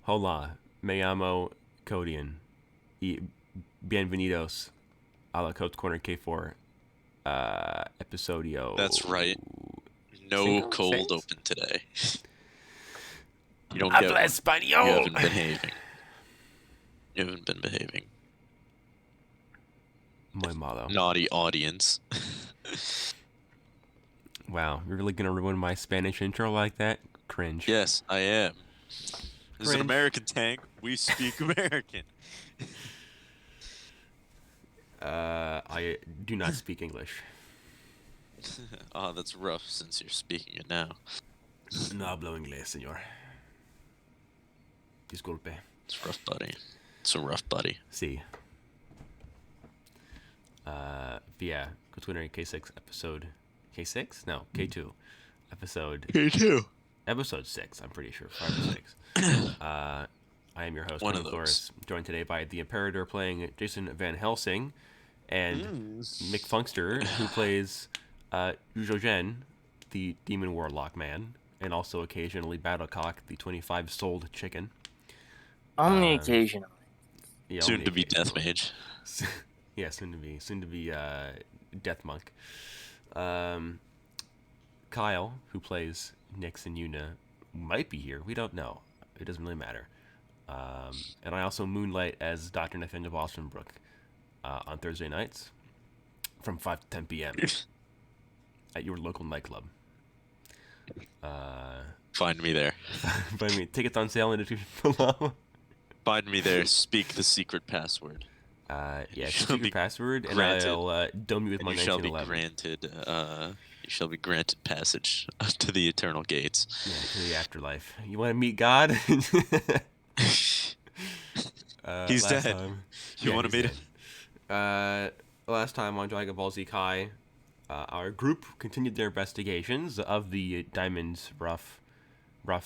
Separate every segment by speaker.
Speaker 1: Hola, me llamo Kodian. Y bienvenidos a la Korner K4 episodio
Speaker 2: That's right. No
Speaker 1: cinco,
Speaker 2: cold
Speaker 1: seis.
Speaker 2: open today. You don't get
Speaker 1: Habla
Speaker 2: one. You
Speaker 1: español.
Speaker 2: haven't been behaving. You haven't been behaving.
Speaker 1: Muy malo.
Speaker 2: Naughty audience.
Speaker 1: Wow, you're really gonna ruin my Spanish intro like that? Cringe.
Speaker 2: Yes, I am. This is an
Speaker 1: Cringe.
Speaker 2: American tank. We speak American.
Speaker 1: I do not speak English.
Speaker 2: Oh, that's rough since you're speaking it now.
Speaker 1: No hablo inglés, señor. Disculpe.
Speaker 2: It's rough, buddy. It's a rough buddy.
Speaker 1: Sí. Yeah, Korner K6 episode. K6? No, K2 episode.
Speaker 2: Me too.
Speaker 1: Episode 6, I'm pretty sure. 5 or 6. I am your host,
Speaker 2: One
Speaker 1: Tony
Speaker 2: of those.
Speaker 1: Flores, joined today by the Imperator playing Jason Van Helsing, and Mick Funkster, who plays Ujojen, the Demon Warlock man, and also occasionally Battlecock, the 25-souled chicken.
Speaker 3: Only occasionally.
Speaker 1: Yeah,
Speaker 2: Soon
Speaker 1: only
Speaker 2: to be Death
Speaker 1: occasionally.
Speaker 2: Mage.
Speaker 1: Yeah, soon to be Death Monk. Kyle, who plays Nyx and Yuna, might be here. We don't know. It doesn't really matter. And I also moonlight as Dr. Nathaniel Bostonbrook on Thursday nights from 5 to 10 p.m. at your local nightclub.
Speaker 2: Find me there.
Speaker 1: But I mean, tickets on sale in the description below.
Speaker 2: Find me there. Speak the secret password.
Speaker 1: Yeah,
Speaker 2: shall
Speaker 1: secret
Speaker 2: be
Speaker 1: password, and
Speaker 2: granted.
Speaker 1: I'll dome you with my
Speaker 2: You shall be
Speaker 1: 1911.
Speaker 2: you shall be granted passage to the eternal gates.
Speaker 1: Yeah, to the afterlife. You want to meet God?
Speaker 2: He's
Speaker 1: last
Speaker 2: dead.
Speaker 1: Time,
Speaker 2: You want to meet him?
Speaker 1: Last time on Dragon Ball Z Kai, our group continued their investigations of the rough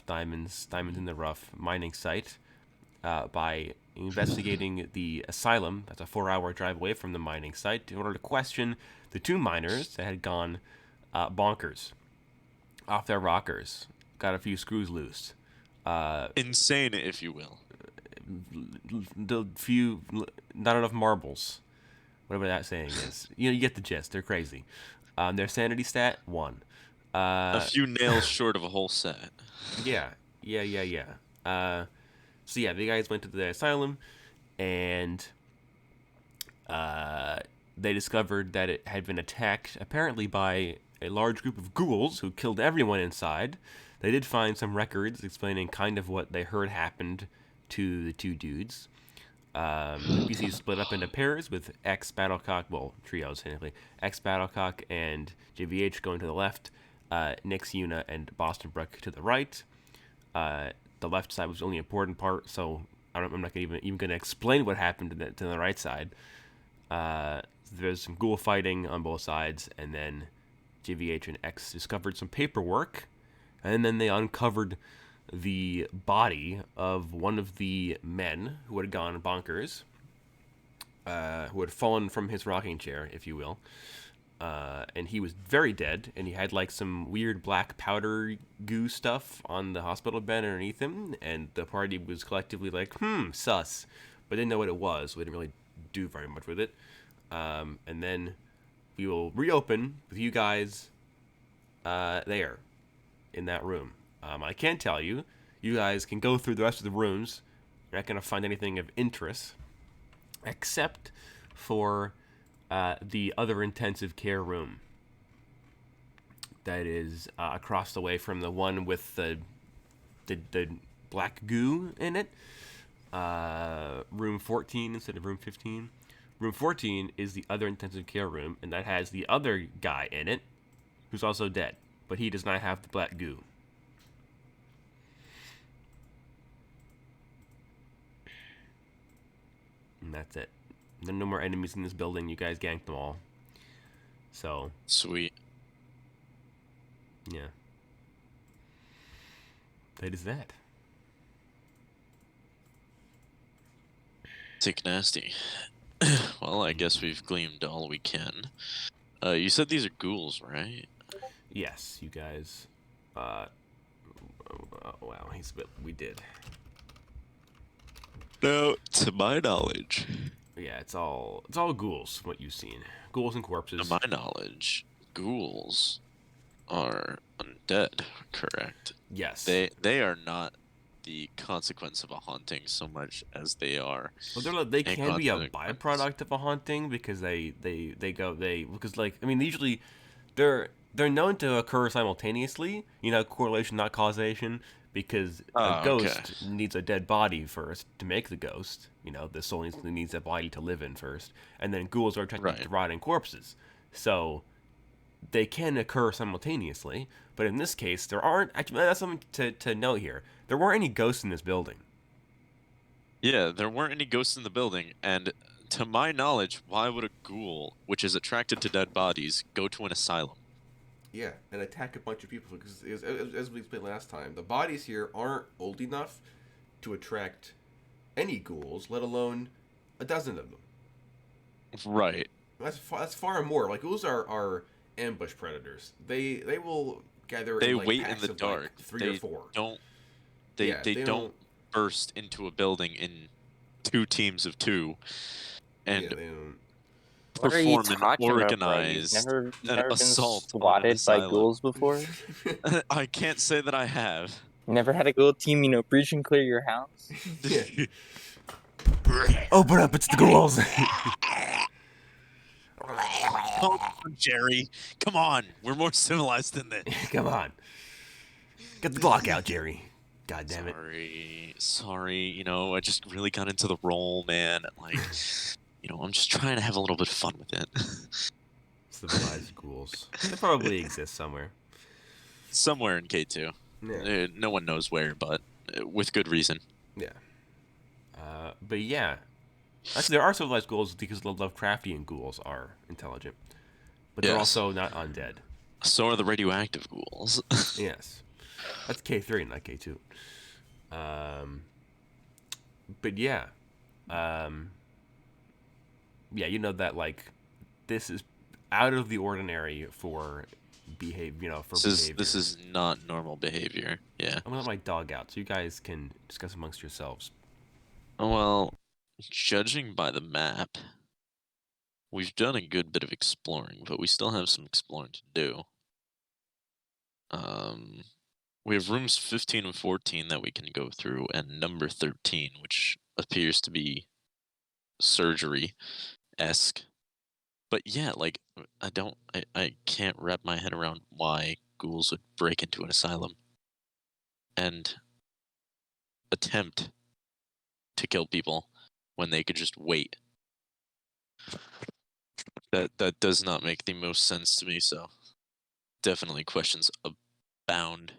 Speaker 1: diamonds in the rough mining site by investigating the asylum. That's a 4-hour drive away from the mining site in order to question the 2 miners that had gone bonkers off their rockers, got a few screws loose.
Speaker 2: Insane, if you will.
Speaker 1: Not enough marbles, whatever that saying is. You get the gist. They're crazy. Their sanity stat 1.
Speaker 2: A few nails short of a whole set.
Speaker 1: Yeah. So yeah, the guys went to the asylum, and they discovered that it had been attacked apparently by a large group of ghouls who killed everyone inside. They did find some records explaining kind of what they heard happened to the 2 dudes. The PC split up into pairs with X Battlecock, well, trios technically, X Battlecock and JVH going to the left, Nyx, Yuna, and Bostonbrook to the right. The left side was the only important part, so I'm not even going to explain what happened to the right side. There's some ghoul fighting on both sides, and then JVH and X discovered some paperwork, and then they uncovered the body of one of the men who had gone bonkers, who had fallen from his rocking chair, if you will. And he was very dead, and he had like some weird black powder goo stuff on the hospital bed underneath him, and the party was collectively like, sus, but didn't know what it was, so we didn't really do very much with it. And then we will reopen with you guys there in that room. I can tell you, you guys can go through the rest of the rooms. You're not going to find anything of interest, except for the other intensive care room that is across the way from the one with the black goo in it. Room 14 instead of room 15. Room 14 is the other intensive care room, and that has the other guy in it who's also dead, but he does not have the black goo. And that's it. There are no more enemies in this building. You guys ganked them all. So,
Speaker 2: Sweet.
Speaker 1: yeah. That is that.
Speaker 2: Sick nasty. Well, I guess we've gleaned all we can. You said these are ghouls, right?
Speaker 1: Yes, you guys. Wow, we did.
Speaker 2: No, to my knowledge.
Speaker 1: Yeah, it's all ghouls. What you've seen, ghouls and
Speaker 2: To
Speaker 1: corpses.
Speaker 2: my knowledge, ghouls are undead, correct?
Speaker 1: Yes.
Speaker 2: They are not the consequence of a haunting so much as they are
Speaker 1: Well, they
Speaker 2: a
Speaker 1: can be a
Speaker 2: consequence.
Speaker 1: byproduct of a haunting because because like I mean usually they're known to occur simultaneously. You know, correlation not causation because a
Speaker 2: Oh, okay.
Speaker 1: ghost needs a dead body first to make the ghost. You know, the soul needs a body to live in first, and then ghouls are attracted
Speaker 2: Right.
Speaker 1: to rotting corpses. So they can occur simultaneously, but in this case, there aren't. Actually, that's something to note here. There weren't any ghosts in this building.
Speaker 2: Yeah, there weren't any ghosts in the building, and to my knowledge, why would a ghoul, which is attracted to dead bodies, go to an asylum?
Speaker 1: Yeah, and attack a bunch of people because, as we explained last time, the bodies here aren't old enough to attract any ghouls, let alone a dozen of them.
Speaker 2: Right.
Speaker 1: That's far more. Like ghouls are ambush predators. They will gather
Speaker 2: They
Speaker 1: in like
Speaker 2: wait in
Speaker 1: packs
Speaker 2: the
Speaker 1: of like
Speaker 2: dark.
Speaker 1: 3 or 4.
Speaker 2: Don't
Speaker 1: Yeah,
Speaker 2: they
Speaker 1: they
Speaker 2: don't
Speaker 1: don't.
Speaker 2: burst into a building in two teams of two
Speaker 1: Yeah,
Speaker 2: and
Speaker 1: they don't.
Speaker 3: What are you
Speaker 2: perform an
Speaker 3: talking about, bro?
Speaker 2: organized
Speaker 3: You've never been
Speaker 2: assault on an
Speaker 3: swatted by
Speaker 2: asylum.
Speaker 3: ghouls before?
Speaker 2: I can't say that I have.
Speaker 3: You never had a ghoul team, breach and clear your house?
Speaker 1: Yeah. Open up! It's the ghouls.
Speaker 2: Come on, Jerry. Come on. We're more civilized than this.
Speaker 1: Come on, get the Glock out, Jerry. God damn it.
Speaker 2: Sorry. I just really got into the role, man. Like, I'm just trying to have a little bit of fun with it.
Speaker 1: Civilized ghouls. They probably exist somewhere.
Speaker 2: Somewhere in K2.
Speaker 1: Yeah.
Speaker 2: No one knows where, but with good reason.
Speaker 1: Yeah. But yeah. Actually, there are civilized ghouls because the Lovecraftian ghouls are intelligent. But they're
Speaker 2: Yes.
Speaker 1: also not undead.
Speaker 2: So are the radioactive ghouls.
Speaker 1: Yes. That's K3, not K2. But yeah. Yeah, you know that, like, this is out of the ordinary for behavior.
Speaker 2: This is not normal behavior. Yeah.
Speaker 1: I'm gonna let my dog out so you guys can discuss amongst yourselves.
Speaker 2: Well, judging by the map, we've done a good bit of exploring, but we still have some exploring to do. Um, we have rooms 15 and 14 that we can go through, and number 13, which appears to be surgery-esque. But yeah, like, I can't wrap my head around why ghouls would break into an asylum and attempt to kill people when they could just wait. That does not make the most sense to me, so definitely questions abound.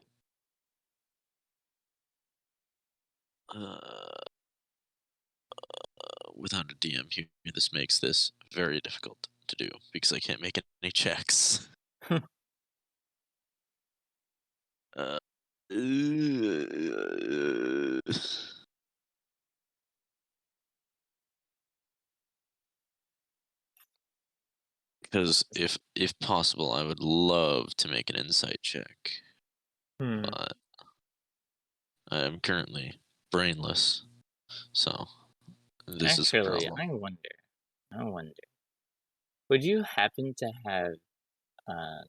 Speaker 2: Uh, without a DM here, this makes this very difficult to do because I can't make any checks. uh, Because if possible, I would love to make an insight check, but I am currently brainless, so this is a
Speaker 3: Actually,
Speaker 2: problem.
Speaker 3: I wonder. Would you happen to have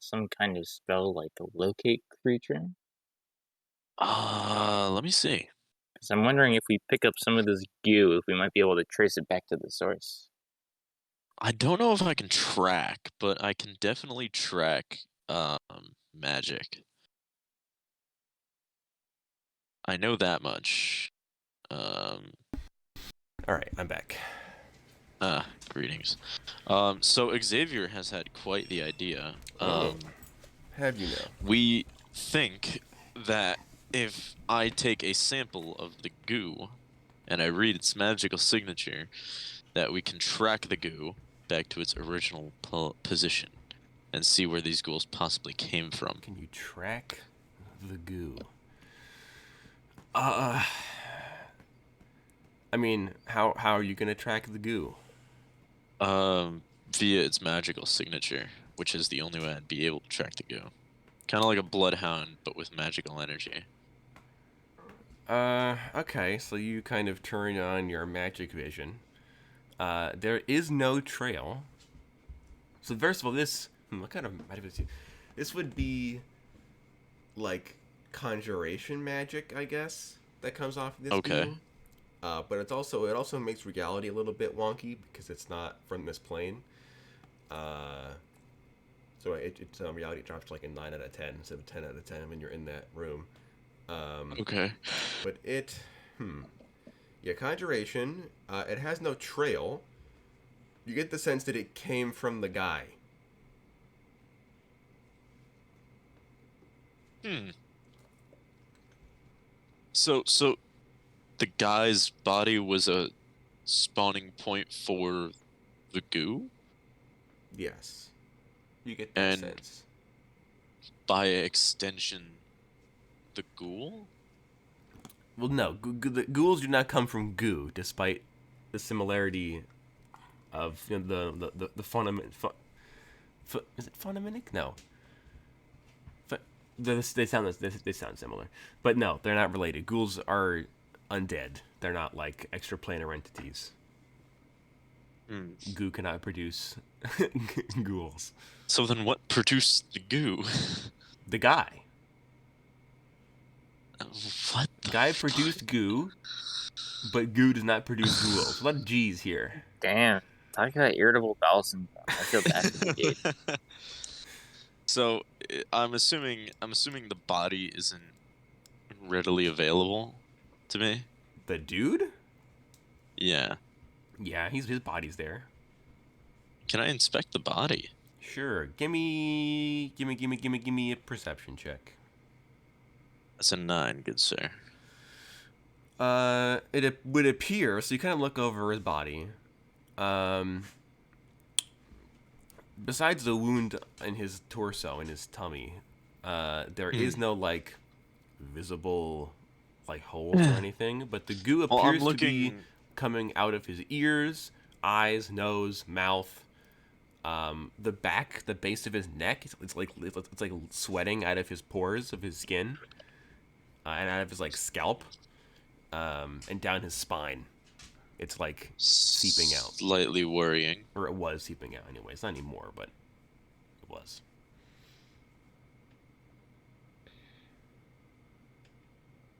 Speaker 3: some kind of spell like a locate creature?
Speaker 2: Let me see.
Speaker 3: Because I'm wondering if we pick up some of this goo, if we might be able to trace it back to the source.
Speaker 2: I don't know if I can track, but I can definitely track magic. I know that much. Um,
Speaker 1: All right, I'm back.
Speaker 2: Greetings. So Xavier has had quite the idea.
Speaker 1: Have you know?
Speaker 2: We think that if I take a sample of the goo and I read its magical signature, that we can track the goo back to its original position and see where these ghouls possibly came from.
Speaker 1: Can you track the goo? I mean, how are you gonna track the goo?
Speaker 2: Via its magical signature, which is the only way I'd be able to track the goo. Kind of like a bloodhound, but with magical energy.
Speaker 1: Okay, so you kind of turn on your magic vision. There is no trail. So first of all, what kind of magic is this would be like conjuration magic, I guess, that comes off of this
Speaker 2: Okay.
Speaker 1: goo. But it also makes reality a little bit wonky because it's not from this plane. Uh, so reality drops to like a 9 out of 10 instead of 10 out of 10 when you're in that room. Um,
Speaker 2: Okay.
Speaker 1: but yeah, conjuration. It has no trail. You get the sense that it came from the guy.
Speaker 2: Hmm. So the guy's body was a spawning point for the goo,
Speaker 1: Yes, you get that
Speaker 2: and
Speaker 1: sense.
Speaker 2: by extension, the ghoul.
Speaker 1: Well, no, the ghouls do not come from goo, despite the similarity of the fundament. Is it fundamentic? No, they sound similar, but no, they're not related. Ghouls are undead. They're not like extraplanar entities.
Speaker 2: Hmm.
Speaker 1: Goo cannot produce ghouls.
Speaker 2: So then, what produced the goo?
Speaker 1: The guy.
Speaker 2: What the
Speaker 1: Guy
Speaker 2: fuck?
Speaker 1: produced goo, but goo does not produce ghouls. A lot of G's here.
Speaker 3: Damn. Talk about irritable bowel syndrome. I feel bad for the dude.
Speaker 2: So I'm assuming the body isn't readily available to me.
Speaker 1: The dude?
Speaker 2: Yeah.
Speaker 1: Yeah, his body's there.
Speaker 2: Can I inspect the body?
Speaker 1: Sure. Give me a perception check.
Speaker 2: That's a 9, good sir.
Speaker 1: It would appear. So you kind of look over his body. Um, Besides the wound in his torso, in his tummy, there is
Speaker 2: Hmm.
Speaker 1: no like visible like holes or anything. But the goo
Speaker 2: Well, I'm
Speaker 1: appears to be
Speaker 2: looking.
Speaker 1: coming out of his ears, eyes, nose, mouth. The base of his neck, it's like sweating out of his pores of his skin, and out of his like scalp, and down his spine. It's like seeping out,
Speaker 2: Slightly worrying.
Speaker 1: or it was seeping out anyway. It's not anymore, but it was.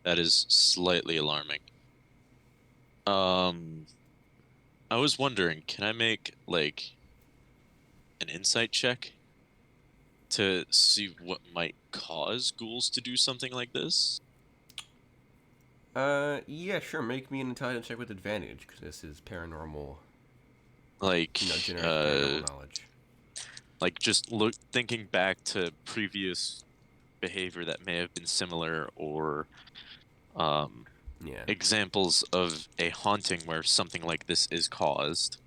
Speaker 2: That is slightly alarming. Um, I was wondering, can I make like an insight check to see what might cause ghouls to do something like this?
Speaker 1: Yeah, sure. Make me an intelligence check with advantage because this is paranormal.
Speaker 2: Like,
Speaker 1: Generic paranormal knowledge.
Speaker 2: like just thinking back to previous behavior that may have been similar, or um,
Speaker 1: Yeah.
Speaker 2: examples of a haunting where something like this is caused.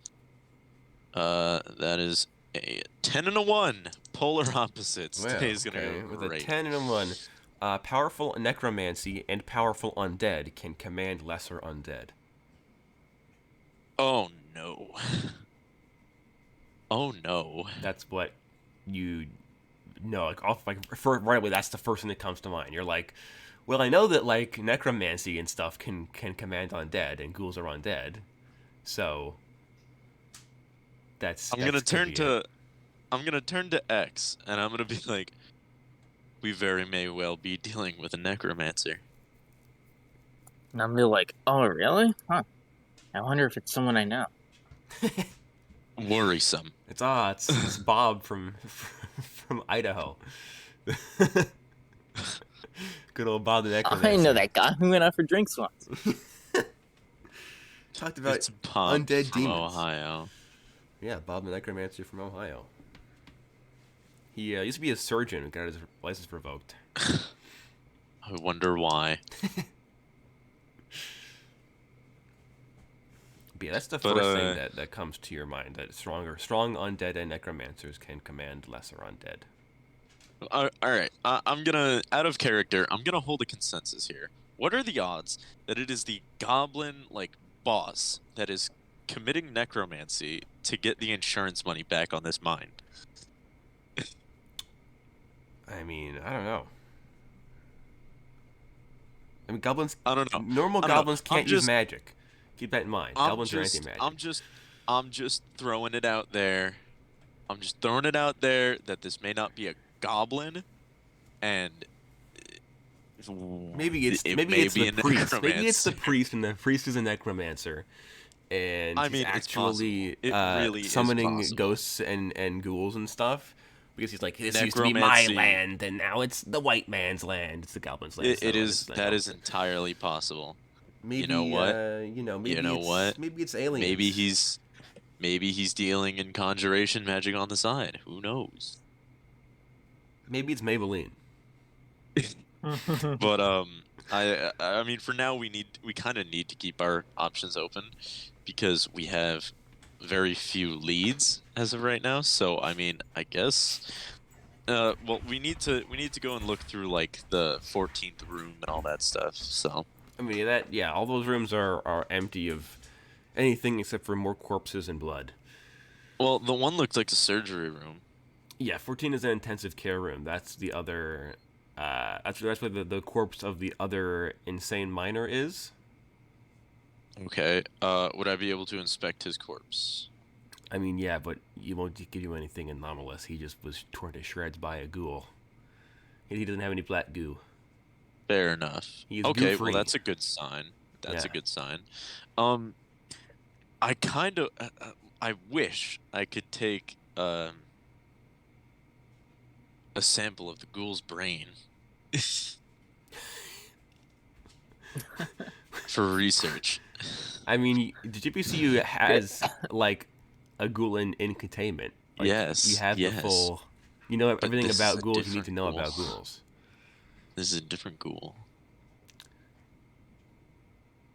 Speaker 2: That is a 10 and a 1. Polar opposites.
Speaker 1: Well,
Speaker 2: Today's gonna
Speaker 1: okay.
Speaker 2: go
Speaker 1: With a
Speaker 2: great.
Speaker 1: 10 and a 1, powerful necromancy and powerful undead can command lesser undead.
Speaker 2: Oh no. Oh no.
Speaker 1: That's what you know. Right away, that's the first thing that comes to mind. You're like, well, I know that like necromancy and stuff can command undead, and ghouls are undead, so that's
Speaker 2: I'm gonna
Speaker 1: could
Speaker 2: turn
Speaker 1: be it.
Speaker 2: to I'm gonna turn to X, and I'm gonna be like, we very may well be dealing with a necromancer.
Speaker 3: And I'm be like, oh, really? Huh. I wonder if it's someone I know.
Speaker 2: Worrisome.
Speaker 1: It's Bob from from Idaho. Good old Bob the
Speaker 3: I know
Speaker 1: necromancer.
Speaker 3: that guy. We went out for drinks once.
Speaker 1: Talked about
Speaker 2: It's Bob
Speaker 1: undead
Speaker 2: from
Speaker 1: demons.
Speaker 2: Ohio.
Speaker 1: Yeah, Bob the necromancer from Ohio. He used to be a surgeon who got his license revoked.
Speaker 2: I wonder why.
Speaker 1: But yeah, that's the
Speaker 2: But
Speaker 1: first thing that comes to your mind. That strong undead and necromancers can command lesser undead.
Speaker 2: all right. I'm gonna, out of character, I'm gonna hold a consensus here. What are the odds that it is the goblin like boss that is committing necromancy to get the insurance money back on this mine?
Speaker 1: I mean, I don't know. I mean, goblins.
Speaker 2: I don't know.
Speaker 1: Normal
Speaker 2: I don't know.
Speaker 1: goblins can't use magic. Keep that in mind.
Speaker 2: I'm
Speaker 1: Goblins are
Speaker 2: just,
Speaker 1: anti-magic.
Speaker 2: I'm just, I'm just throwing it out there. I'm just throwing it out there that this may not be a goblin, and
Speaker 1: Maybe it's
Speaker 2: it
Speaker 1: maybe
Speaker 2: may
Speaker 1: it's the
Speaker 2: be a
Speaker 1: priest. Maybe it's the
Speaker 2: necromancer.
Speaker 1: priest, and the priest is a necromancer, and
Speaker 2: I
Speaker 1: he's
Speaker 2: mean, it's possible.
Speaker 1: actually
Speaker 2: It really is
Speaker 1: summoning
Speaker 2: possible.
Speaker 1: ghosts and ghouls and stuff. Because he's like, this used to be my
Speaker 2: Necromancy.
Speaker 1: land, and now it's the white man's land. It's the goblin's land. It's
Speaker 2: It
Speaker 1: not what
Speaker 2: is.
Speaker 1: it's
Speaker 2: That
Speaker 1: now.
Speaker 2: is entirely possible. You
Speaker 1: Maybe
Speaker 2: know what? You
Speaker 1: maybe
Speaker 2: know what?
Speaker 1: it's aliens.
Speaker 2: Maybe he's dealing in conjuration magic on the side. Who knows?
Speaker 1: Maybe it's Maybelline.
Speaker 2: But I mean, for now we kind of need to keep our options open because we have very few leads as of right now. So I mean, I guess well, we need to go and look through like the 14th room and all that stuff. So
Speaker 1: I mean all those rooms are empty of anything except for more corpses and blood.
Speaker 2: well, the one looked like a surgery room.
Speaker 1: Yeah, 14 is an intensive care room. That's the other. That's where the corpse of the other insane miner is.
Speaker 2: Okay. Would I be able to inspect his corpse?
Speaker 1: I mean, yeah, but you won't give you anything anomalous. He just was torn to shreds by a ghoul. He doesn't have any black goo.
Speaker 2: Fair enough.
Speaker 1: He is
Speaker 2: Okay, well
Speaker 1: goo-free.
Speaker 2: that's a good sign. That's a
Speaker 1: Yeah.
Speaker 2: good sign. Um, I kind of, I wish I could take a sample of the ghoul's brain for research.
Speaker 1: I mean, the JPCU has like a ghoul in containment. Like,
Speaker 2: Yes,
Speaker 1: you have the
Speaker 2: yes.
Speaker 1: full. You know
Speaker 2: But
Speaker 1: everything
Speaker 2: this is
Speaker 1: about
Speaker 2: a
Speaker 1: ghouls you need to
Speaker 2: different
Speaker 1: know
Speaker 2: ghoul.
Speaker 1: about ghouls.
Speaker 2: This is a different ghoul.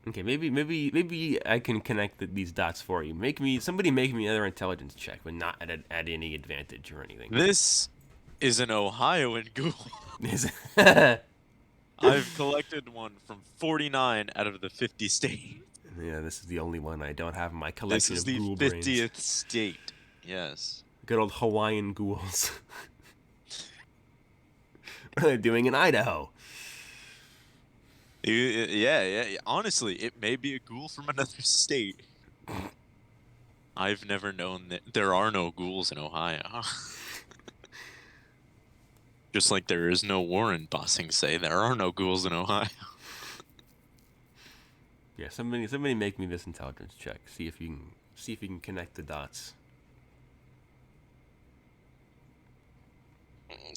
Speaker 1: Okay, maybe I can connect these dots for you. Somebody make me another intelligence check, but not at any advantage or anything.
Speaker 2: This is an Ohioan ghoul.
Speaker 1: yeah,
Speaker 2: I've collected one from 49 out of the 50 states.
Speaker 1: this is the only one I don't have in my
Speaker 2: This
Speaker 1: collection
Speaker 2: is
Speaker 1: of
Speaker 2: the
Speaker 1: ghoul
Speaker 2: 50th
Speaker 1: brains.
Speaker 2: state. Yes.
Speaker 1: Good old Hawaiian ghouls. What are they doing in Idaho?
Speaker 2: Yeah. Honestly, it may be a ghoul from another state. I've never known that there are no ghouls in Ohio. Just like there is no Warren Bossing say there are no ghouls in Ohio.
Speaker 1: Yeah, somebody make me this intelligence check. See if you can connect the dots.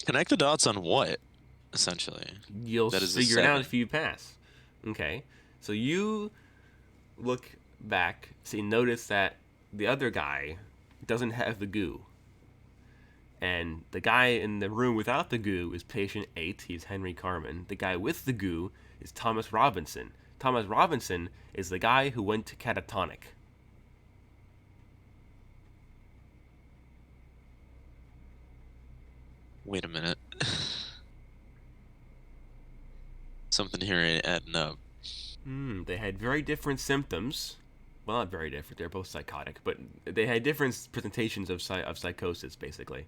Speaker 2: Connect the dots on what, essentially?
Speaker 1: You'll
Speaker 2: That is a
Speaker 1: figure it out
Speaker 2: 7.
Speaker 1: if you pass. Okay, so you look back, notice that the other guy doesn't have the goo. And the guy in the room without the goo is patient 8. He's Henry Carmen. The guy with the goo is Thomas Robinson. Thomas Robinson is the guy who went to catatonic.
Speaker 2: Wait a minute. Something here ain't adding up.
Speaker 1: They had very different symptoms. Well, not very different. They're both psychotic, but they had different presentations of psychosis, basically,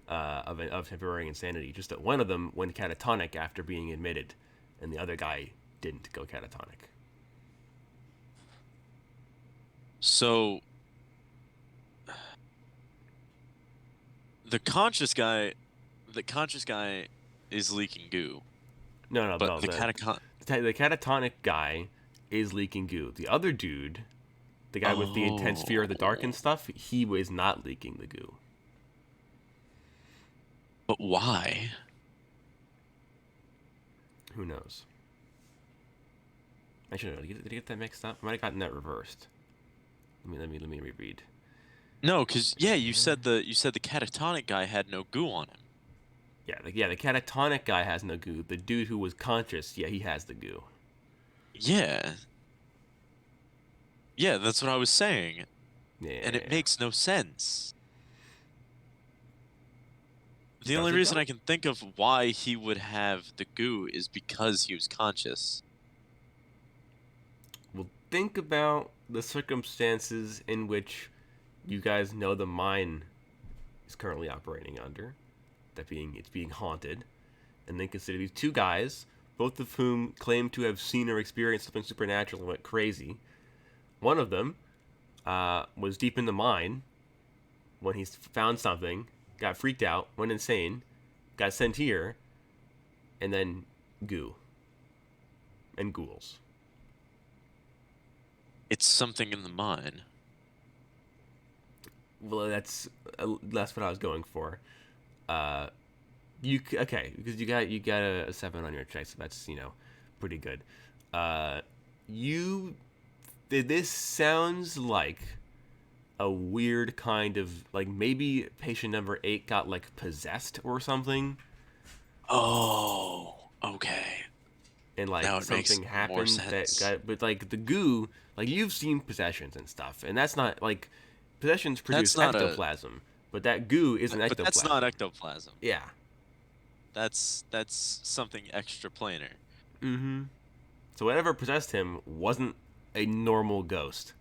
Speaker 1: of temporary insanity. Just that one of them went catatonic after being admitted, and the other guy didn't go catatonic.
Speaker 2: So the conscious guy is leaking goo.
Speaker 1: No,
Speaker 2: But
Speaker 1: the catatonic guy is leaking goo. The other dude, the guy with the intense fear of the dark and stuff, he was not leaking the goo.
Speaker 2: But why?
Speaker 1: Who knows? I should know. Did I get that mixed up? I might have gotten that reversed. Let me reread.
Speaker 2: No, because you said the catatonic guy had no goo on him.
Speaker 1: The catatonic guy has no goo. The dude who was conscious, he has the goo.
Speaker 2: Yeah. Yeah, that's what I was saying.
Speaker 1: Yeah.
Speaker 2: And it makes no sense. The
Speaker 1: Does
Speaker 2: only
Speaker 1: it,
Speaker 2: reason
Speaker 1: though?
Speaker 2: I can think of why he would have the goo is because he was conscious.
Speaker 1: Well, think about the circumstances in which you guys know the mine is currently operating under. It's being haunted. And then consider these two guys, both of whom claimed to have seen or experienced something supernatural and went crazy. One of them was deep in the mine when he found something, got freaked out, went insane, got sent here, and then goo and ghouls.
Speaker 2: It's something in the mine.
Speaker 1: Well, that's what I was going for. Because you got a 7 on your check, so that's pretty good. This sounds like a weird kind of like maybe patient number 8 got like possessed or something.
Speaker 2: Oh, okay.
Speaker 1: And like
Speaker 2: Now it makes
Speaker 1: something
Speaker 2: more
Speaker 1: happened that
Speaker 2: sense.
Speaker 1: got, but like the goo, like you've seen possessions and stuff, and that's not like possessions produce
Speaker 2: That's not
Speaker 1: ectoplasm, but that goo isn't
Speaker 2: but that's not
Speaker 1: ectoplasm.
Speaker 2: ectoplasm.
Speaker 1: Yeah.
Speaker 2: That's something extra planar.
Speaker 1: Mm-hmm. So whatever possessed him wasn't a normal ghost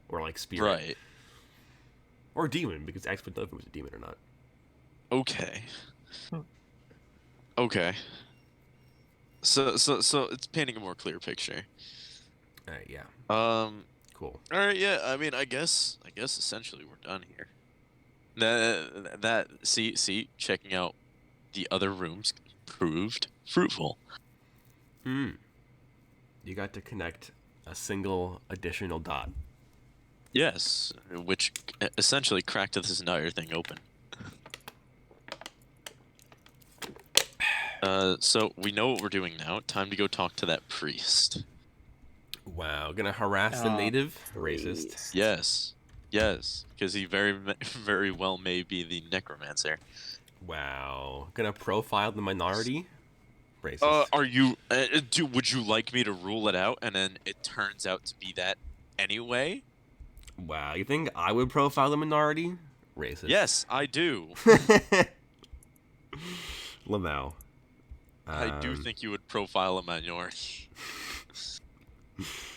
Speaker 1: or like spirit
Speaker 2: Right.
Speaker 1: or demon, because X would know if it was a demon or not.
Speaker 2: Okay. Okay. So it's painting a more clear picture.
Speaker 1: All right. Yeah. Cool.
Speaker 2: All right. Yeah. I mean, I guess essentially we're done here. See, checking out the other rooms proved fruitful.
Speaker 1: You got to connect a single additional dot.
Speaker 2: Yes, which essentially cracked this entire thing open. So we know what we're doing now. Time to go talk to that priest.
Speaker 1: Wow. Gonna harass the native racist.
Speaker 3: Priest.
Speaker 2: Yes, because he very well may be the necromancer.
Speaker 1: Wow. Gonna profile the minority. Racist.
Speaker 2: Are you? Would you like me to rule it out, and then it turns out to be that anyway?
Speaker 1: Wow. You think I would profile the minority? Racist.
Speaker 2: Yes, I do.
Speaker 1: Lamau.
Speaker 2: I do think you would profile a minority.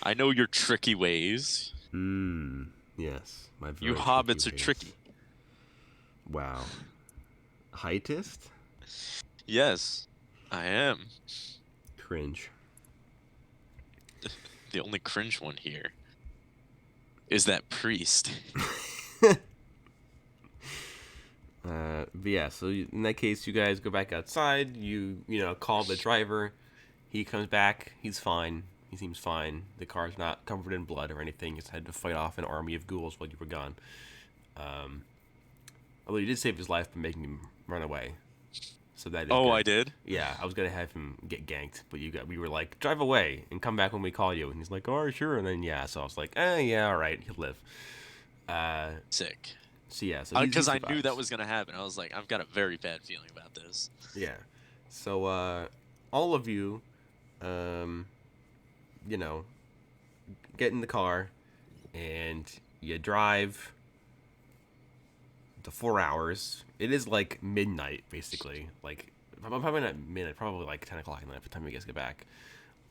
Speaker 2: I know your tricky ways.
Speaker 1: Yes. My
Speaker 2: You
Speaker 1: very
Speaker 2: hobbits are
Speaker 1: ways.
Speaker 2: tricky.
Speaker 1: Wow. Heightist?
Speaker 2: Yes, I am.
Speaker 1: Cringe.
Speaker 2: The only cringe one here is that priest.
Speaker 1: But yeah, so in that case, you guys go back outside. You call the driver. He comes back. He's fine. He seems fine. The car's not covered in blood or anything. He just had to fight off an army of ghouls while you were gone. Although you did save his life by making him run away. So that is
Speaker 2: Oh,
Speaker 1: good.
Speaker 2: I did?
Speaker 1: Yeah, I was gonna have him get ganked, but we were like, drive away and come back when we call you. And he's like, oh, sure. And then so I was like, yeah, all right, he'll live.
Speaker 2: Sick.
Speaker 1: So yeah, so
Speaker 2: Because
Speaker 1: he
Speaker 2: I knew
Speaker 1: survives.
Speaker 2: that was going to happen. I was like, I've got a very bad feeling about this.
Speaker 1: Yeah. So all of you, get in the car, and you drive to 4 hours. It is like midnight, basically. Like probably not midnight, probably like 10 o'clock at night by the time you guys get back.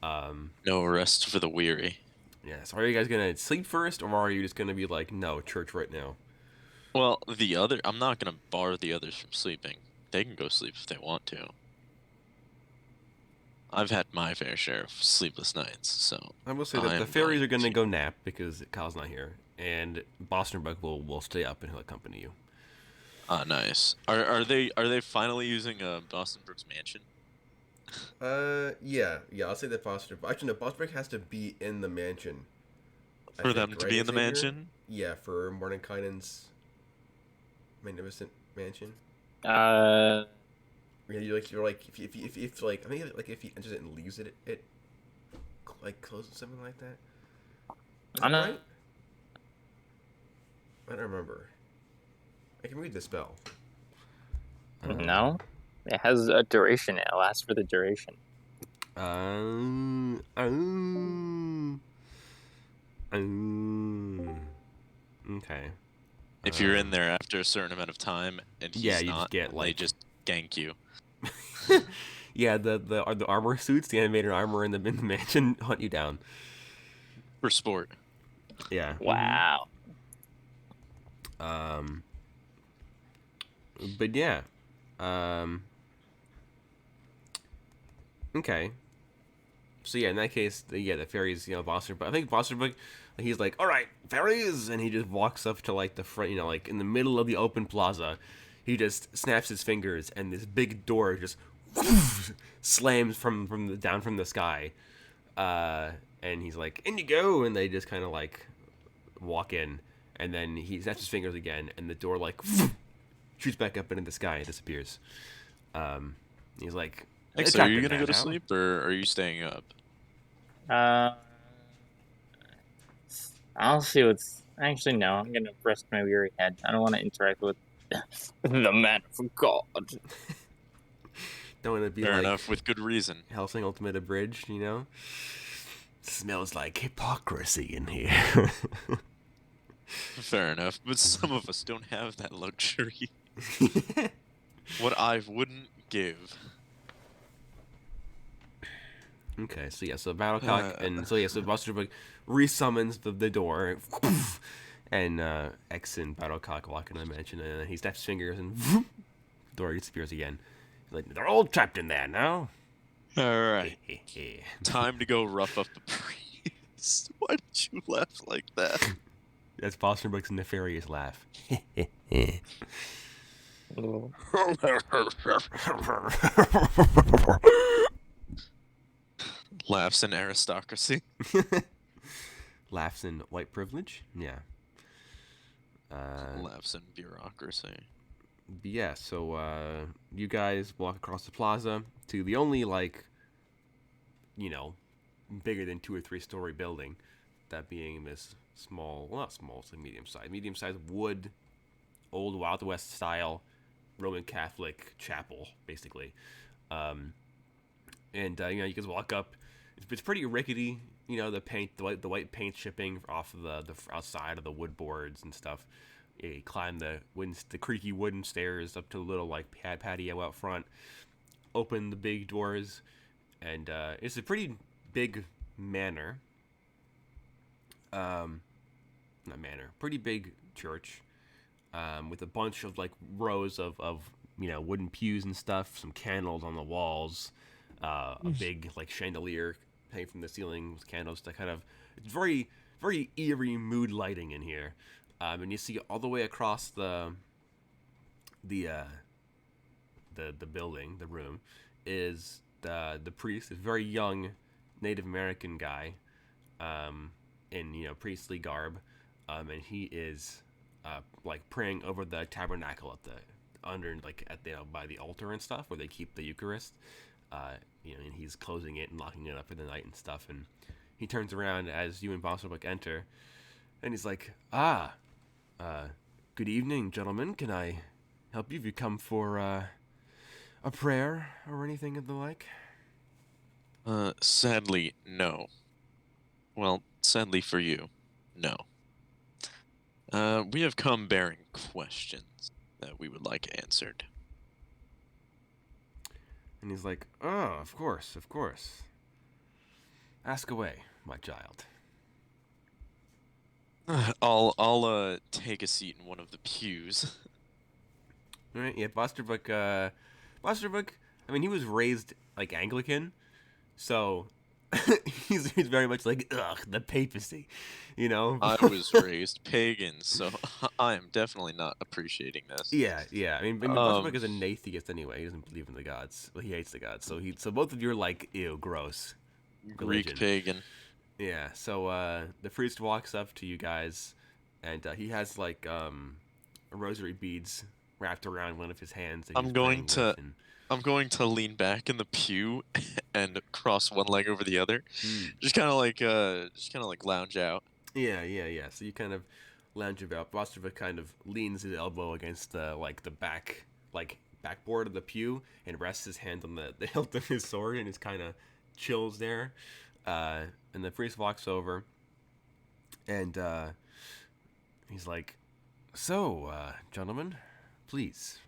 Speaker 2: No rest for the weary.
Speaker 1: Yeah. So are you guys gonna sleep first, or are you just gonna be like, no, church right now?
Speaker 2: Well, I'm not going to bar the others from sleeping. They can go sleep if they want to. I've had my fair share of sleepless nights, so
Speaker 1: I will say that the
Speaker 2: I'm
Speaker 1: fairies
Speaker 2: going
Speaker 1: are gonna
Speaker 2: to-
Speaker 1: go nap because Kyle's not here, and Boston Buck will stay up and he'll accompany you.
Speaker 2: Ah, nice. Are they finally using Boston Brooks Mansion?
Speaker 1: Yeah. I'll say that Boston. Actually, no, Boston Buck has to be in the mansion.
Speaker 2: For them to be in the mansion?
Speaker 1: Yeah, for Mordenkainen's magnificent mansion.
Speaker 3: Uh,
Speaker 1: Yeah, you're like if like I think like if he enters it and leaves it like closes something like that. Is
Speaker 3: I'm
Speaker 1: that
Speaker 3: not.
Speaker 1: right? I don't remember. I can read the spell.
Speaker 3: No, it has a duration. It lasts for the duration.
Speaker 1: Okay.
Speaker 2: If you're in there after a certain amount of time and he's
Speaker 1: Yeah, you just
Speaker 2: not,
Speaker 1: get,
Speaker 2: they
Speaker 1: like-
Speaker 2: just gank you.
Speaker 1: Yeah, the armor suits, the animated armor in the mansion hunt you down.
Speaker 2: For sport.
Speaker 1: Yeah.
Speaker 3: Wow.
Speaker 1: But yeah. Okay. So yeah, in that case, the fairies, Vosterbuck. I think Vosterbuck, he's like, all right, fairies, and he just walks up to like the front, like in the middle of the open plaza. He just snaps his fingers, and this big door just slams from the down from the sky. And he's like, in you go, and they just kind of like walk in, and then he snaps his fingers again, and the door like shoots back up into the sky and disappears. He's like,
Speaker 2: Thanks.
Speaker 1: it's
Speaker 2: Are you
Speaker 1: happened
Speaker 2: gonna go to
Speaker 1: now.
Speaker 2: sleep, or are you staying up?
Speaker 3: Uh, I'll see what's. Actually, no. I'm gonna rest my weary head. I don't want to interact with the man of God.
Speaker 1: Don't want to be
Speaker 2: Fair
Speaker 1: like
Speaker 2: enough, with good reason.
Speaker 1: Helsing Ultimate Abridged, Smells like hypocrisy in here.
Speaker 2: Fair enough, but some of us don't have that luxury. What I wouldn't give.
Speaker 1: Okay, so Battlecock, so Busterbuck resummons the door, and X and Battlecock walk into the mansion, and then he snaps his fingers, and the door disappears again. He's like, they're all trapped in there now.
Speaker 2: Alright. Time to go rough up the priest. Why did you laugh like that?
Speaker 1: That's Busterbuck's nefarious laugh.
Speaker 3: Oh.
Speaker 2: Laughs in aristocracy.
Speaker 1: Laughs in white privilege? Yeah.
Speaker 2: Laughs in bureaucracy.
Speaker 1: Yeah, so you guys walk across the plaza to the only, bigger than 2 or 3 story building, that being this small, well, not small, it's like medium sized wood, old Wild West style Roman Catholic chapel, basically. And you guys walk up. It's pretty rickety. The paint, the white paint chipping off of the outside of the wood boards and stuff. You climb the creaky wooden stairs up to a little patio out front. Open the big doors, and it's a pretty big manor. Not manor, pretty big church, with a bunch of rows of wooden pews and stuff, some candles on the walls, a big chandelier hanging from the ceiling with candles to kind of, it's very very eerie mood lighting in here, and you see all the way across the building, the room, is the priest, a very young Native American guy, in priestly garb, and he is praying over the tabernacle at by the altar and stuff where they keep the Eucharist, and he's closing it and locking it up for the night and stuff. And he turns around as you and Bosselbuck enter, and he's like, good evening, gentlemen. Can I help you? Have you come for a prayer or anything of the like?
Speaker 2: Sadly, no. Well, sadly for you, no. We have come bearing questions that we would like answered.
Speaker 1: And he's like, oh, of course. Ask away, my child.
Speaker 2: I'll take a seat in one of the pews.
Speaker 1: All right, yeah, Bosterbuck, I mean, he was raised Anglican, so he's very much ugh, the papacy,
Speaker 2: I was raised pagan, so I am definitely not appreciating this.
Speaker 1: Yeah. I mean, Bosterbuck is an atheist anyway. He doesn't believe in the gods. Well, he hates the gods. So both of you are ew, gross.
Speaker 2: Greek
Speaker 1: Religion.
Speaker 2: pagan.
Speaker 1: Yeah. So the priest walks up to you guys, and he has rosary beads wrapped around one of his hands. That
Speaker 2: I'm going to lean back in the pew and cross one leg over the other. Just kind of like lounge out.
Speaker 1: Yeah. So you kind of lounge about. Bosterbuck kind of leans his elbow against the backboard of the pew and rests his hand on the hilt of his sword and just kind of chills there. And the priest walks over, and he's like, "So, gentlemen, please,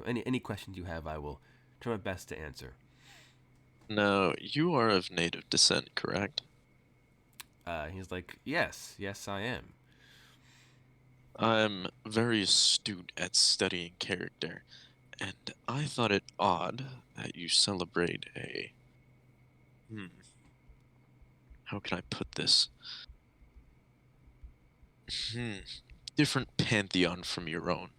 Speaker 1: any questions you have, I will try my best to answer."
Speaker 2: Now, you are of native descent, correct?
Speaker 1: He's like, yes, I am.
Speaker 2: I'm very astute at studying character, and I thought it odd that you celebrate a how can I put this? Different pantheon from your own.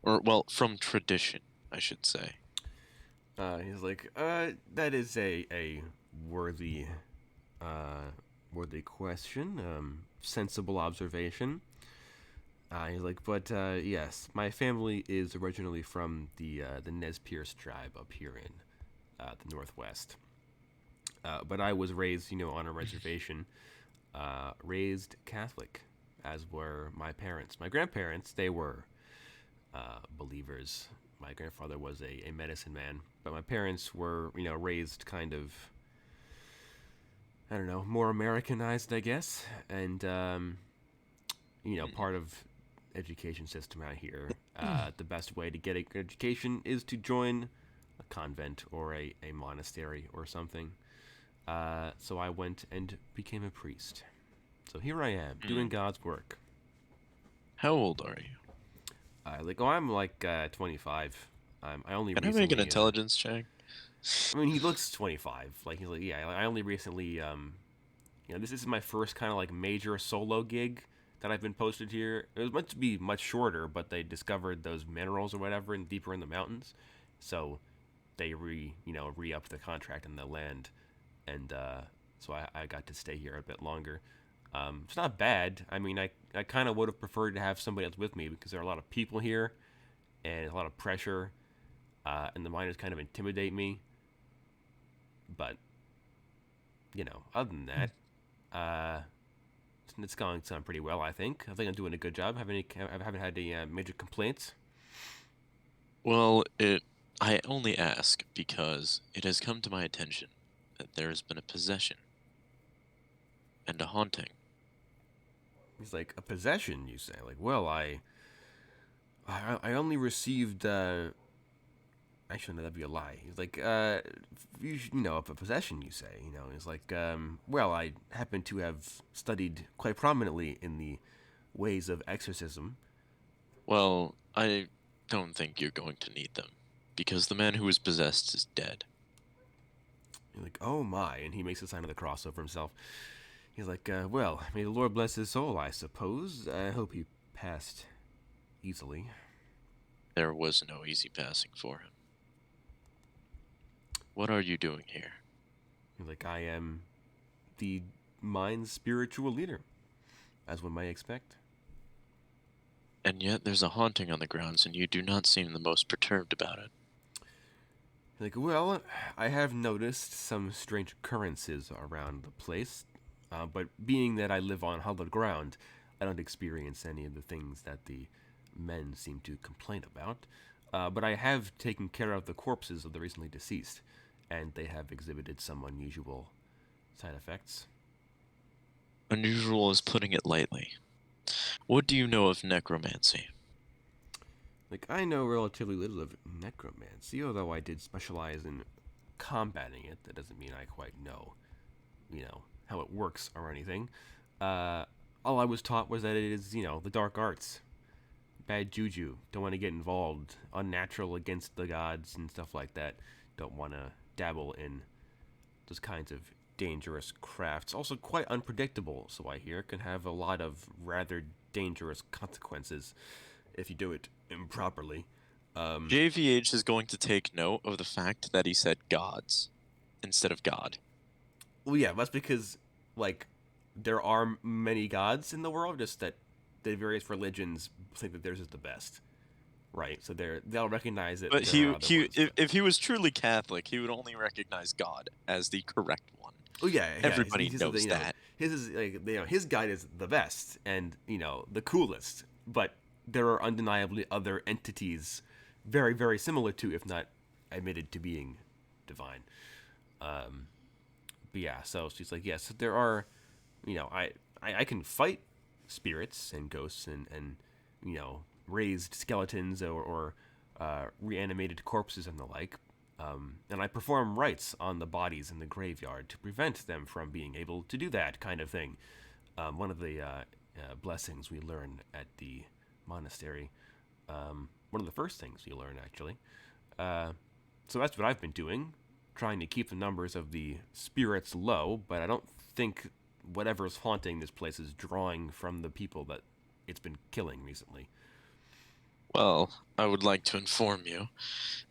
Speaker 2: Or, well, from tradition, I should say.
Speaker 1: He's like, that is a worthy, worthy question, sensible observation. He's like, but yes, my family is originally from the Nez Perce tribe up here in the Northwest. But I was raised, on a reservation, raised Catholic, as were my parents. My grandparents, they were believers. My grandfather was a medicine man, but my parents were, raised kind of, I don't know, more Americanized, I guess, and part of education system out here. The best way to get a good education is to join a convent or a monastery or something. So I went and became a priest. So here I am, doing God's work.
Speaker 2: How old are you?
Speaker 1: I'm like 25. I only
Speaker 2: Can I
Speaker 1: recently.
Speaker 2: make an intelligence check?
Speaker 1: I mean, he looks 25. He's like, yeah. I only recently. This is my first kind of like major solo gig that I've been posted here. It was meant to be much shorter, but they discovered those minerals or whatever and deeper in the mountains, so they re-upped the contract and the land, and so I got to stay here a bit longer. It's not bad. I mean, I kind of would have preferred to have somebody else with me because there are a lot of people here and a lot of pressure, and the miners kind of intimidate me. But other than that, it's going pretty well. I think I'm doing a good job. I haven't had any major complaints.
Speaker 2: Well, I only ask because it has come to my attention that there has been a possession and a haunting.
Speaker 1: He's like, a possession, you say? Like, well, I only received. Actually, no, that'd be a lie. He's like, a possession, you say? He's like, well, I happen to have studied quite prominently in the ways of exorcism.
Speaker 2: Well, I don't think you're going to need them, because the man who was possessed is dead.
Speaker 1: You're like, oh my, and he makes a sign of the cross over himself. He's like, well, may the Lord bless his soul, I suppose. I hope he passed easily.
Speaker 2: There was no easy passing for him. What are you doing here?
Speaker 1: He's like, I am the mine's spiritual leader, as one may expect.
Speaker 2: And yet there's a haunting on the grounds, and you do not seem the most perturbed about it.
Speaker 1: Like, well, I have noticed some strange occurrences around the place, but being that I live on hallowed ground, I don't experience any of the things that the men seem to complain about. But I have taken care of the corpses of the recently deceased, and they have exhibited some unusual side effects.
Speaker 2: Unusual is putting it lightly. What do you know of necromancy?
Speaker 1: Like, I know relatively little of necromancy, although I did specialize in combating it. That doesn't mean I quite know, how it works or anything. All I was taught was that it is, the dark arts. Bad juju. Don't want to get involved. Unnatural against the gods and stuff like that. Don't want to dabble in those kinds of dangerous crafts. Also quite unpredictable, so I hear. Can have a lot of rather dangerous consequences if you do it improperly.
Speaker 2: JVH is going to take note of the fact that he said gods instead of God.
Speaker 1: Well, yeah, that's because, there are many gods in the world, just that the various religions think that theirs is the best. Right, so they'll recognize it.
Speaker 2: But if he was truly Catholic, he would only recognize God as the correct one.
Speaker 1: Oh yeah,
Speaker 2: Everybody knows that.
Speaker 1: His is his guide is the best and the coolest. But there are undeniably other entities, very very similar to, if not admitted to being divine. But yeah, so she's like, yes, there are. I can fight spirits and ghosts and raised skeletons or reanimated corpses and the like. And I perform rites on the bodies in the graveyard to prevent them from being able to do that kind of thing. One of the blessings we learn at the monastery. One of the first things you learn, actually. So that's what I've been doing. trying to keep the numbers of the spirits low, but I don't think whatever's haunting this place is drawing from the people that it's been killing recently.
Speaker 2: Well, I would like to inform you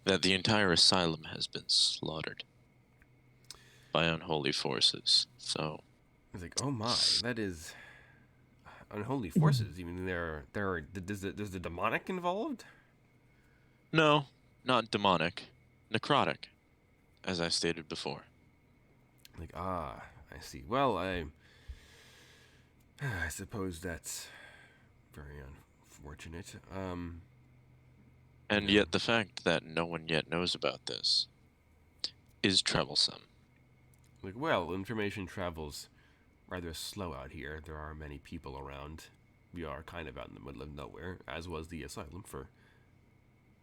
Speaker 2: that the entire asylum has been slaughtered by unholy forces. So,
Speaker 1: I was like, oh my, that is unholy forces. Even there's the demonic involved.
Speaker 2: no, not demonic, necrotic, as I stated before.
Speaker 1: Like, I see. Well, I suppose that's very unfortunate.
Speaker 2: And
Speaker 1: You know,
Speaker 2: yet the fact that no one yet knows about this is troublesome.
Speaker 1: like, well, information travels rather slow out here. There are many people around. We are kind of out in the middle of nowhere, as was the asylum for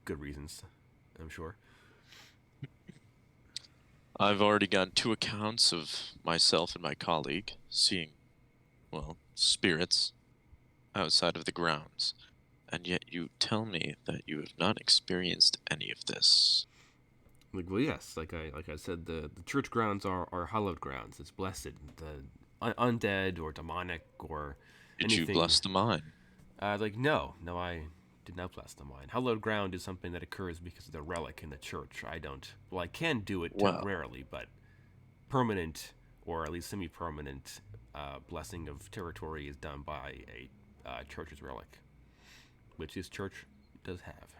Speaker 1: good reasons, I'm sure.
Speaker 2: I've already gotten 2 accounts of myself and my colleague seeing, well, spirits outside of the grounds. And yet you tell me that you have not experienced any of this.
Speaker 1: Like, well, yes, like I said, the church grounds are hallowed grounds. It's blessed. The undead or demonic or
Speaker 2: Did you
Speaker 1: anything.
Speaker 2: bless the mine?
Speaker 1: Like, no, I did not bless the mine. Hallowed ground is something that occurs because of the relic in the church. I don't. Well, I can do it
Speaker 2: Well,
Speaker 1: temporarily, but permanent or at least semi-permanent blessing of territory is done by a church's relic, which this church does have.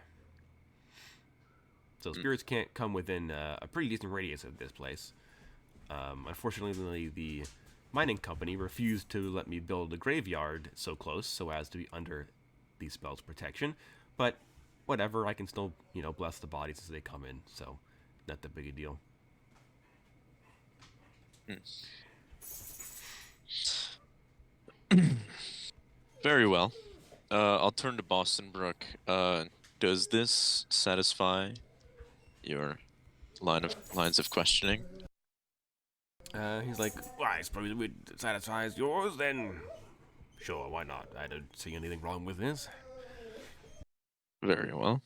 Speaker 1: So spirits can't come within a pretty decent radius of this place. Unfortunately, the mining company refused to let me build a graveyard so close so as to be under the spell's protection. But whatever, I can still, bless the bodies as they come in, so not that big a deal.
Speaker 2: very well. I'll turn to Boston Brook. Does this satisfy your lines of questioning?
Speaker 1: He's like, well, I suppose if it satisfies yours, then sure, why not? I don't see anything wrong with this.
Speaker 2: Very well.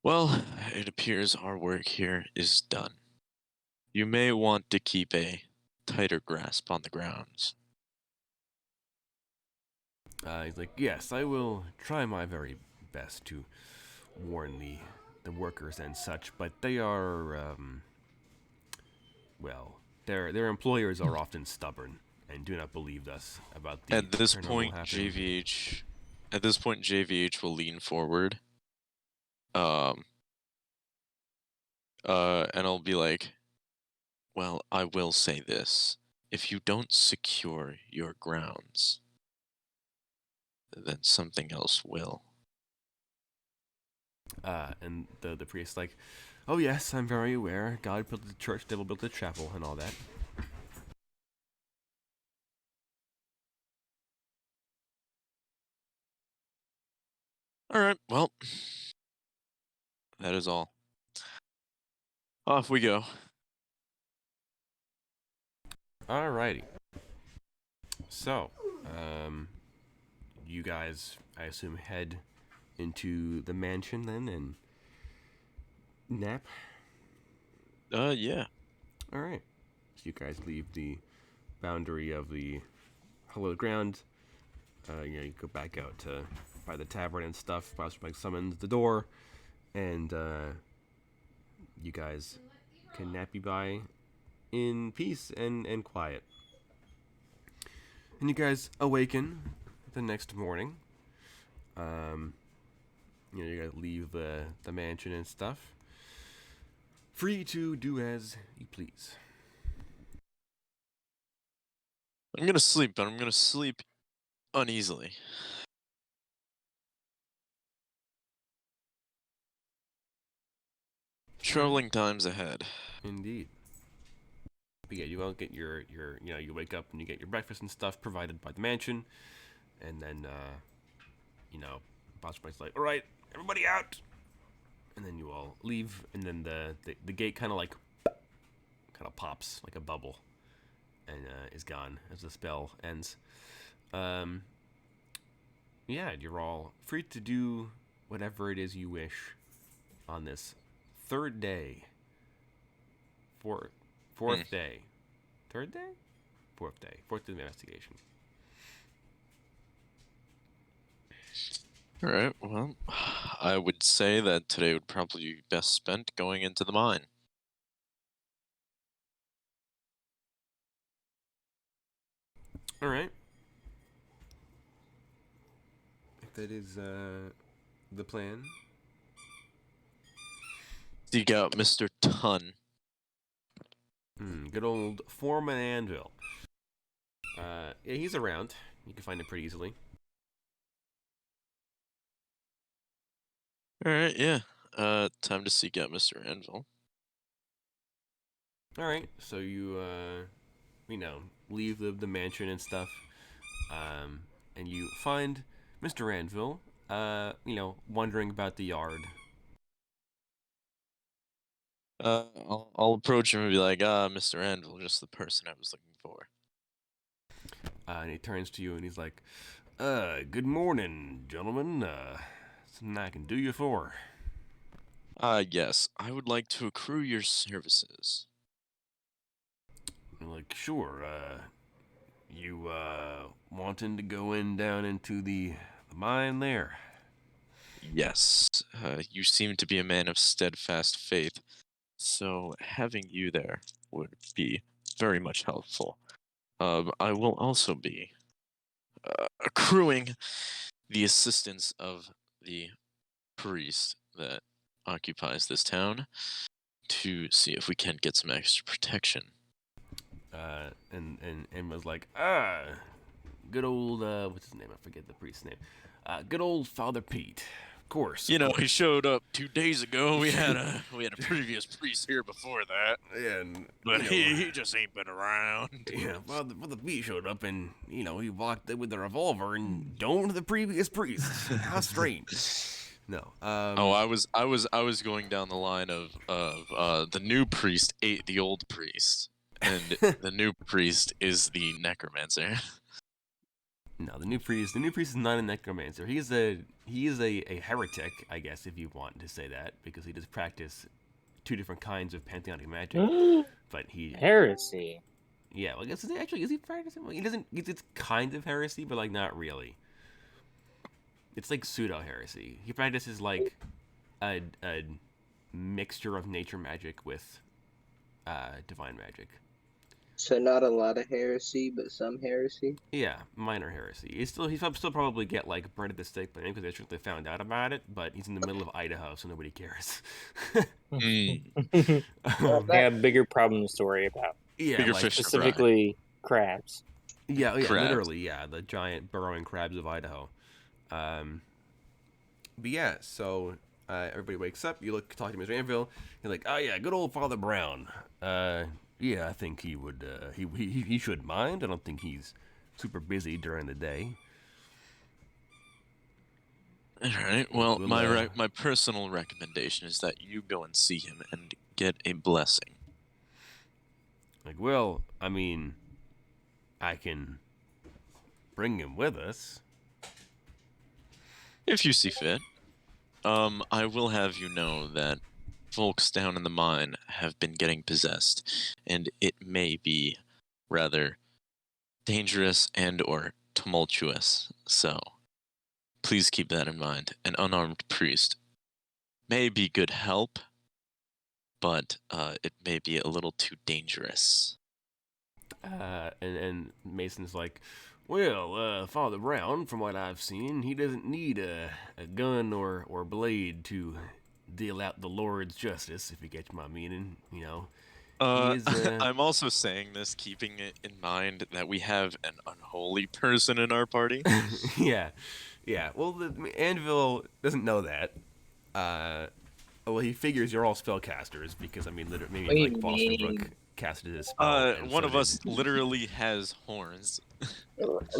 Speaker 2: Well, it appears our work here is done. You may want to keep a tighter grasp on the grounds.
Speaker 1: He's like, yes, I will try my very best to warn the workers and such, but they are, well, their employers are often stubborn and do not believe us about the
Speaker 2: At this
Speaker 1: paranormal
Speaker 2: point,
Speaker 1: happening.
Speaker 2: JVH will lean forward. Um, and I'll be like, well, I will say this. If you don't secure your grounds, then something else will.
Speaker 1: And the priest's like, oh yes, I'm very aware. God built the church, devil built the chapel, and all that.
Speaker 2: All right, well, that is all. Off we go.
Speaker 1: Alrighty. So, you guys, I assume, head into the mansion then and nap.
Speaker 2: Yeah.
Speaker 1: All right. So you guys leave the boundary of the hallowed ground. You go back out to by the tavern and stuff. Prospect summons the door, and you guys can nappy by in peace and quiet. And you guys awaken the next morning. You guys leave the mansion and stuff. Free to do as you please.
Speaker 2: I'm gonna sleep, but I'm gonna sleep uneasily. Troubling times ahead.
Speaker 1: Indeed. But yeah, you all get your you wake up and you get your breakfast and stuff provided by the mansion, and then Boss Mike's like, all right, everybody out, and then you all leave, and then the gate kind of pops like a bubble, and is gone as the spell ends. Yeah, you're all free to do whatever it is you wish on this third day Fourth day. Third day? Fourth day. Fourth day of the investigation.
Speaker 2: Alright, well, I would say that today would probably be best spent going into the mine.
Speaker 1: Alright. If that is the plan.
Speaker 2: Seek out Mr. Ton.
Speaker 1: Good old Foreman Anvil. Yeah, he's around. You can find him pretty easily.
Speaker 2: Alright, yeah. Time to seek out Mr. Anvil.
Speaker 1: Alright, so you, leave the mansion and stuff. And you find Mr. Anvil, wandering about the yard.
Speaker 2: I'll approach him and be like, Mr. Anvil, just the person I was looking for.
Speaker 1: And he turns to you and he's like, good morning, gentlemen. Something I can do you for.
Speaker 2: Yes, I would like to accrue your services.
Speaker 1: I'm like, sure, you, wanting to go down into the mine there?
Speaker 2: Yes, you seem to be a man of steadfast faith, so having you there would be very much helpful. I will also be accruing the assistance of the priest that occupies this town to see if we can get some extra protection.
Speaker 1: And was like, good old, what's his name? I forget the priest's name. Good old Father Pete. Of course.
Speaker 2: You know, he showed up 2 days ago. We had a previous priest here before that,
Speaker 1: And
Speaker 2: but he just ain't been around.
Speaker 1: yeah, Father Pete showed up and he walked in with a revolver and domed the previous priest. How strange. No.
Speaker 2: I was going down the line of the new priest ate the old priest, and the new priest is the necromancer.
Speaker 1: No, the new priest is not a necromancer. He is a heretic, I guess, if you want to say that, because he does practice 2 different kinds of pantheonic magic. But he
Speaker 3: Heresy.
Speaker 1: Yeah, well, I guess is he practicing? Well, he doesn't. It's kind of heresy, but like not really. It's like pseudo heresy. He practices like a mixture of nature magic with divine magic.
Speaker 4: So not a lot of heresy, but some heresy.
Speaker 1: Yeah, minor heresy. He'll still probably get like bread at the stake by because they actually found out about it. But he's in the middle of Idaho, so nobody cares.
Speaker 3: They have bigger problems to worry about.
Speaker 1: Yeah,
Speaker 2: Bigger
Speaker 1: like,
Speaker 2: fish to fry.
Speaker 3: Specifically, crabs.
Speaker 1: Yeah,
Speaker 2: Crabs.
Speaker 1: literally, yeah, the giant burrowing crabs of Idaho. But yeah, so everybody wakes up. You talk to Mr. Anvil. You're like, oh yeah, good old Father Brown. Yeah, I think he would. He should mind. I don't think he's super busy during the day.
Speaker 2: All right. Well,
Speaker 1: We'll,
Speaker 2: my personal recommendation is that you go and see him and get a blessing.
Speaker 1: Like, well, I mean, I can bring him with us.
Speaker 2: If you see fit. I will have you know that folks down in the mine have been getting possessed, and it may be rather dangerous and or tumultuous. So, please keep that in mind. An unarmed priest may be good help, but it may be a little too dangerous.
Speaker 1: And Mason's like, well, Father Brown, from what I've seen, he doesn't need a gun or blade to deal out the Lord's justice, if you get my meaning, He is,
Speaker 2: I'm also saying this, keeping it in mind that we have an unholy person in our party.
Speaker 1: yeah. Well, the Anvil doesn't know that. Well, he figures you're all spellcasters because, I mean, literally, maybe
Speaker 4: What do
Speaker 1: like
Speaker 4: you
Speaker 1: Boston
Speaker 4: mean?
Speaker 1: Brook casted his spell. and
Speaker 2: One
Speaker 1: so
Speaker 2: of
Speaker 1: did-
Speaker 2: us literally has horns.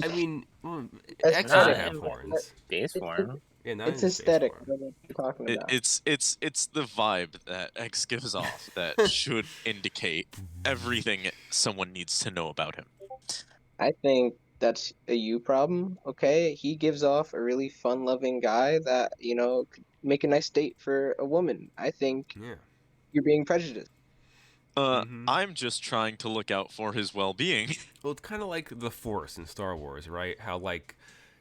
Speaker 1: I mean, well,
Speaker 4: That's
Speaker 1: X
Speaker 3: not
Speaker 1: doesn't
Speaker 3: it.
Speaker 1: have horns.
Speaker 3: Base form.
Speaker 1: Yeah, not
Speaker 4: It's
Speaker 1: in space
Speaker 4: aesthetic.
Speaker 1: form.
Speaker 4: What are you talking about?
Speaker 2: It's the vibe that X gives off that should indicate everything someone needs to know about him.
Speaker 4: I think that's a you problem. Okay, he gives off a really fun-loving guy that could make a nice date for a woman. I think
Speaker 1: Yeah.
Speaker 4: you're being prejudiced.
Speaker 1: Mhm.
Speaker 2: I'm just trying to look out for his well-being.
Speaker 1: Well, it's kind of like the Force in Star Wars, right? How like,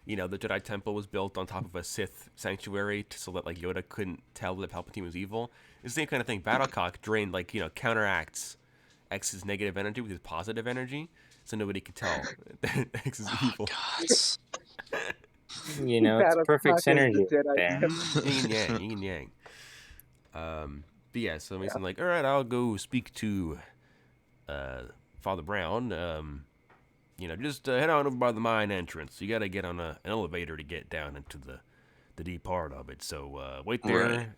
Speaker 1: the Jedi Temple was built on top of a Sith sanctuary so that like Yoda couldn't tell that Palpatine was evil. It's the same kind of thing. Battlecock drained counteracts X's negative energy with his positive energy, so nobody could tell that X is
Speaker 2: Oh,
Speaker 1: evil.
Speaker 2: gods.
Speaker 3: It's perfect
Speaker 4: Battlecock is the
Speaker 3: synergy
Speaker 4: Jedi
Speaker 3: there.
Speaker 1: Yin and yang, yin and yang. But yeah, so Mason like, all right, I'll go speak to Father Brown. Just head on over by the mine entrance. You got to get on an elevator to get down into the deep part of it. So wait there.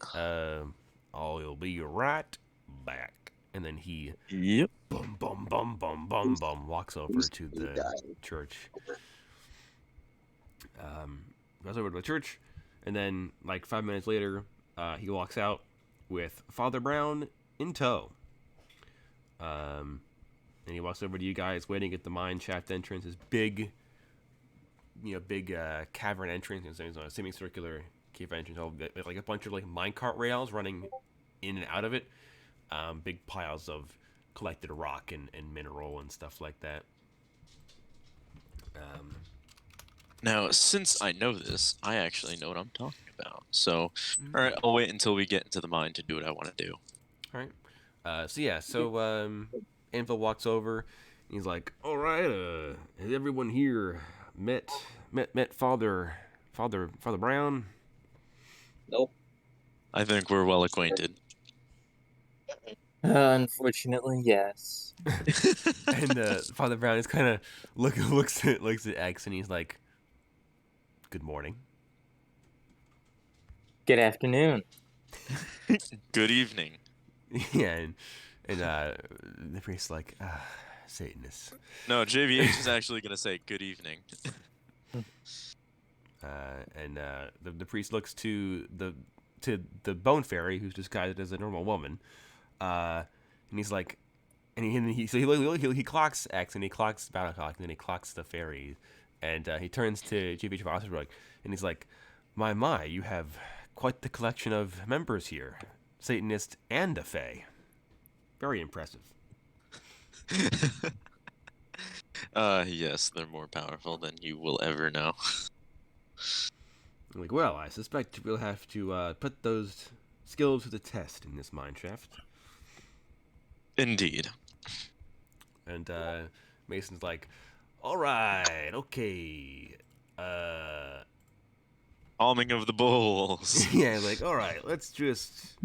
Speaker 1: I'll be right back. And then he
Speaker 2: Yep.
Speaker 1: bum bum bum bum bum bum walks over to the church. Goes over to the church, and then like 5 minutes later, he walks out with Father Brown in tow. And he walks over to you guys waiting at the mine shaft entrance. This big cavern entrance. It's a semicircular cave entrance. Like a bunch of like minecart rails running in and out of it. Big piles of collected rock and mineral and stuff like that.
Speaker 2: Now, since I know this, I actually know what I'm talking about. So, all right, I'll wait until we get into the mine to do what I want to do.
Speaker 1: All right. Anvil walks over. He's like, "All right, has everyone here met Father Brown?"
Speaker 4: Nope.
Speaker 2: I think we're well acquainted.
Speaker 3: Unfortunately, yes.
Speaker 1: And Father Brown is kind of looks at X, and he's like, "Good morning."
Speaker 3: Good afternoon.
Speaker 2: Good evening.
Speaker 1: Yeah, and the priest's like, Satanists.
Speaker 2: No, JVH is actually going to say good evening.
Speaker 1: And the priest looks to the bone fairy, who's disguised as a normal woman, and he's like, he clocks X, and he clocks Battlecock, and then he clocks the fairy, and he turns to GBH Fosterberg, and he's like, my, you have quite the collection of members here, Satanist and a Fae. Very impressive.
Speaker 2: Yes, they're more powerful than you will ever know.
Speaker 1: I'm like, well, I suspect we'll have to put those skills to the test in this mine shaft.
Speaker 2: Indeed.
Speaker 1: And Mason's like, all right, okay.
Speaker 2: Alming of the bulls.
Speaker 1: Yeah, like, all right, let's just,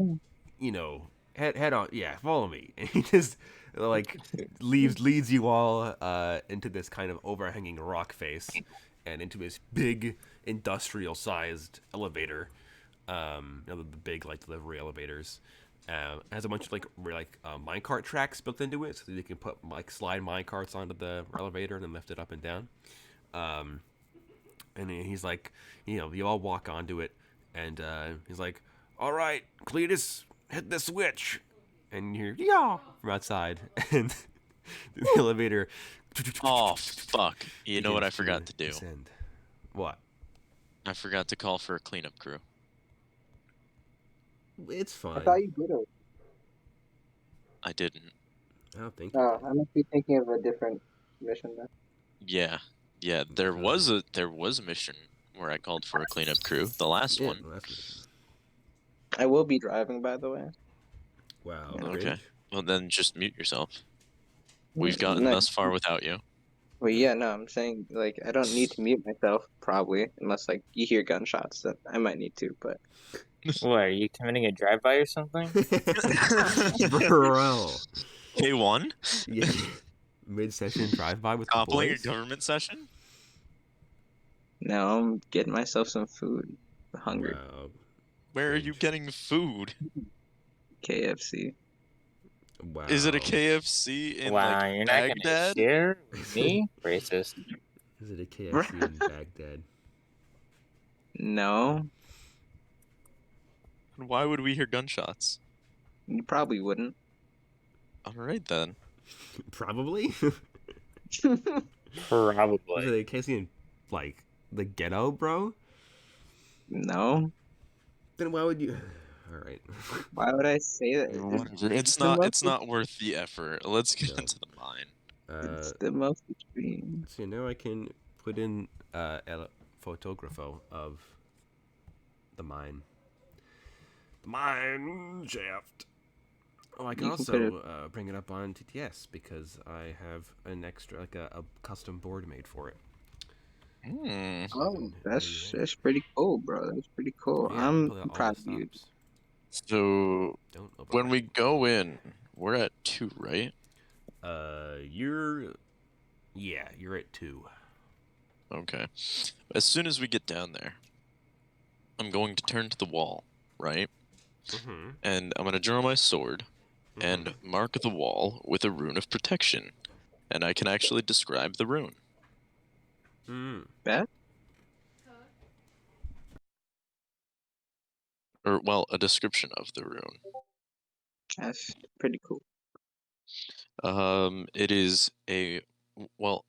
Speaker 1: head on. Yeah, follow me. And he just like leads you all into this kind of overhanging rock face and into this big industrial-sized elevator. The big like delivery elevators. It has a bunch of minecart tracks built into it, so that you can put slide minecarts onto the elevator and then lift it up and down. And he's like, you all walk onto it, and he's like, all right, Cletus, hit the switch. And you hear, from outside, and the elevator.
Speaker 2: Oh, fuck. You know what I forgot to do?
Speaker 1: Descend. What?
Speaker 2: I forgot to call for a cleanup crew.
Speaker 1: It's fine.
Speaker 4: I thought you did it.
Speaker 2: I didn't.
Speaker 1: I don't think.
Speaker 4: Oh, I must be thinking of a different mission then.
Speaker 2: Yeah. Yeah, there was a mission where I called for a cleanup crew. The last one.
Speaker 1: Well, that's
Speaker 4: I will be driving, by the way.
Speaker 1: wow.
Speaker 2: Okay.
Speaker 1: Great.
Speaker 2: Well, then just mute yourself. We've gotten
Speaker 4: No.
Speaker 2: thus far without you.
Speaker 4: Well, yeah, no, I'm saying, I don't need to mute myself, probably, unless, you hear gunshots, then I might need to, but...
Speaker 3: What, are you committing a drive-by or something?
Speaker 1: Bro.
Speaker 2: K1?
Speaker 1: Yeah. Mid-session drive-by with the
Speaker 2: Toppling a
Speaker 1: boys.
Speaker 2: government session?
Speaker 4: Now I'm getting myself some food. I'm hungry.
Speaker 1: Wow.
Speaker 2: Where are you getting food?
Speaker 4: KFC.
Speaker 1: Wow.
Speaker 2: Is it a KFC in
Speaker 3: Wow, you're not gonna
Speaker 2: Baghdad?
Speaker 3: share with me? Racist.
Speaker 1: Is it a KFC in Baghdad?
Speaker 4: No,
Speaker 2: And why would we hear gunshots?
Speaker 4: you probably wouldn't.
Speaker 2: Alright then.
Speaker 1: Probably. Is
Speaker 3: Probably.
Speaker 1: it a KFC in the ghetto, bro?
Speaker 4: No.
Speaker 1: Then why would you? All right.
Speaker 4: Why would I say that?
Speaker 2: Whatever. It's
Speaker 4: the
Speaker 2: not.
Speaker 4: most
Speaker 2: It's not worth the effort. Let's get
Speaker 1: No.
Speaker 2: into the mine.
Speaker 4: It's the most extreme.
Speaker 1: So now I can put in a photographo of the mine. The mine shaft. Oh, I can
Speaker 4: You can put
Speaker 1: also bring it up on TTS because I have an extra, like a custom board made for it.
Speaker 2: Hmm.
Speaker 1: So I
Speaker 4: Oh,
Speaker 1: can
Speaker 4: that's pretty cool, bro. That's pretty cool.
Speaker 1: yeah,
Speaker 4: I'm
Speaker 1: pull out all
Speaker 4: proud
Speaker 1: the
Speaker 4: of you.
Speaker 1: stops.
Speaker 2: So
Speaker 1: Don't
Speaker 2: when we
Speaker 1: overwrite.
Speaker 2: go in, we're at 2, right?
Speaker 1: You're at 2.
Speaker 2: Okay. As soon as we get down there, I'm going to turn to the wall, right?
Speaker 1: Mm-hmm.
Speaker 2: And I'm going to draw my sword and mark the wall with a rune of protection. And I can actually describe the rune.
Speaker 4: That
Speaker 2: Or, well, a description of the rune.
Speaker 4: that's pretty cool.
Speaker 2: It is a, well,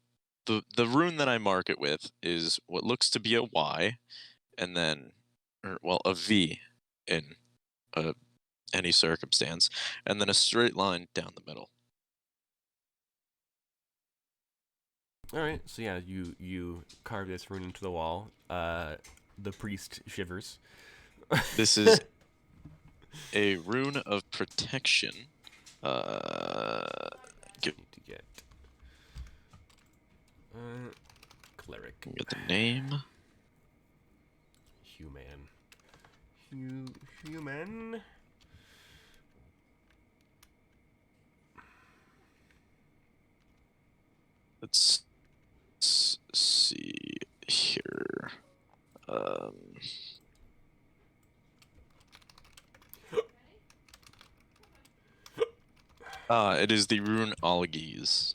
Speaker 2: the rune that I mark it with is what looks to be a Y, and then, or, well, a V in any circumstance, and then a straight line down the middle.
Speaker 1: All right. So yeah, you carve this rune into the wall. The priest shivers.
Speaker 2: This is a rune of protection. Get,
Speaker 1: Need to get cleric.
Speaker 2: get the name.
Speaker 1: Human. Human.
Speaker 2: Let's see here. It is the rune Algies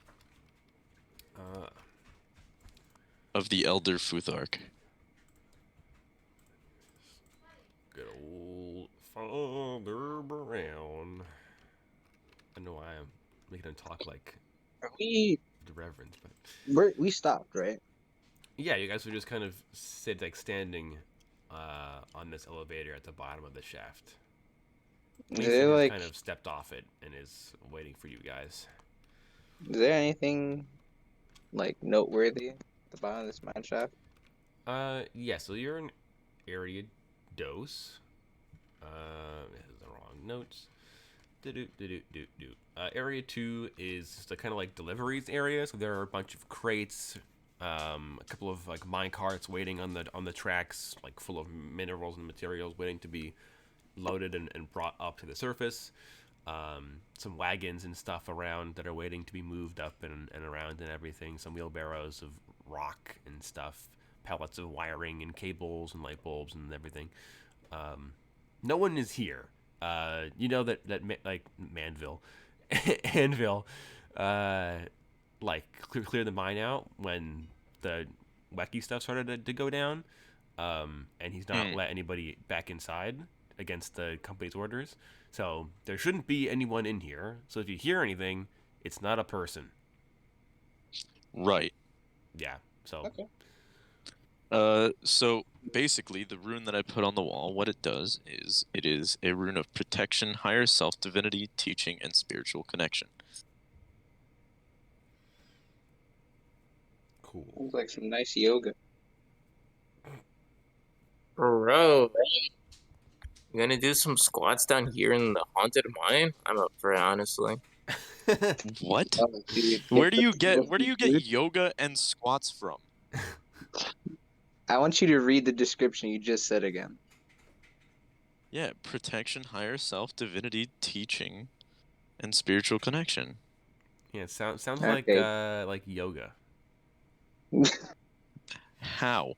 Speaker 2: of the Elder Futhark.
Speaker 1: Good old Father Brown. I know I am making him talk like
Speaker 4: We
Speaker 1: the Reverend, but
Speaker 4: we stopped, right?
Speaker 1: yeah, you guys were just kind of standing on this elevator at the bottom of the shaft.
Speaker 4: Is
Speaker 1: Mason
Speaker 4: there
Speaker 1: has
Speaker 4: like
Speaker 1: kind of stepped off it and is waiting for you guys.
Speaker 4: is there anything like noteworthy at the bottom of this mine shaft?
Speaker 1: Yeah, so you're in area dose. This is the wrong notes. Area 2 is just a kind of like deliveries area. So there are a bunch of crates, a couple of like mine carts waiting on the tracks, like full of minerals and materials waiting to be loaded and brought up to the surface. Some wagons and stuff around that are waiting to be moved up and around and everything. Some wheelbarrows of rock and stuff, pallets of wiring and cables and light bulbs and everything. No one is here. You know that like Manville, Anvil, like clear the mine out when the wacky stuff started to go down, and he's not let anybody back inside against the company's orders. So there shouldn't be anyone in here. So if you hear anything, it's not a person.
Speaker 2: Right.
Speaker 1: Yeah. So
Speaker 2: So basically, the rune that I put on the wall, what it does is it is a rune of protection, higher self, divinity, teaching, and spiritual connection.
Speaker 1: cool.
Speaker 4: Sounds like some nice yoga.
Speaker 3: Bro, you gonna do some squats down here in the haunted mine? I'm up for it, honestly.
Speaker 2: What?
Speaker 4: Oh, dude,
Speaker 2: Where do you get
Speaker 4: dude.
Speaker 2: yoga and squats from?
Speaker 4: I want you to read the description you just said again.
Speaker 2: Yeah, protection, higher self, divinity, teaching, and spiritual connection.
Speaker 1: Yeah, it sounds
Speaker 4: Okay.
Speaker 1: like yoga.
Speaker 2: How?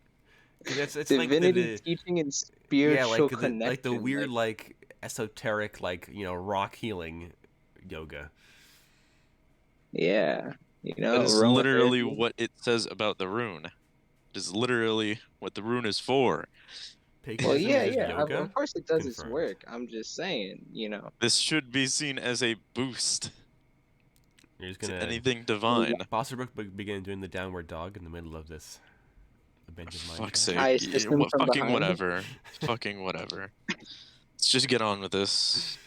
Speaker 1: It's like
Speaker 4: Divinity, teaching, and
Speaker 1: yeah,
Speaker 4: spiritual
Speaker 1: like the
Speaker 4: connection.
Speaker 1: weird like esoteric like rock healing yoga.
Speaker 4: Yeah,
Speaker 2: That is literally
Speaker 4: aromatherapy.
Speaker 2: what it says about the rune. It is literally what the rune is for.
Speaker 4: Well,
Speaker 1: Paganism
Speaker 4: yeah,
Speaker 1: is just
Speaker 4: yeah.
Speaker 1: yoga.
Speaker 4: Of course, it does its
Speaker 1: Confirmed.
Speaker 4: work. I'm just saying.
Speaker 2: This should be seen as a boost
Speaker 1: You're just
Speaker 2: to
Speaker 1: gonna
Speaker 2: anything divine.
Speaker 1: Bosserbrook begin doing the downward dog in the middle of this abandoned mine
Speaker 2: Fuck's
Speaker 1: shaft.
Speaker 2: sake.
Speaker 4: I assist him from
Speaker 2: Fucking
Speaker 4: behind.
Speaker 2: whatever. Fucking whatever. Let's just get on with this.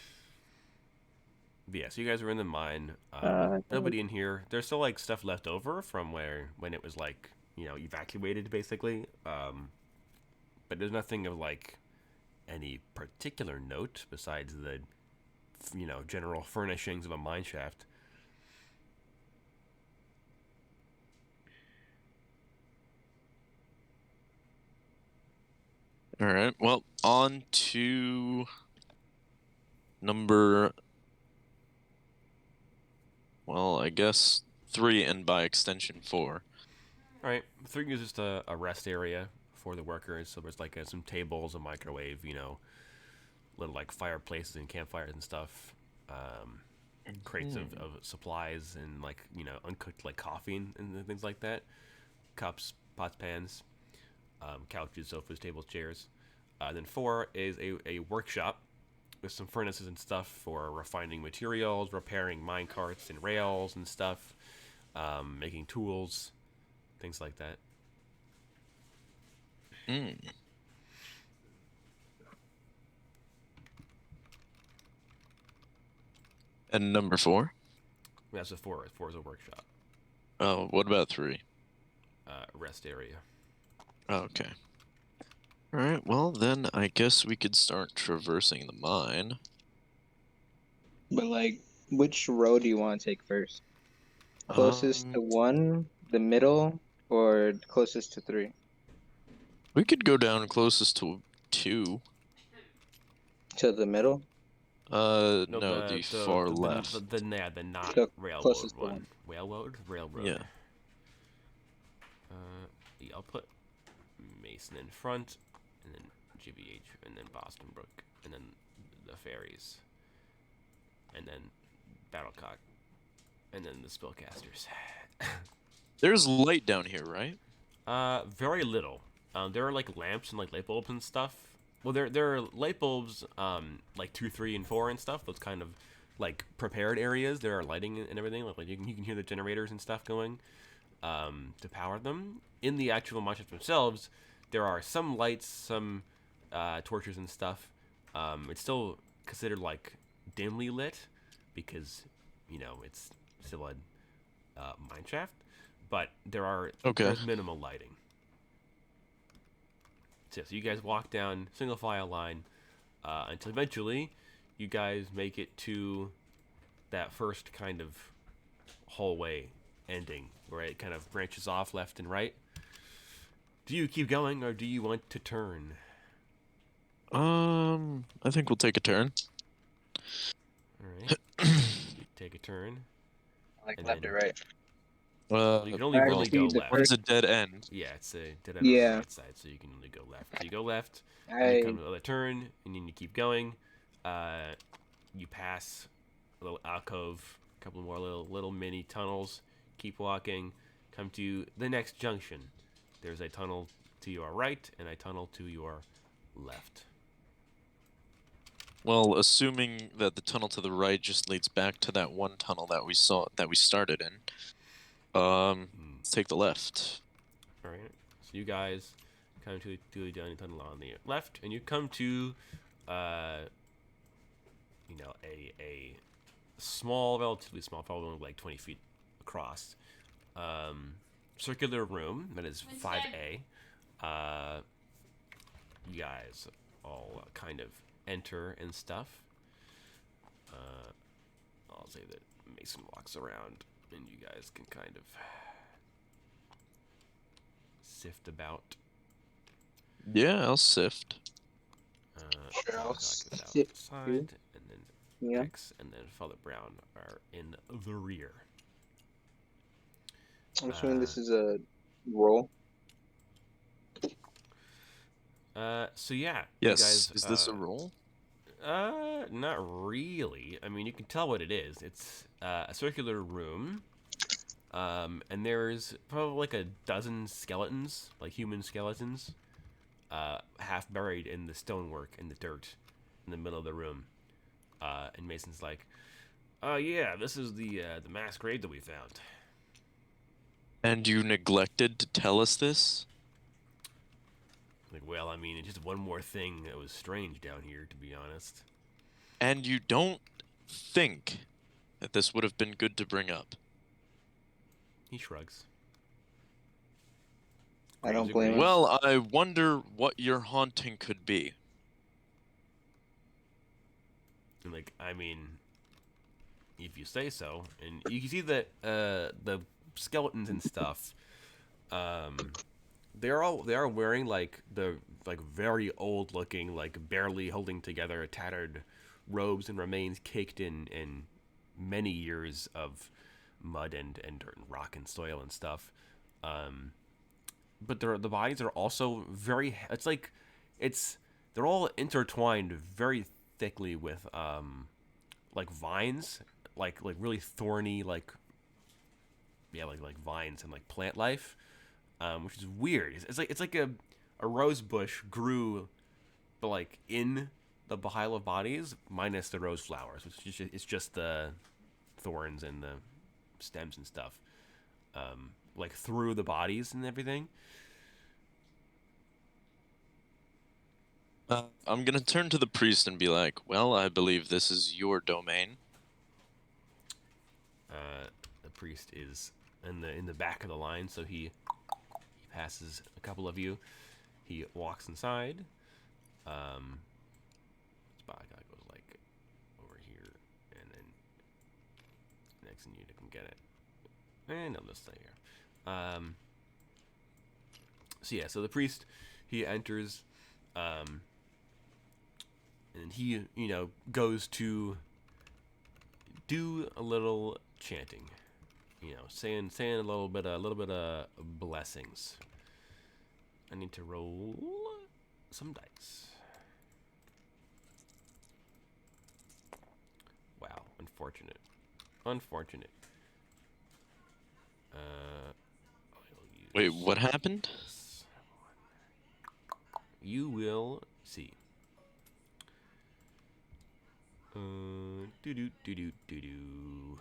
Speaker 1: But yeah, so you guys were in the mine.
Speaker 4: Uh,
Speaker 1: Nobody in here. There's still like stuff left over from when it was like evacuated basically. But there's nothing of like any particular note besides the general furnishings of a mine shaft.
Speaker 2: All right. Well, on to number. Well, I guess 3 and by extension 4.
Speaker 1: All right, 3 is just a rest area for the workers. So there's like some tables, a microwave, little like fireplaces and campfires and stuff. Crates of supplies and like uncooked like coffee and things like that. Cups, pots, pans, couches, sofas, tables, chairs. Then 4 is a workshop with some furnaces and stuff for refining materials, repairing mine carts and rails and stuff, making tools, things like that.
Speaker 2: Mm. And number 4?
Speaker 1: That's a 4. 4 is a workshop.
Speaker 2: Oh, what about 3?
Speaker 1: Rest area.
Speaker 2: Oh, okay. All right. Well, then I guess we could start traversing the mine.
Speaker 4: but like, which row do you want to take first? Closest to 1, the middle, or closest to 3?
Speaker 2: We could go down closest to 2.
Speaker 4: To the middle?
Speaker 2: No, the far left.
Speaker 1: The not
Speaker 4: So
Speaker 1: railroad
Speaker 4: closest to
Speaker 1: one. Railroad?
Speaker 2: Yeah.
Speaker 1: Yeah, I'll put Mason in front, and then GBH, and then Boston Brook, and then the ferries, and then Battlecock, and then the Spellcasters.
Speaker 2: There's light down here, right?
Speaker 1: Very little. There are like lamps and like light bulbs and stuff. Well, there are light bulbs, like 2, 3, and 4 and stuff. Those kind of like prepared areas. There are lighting and everything. Like you can hear the generators and stuff going, to power them. In the actual mine shafts themselves, there are some lights, some torches and stuff. It's still considered like dimly lit because it's still a mine shaft, but there's minimal lighting. So you guys walk down single file line until eventually you guys make it to that first kind of hallway ending where it kind of branches off left and right. Do you keep going or do you want to turn?
Speaker 2: I think we'll take a turn.
Speaker 1: All right. You take a turn.
Speaker 4: Like
Speaker 1: And
Speaker 4: left
Speaker 1: then-
Speaker 4: or right?
Speaker 1: You can only really go
Speaker 4: the
Speaker 1: left.
Speaker 2: It's a dead end.
Speaker 1: Yeah, it's a dead end on the
Speaker 4: Yeah.
Speaker 1: right side, so you can only go left. So you go left, and you come to the other turn, and then you keep going. You pass a little alcove, a couple more little mini tunnels. Keep walking, come to the next junction. There's a tunnel to your right and a tunnel to your left.
Speaker 2: Well, assuming that the tunnel to the right just leads back to that one tunnel that we started in. Let's take the left.
Speaker 1: All right. So you guys come to the tunnel on the left, and you come to, a small, relatively small, probably only like 20 feet across, circular room that is 5A. You guys all kind of enter and stuff. I'll say that Mason walks around, and you guys can kind of sift about.
Speaker 2: Yeah, I'll sift.
Speaker 4: Sure, I'll
Speaker 1: Battlecock is
Speaker 4: sift
Speaker 1: outside,
Speaker 4: too.
Speaker 1: and then
Speaker 4: Yeah.
Speaker 1: X and then Father Brown are in the rear.
Speaker 4: I'm assuming this is a roll.
Speaker 1: So yeah,
Speaker 2: Yes.
Speaker 1: you guys,
Speaker 2: Is this a roll?
Speaker 1: Not really. I mean, you can tell what it is. It's a circular room, and there's probably like a dozen skeletons, like human skeletons, half buried in the stonework in the dirt in the middle of the room. And Mason's like, "Oh yeah, this is the mass grave that we found."
Speaker 2: And you neglected to tell us this?
Speaker 1: Like, well, I mean, it's just one more thing that was strange down here, to be honest.
Speaker 2: And you don't think that this would have been good to bring up?
Speaker 1: He shrugs.
Speaker 4: I don't
Speaker 1: Graves
Speaker 4: blame him.
Speaker 1: agrees.
Speaker 2: Well, I wonder what your haunting could be.
Speaker 1: And, like, I mean, if you say so. And you can see that the skeletons and stuff, they are wearing like the very old looking, like barely holding together tattered robes and remains caked in many years of mud and dirt and rock and soil and stuff. But the bodies are also very. It's like they're all intertwined very thickly with like vines, like really thorny like vines and like plant life, which is weird. It's like a rose bush grew, but like in the pile of bodies minus the rose flowers, which is it's just the thorns and the stems and stuff, like through the bodies and everything.
Speaker 2: I'm gonna turn to the priest and be like, well, I believe this is your domain.
Speaker 1: The priest is in the back of the line, so he passes a couple of you. He walks inside. Spot guy goes like over here, and then next thing you can get it, and I'll just stay here. So yeah, so the priest he enters, and he goes to do a little chanting, saying a little bit of blessings. I need to roll some dice. Wow, unfortunate.
Speaker 2: Wait, what happened?
Speaker 1: You will see. Do do do do do do.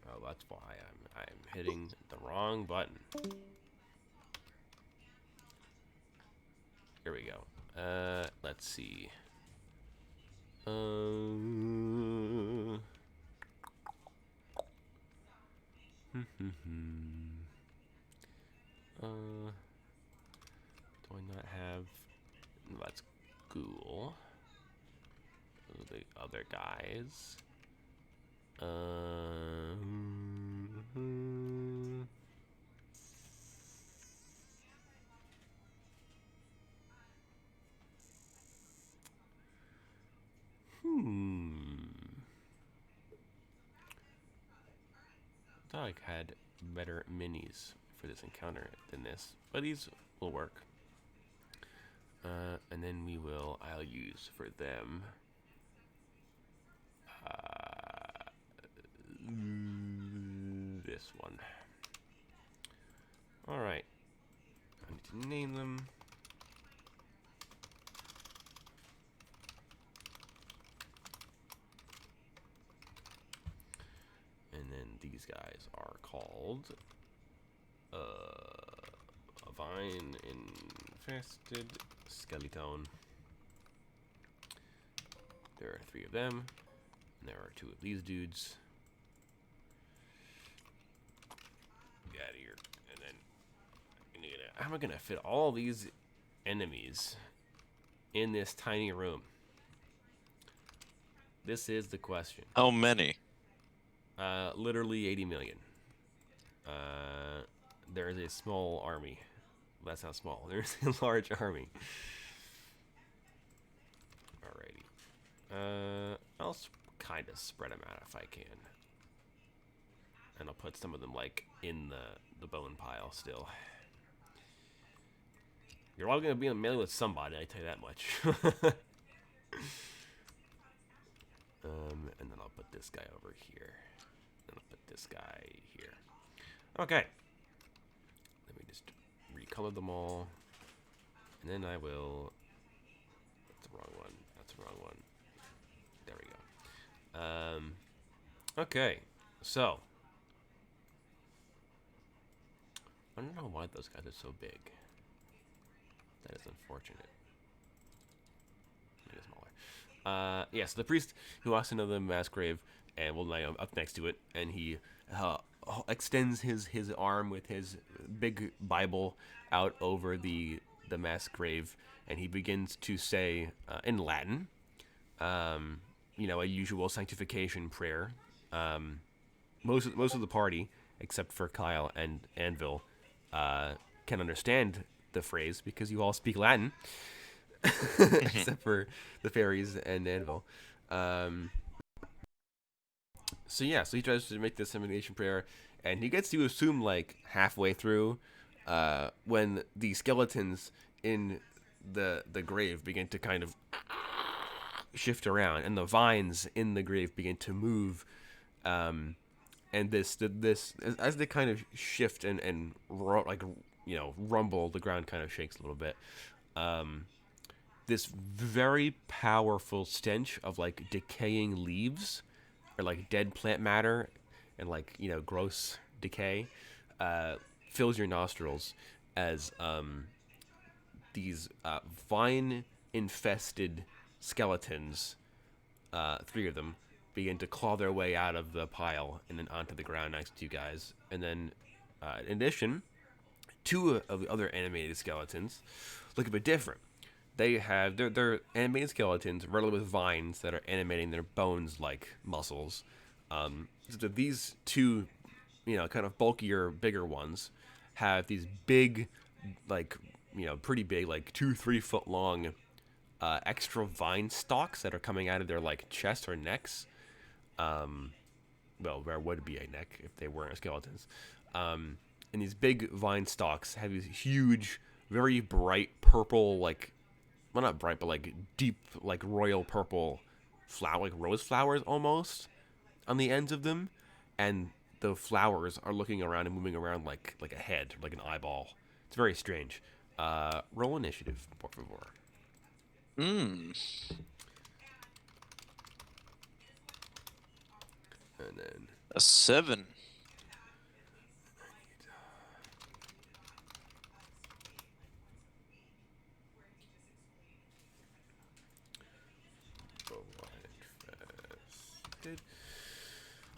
Speaker 1: Oh, that's why I'm hitting the wrong button. Here we go. Let's see. Do I not have? That's cool. The other guys. Thought I had better minis for this encounter than this, but these will work. And then I'll use for them this one. Alright. I need to name them. And then these guys are called a vine infested skeleton. There are 3 of them, and there are 2 of these dudes. Get out of here. And then how am I gonna fit all these enemies in this tiny room? This is the question.
Speaker 2: How many?
Speaker 1: Literally 80 million. There is a small army. That's not small. There's a large army. Alrighty. I'll kind of spread them out if I can. And I'll put some of them, like, in the bone pile still. You're all going to be in melee with somebody, I tell you that much. And then I'll put this guy over here. And I'll put this guy here. Okay. Let me just recolor them all. And then I will... That's the wrong one. That's the wrong one. There we go. Okay. So. I don't know why those guys are so big. That is unfortunate. Make it smaller. Yeah, so the priest who walks into the mass grave and will lie up next to it, and he extends his arm with his big Bible out over the mass grave, and he begins to say in Latin, you know, a usual sanctification prayer. Most of the party, except for Kyle and Anvil, can understand the phrase because you all speak Latin, except for the fairies and Anvil. So yeah, so he tries to make this simulation prayer, and he gets to assume like halfway through, when the skeletons in the grave begin to kind of shift around, and the vines in the grave begin to move, and this as they kind of shift and like, you know, rumble, the ground kind of shakes a little bit. This very powerful stench of like decaying leaves or like dead plant matter and like, you know, gross decay fills your nostrils as these vine infested skeletons, 3 of them, begin to claw their way out of the pile and then onto the ground next to you guys. And then, in addition, 2 of the other animated skeletons look a bit different. They have they're animated skeletons riddled with vines that are animating their bones like muscles. So these 2, you know, kind of bulkier, bigger ones have these big, like, you know, pretty big, like 2-3 foot long extra vine stalks that are coming out of their like chest or necks. Well, there would be a neck if they weren't skeletons. And these big vine stalks have these huge, very bright purple, like, well, not bright, but like deep, like royal purple flower, like rose flowers almost, on the ends of them, and the flowers are looking around and moving around like a head, like an eyeball. It's very strange. Roll initiative, por favor. And then
Speaker 2: A 7.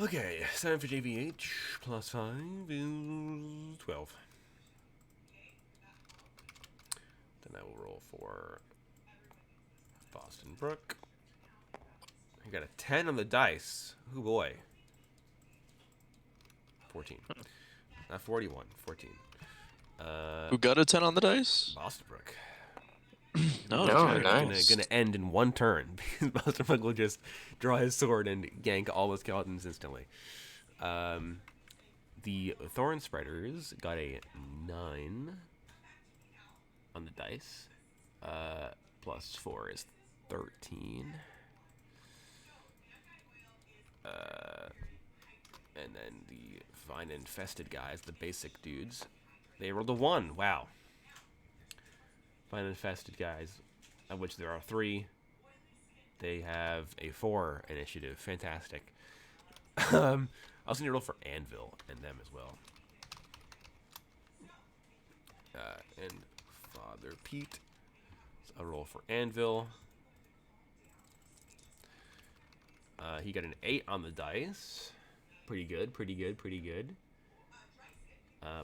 Speaker 1: Okay, 7 for JVH, plus 5 is 12. Then I will roll for Boston Brook. I got a 10 on the dice. Oh boy. 14. Not 41, 14.
Speaker 2: Who got a 10 on the dice?
Speaker 1: Boston Brook.
Speaker 2: No,
Speaker 3: nice.
Speaker 1: Gonna end in 1 turn because Boston Brook will just draw his sword and gank all the skeletons instantly. The Thorn Spreaders got a 9 on the dice. Plus 4 is 13. And then the Vine Infested guys, the basic dudes, they rolled a 1. Wow. Vine Infested guys, of which there are 3. They have a 4 initiative. Fantastic. I also need to roll for Anvil and them as well. And Father Pete. So I'll roll for Anvil. He got an 8 on the dice. Pretty good, pretty good, pretty good.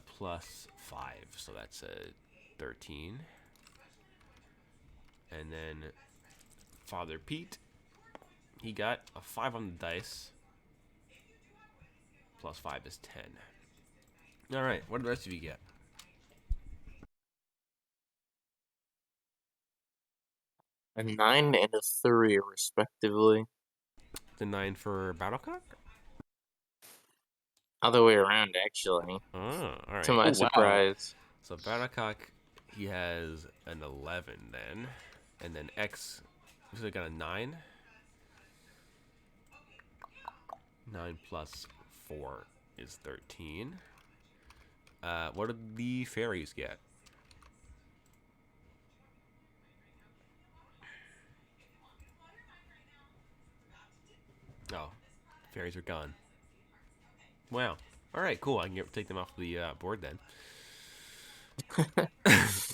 Speaker 1: Plus 5, so that's a 13. And then Father Pete, he got a 5 on the dice. Plus 5 is 10. Alright, what did the rest of you get?
Speaker 3: A 9 and a 3, respectively.
Speaker 1: The 9 for Battlecock?
Speaker 3: Other way around, actually.
Speaker 1: Oh, alright.
Speaker 3: To my surprise.
Speaker 1: So Battlecock, he has an 11 then. And then X, so got a 9. 9 plus 4 is 13. What did the fairies get? Oh, fairies are gone. Wow. All right, cool. I can take them off the board then.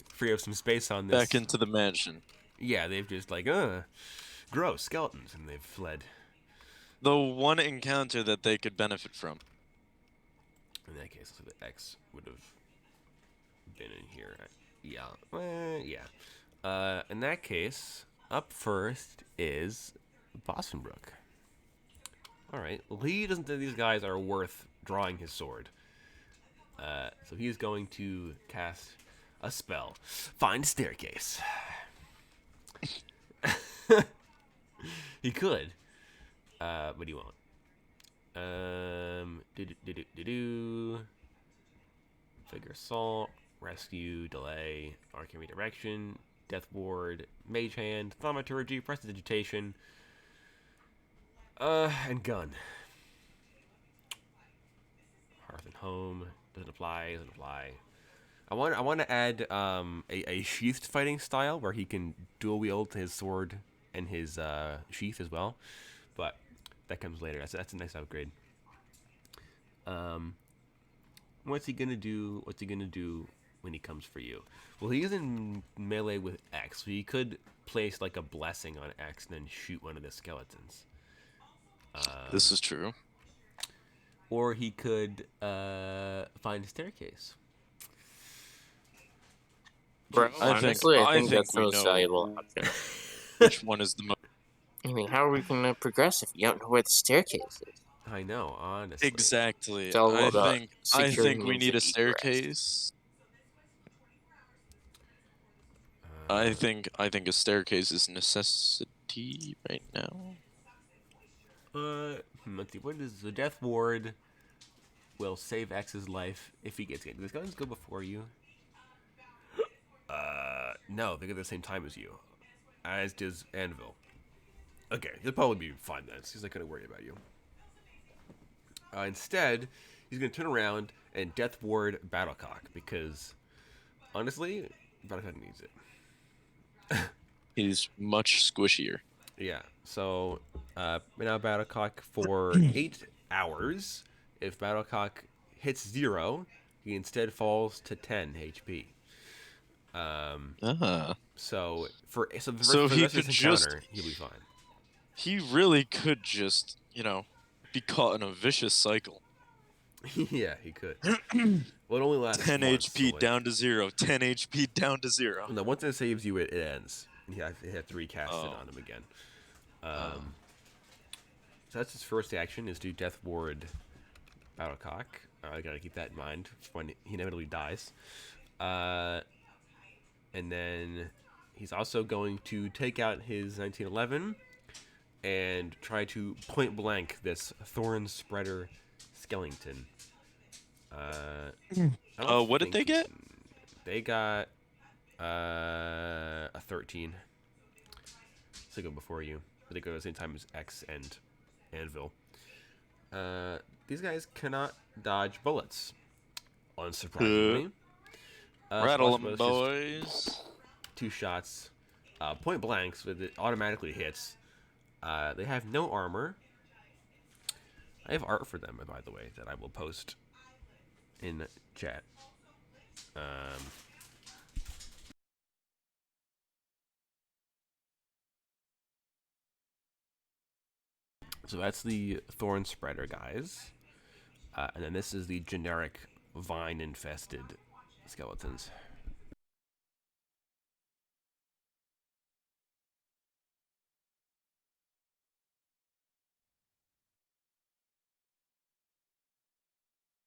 Speaker 1: Free up some space on this.
Speaker 2: Back into the mansion.
Speaker 1: Yeah, they've just like, gross skeletons, and they've fled.
Speaker 2: The one encounter that they could benefit from.
Speaker 1: In that case, so the X would have been in here. Yeah. Yeah. In that case, up first is Bostonbrook. Alright. Well, he doesn't think these guys are worth drawing his sword. So he's going to cast a spell. Find staircase. He could. But he won't. Figure assault, rescue, delay, arcane redirection, death ward, mage hand, thaumaturgy, prestidigitation, and gun. Hearth and home doesn't apply. I want to add a sheathed fighting style where he can dual wield his sword and his sheath as well, but that comes later. That's a nice upgrade. What's he gonna do? What's he gonna do when he comes for you? Well, he's in melee with X, so he could place like a blessing on X and then shoot one of the skeletons.
Speaker 2: This is true.
Speaker 1: Or he could find a staircase.
Speaker 3: Bro, honestly, I think that's the
Speaker 2: we
Speaker 3: most
Speaker 2: know
Speaker 3: valuable option.
Speaker 2: Which one is the most?
Speaker 3: I mean, how are we going to progress if you don't know where the staircase is?
Speaker 1: I know, honestly.
Speaker 2: Exactly.
Speaker 3: It's all
Speaker 2: I
Speaker 3: about
Speaker 2: think we
Speaker 3: securing
Speaker 2: need a
Speaker 3: egress.
Speaker 2: staircase. I think a staircase is necessity right now.
Speaker 1: Let's see. What is the death ward? Will save X's life if he gets it. Does guns go before you? No, they go at the same time as you, as does Anvil. Okay, he'll probably be fine then. He's not gonna worry about you. Instead, he's gonna turn around and death ward Battlecock because, honestly, Battlecock needs it.
Speaker 2: He's much squishier.
Speaker 1: Yeah. So, now Battlecock for 8 hours. If Battlecock hits 0, he instead falls to 10 HP. So for the rest of his encounter, he'll be fine.
Speaker 2: He really could just, be caught in a vicious cycle.
Speaker 1: Yeah, he could. Well, it only lasts
Speaker 2: 10
Speaker 1: once,
Speaker 2: HP
Speaker 1: so,
Speaker 2: down to 0. 10 HP down to 0.
Speaker 1: No, once it saves you, it ends. And you have to recast it on him again. So that's his first action, is to death ward Battlecock. I gotta keep that in mind when he inevitably dies. And then he's also going to take out his 1911 and try to point blank this Thorn Spreader Skellington.
Speaker 2: What did they get?
Speaker 1: They got a 13. So they go before you. But they go at the same time as X and Anvil. These guys cannot dodge bullets, unsurprisingly.
Speaker 2: Rattle 'em, boys.
Speaker 1: 2 shots, point blank, so that it automatically hits. They have no armor. I have art for them, by the way, that I will post in chat. So that's the Thorn Spreader guys. And then this is the generic vine-infested skeletons.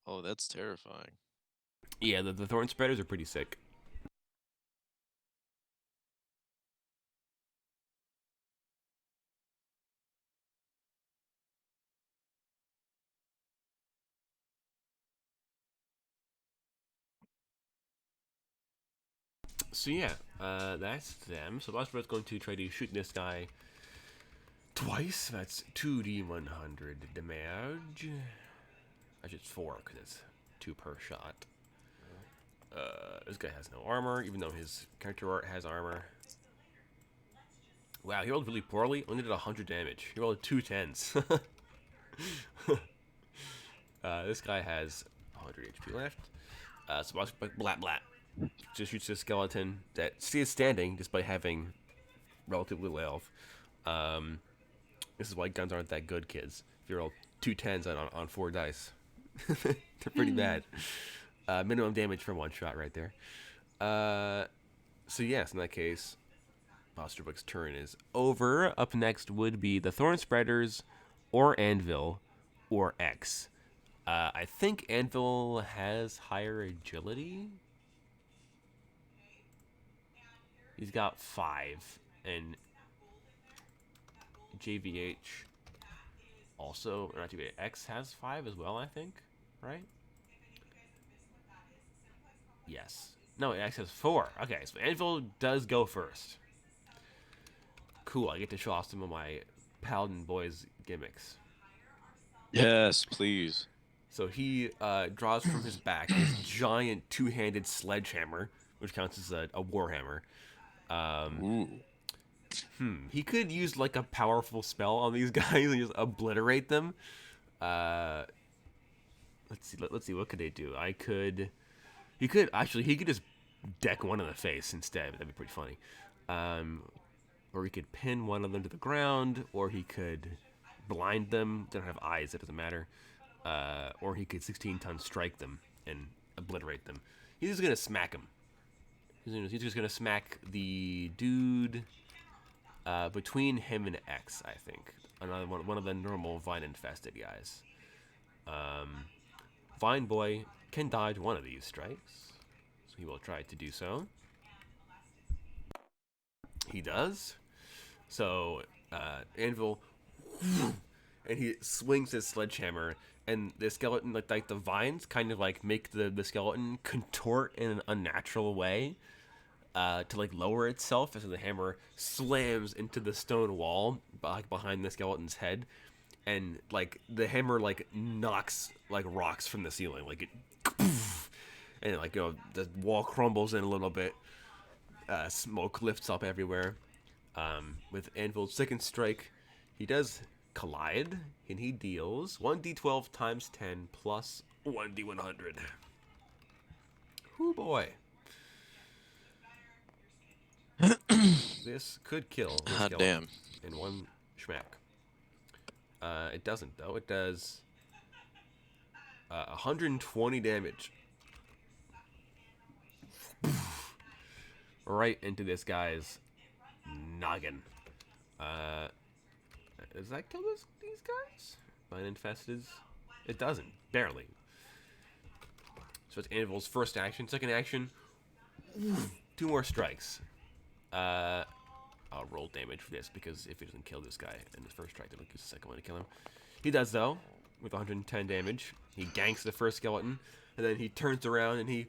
Speaker 2: Oh, that's terrifying.
Speaker 1: Yeah, the Thorn Spreaders are pretty sick. So yeah, that's them. So Bosworth's going to try to shoot this guy twice. That's 2d100 damage. Actually, it's 4 because it's 2 per shot. This guy has no armor, even though his character art has armor. Wow, he rolled really poorly. Only did 100 damage. He rolled 2 10s. This guy has 100 HP left. So blah blah. Just shoots a skeleton that stays standing despite having relatively low health. This is why guns aren't that good, kids. If you roll 2 10s on 4 dice, they're pretty bad. Minimum damage for 1 shot right there. So yes, in that case, Osterbuck's turn is over. Up next would be the Thorn Spreaders, or Anvil, or X. I think Anvil has higher agility. He's got 5, and JVH also, or not JVH, X has 5 as well, I think, right? Yes. No, X has 4. Okay, so Anvil does go first. Cool, I get to show off some of my Paladin Boys gimmicks.
Speaker 2: Yes, please.
Speaker 1: So he draws from his back this giant 2-handed sledgehammer, which counts as a warhammer.
Speaker 2: Ooh.
Speaker 1: He could use like a powerful spell on these guys and just obliterate them. Let's see. What could they do? He could just deck one in the face instead. That'd be pretty funny. Or he could pin one of them to the ground, or he could blind them. They don't have eyes. It doesn't matter. Or he could 16-ton strike them and obliterate them. He's just gonna smack them. He's just gonna smack the dude between him and X, I think. Another one of the normal vine-infested guys. Vine Boy can dodge one of these strikes, so he will try to do so. He does. So Anvil, and he swings his sledgehammer, and the skeleton, like the vines, kind of like make the skeleton contort in an unnatural way. To like lower itself as the hammer slams into the stone wall behind the skeleton's head, and like the hammer like knocks like rocks from the ceiling, like it, and like the wall crumbles in a little bit. Smoke lifts up everywhere. With Anvil's second strike, he does collide, and he deals 1d12 times 10 plus 1d100. Whoo boy. This could kill this
Speaker 2: God
Speaker 1: skeleton
Speaker 2: damn.
Speaker 1: in one schmack. It doesn't, though. It does 120 damage. Right into this guy's noggin. Does that kill these guys? Vine infested? It doesn't. Barely. So it's Anvil's first action. Second action, 2 more strikes. I'll roll damage for this, because if he doesn't kill this guy in the first strike, then he'll use the second one to kill him. He does, though, with 110 damage. He ganks the first skeleton, and then he turns around and he's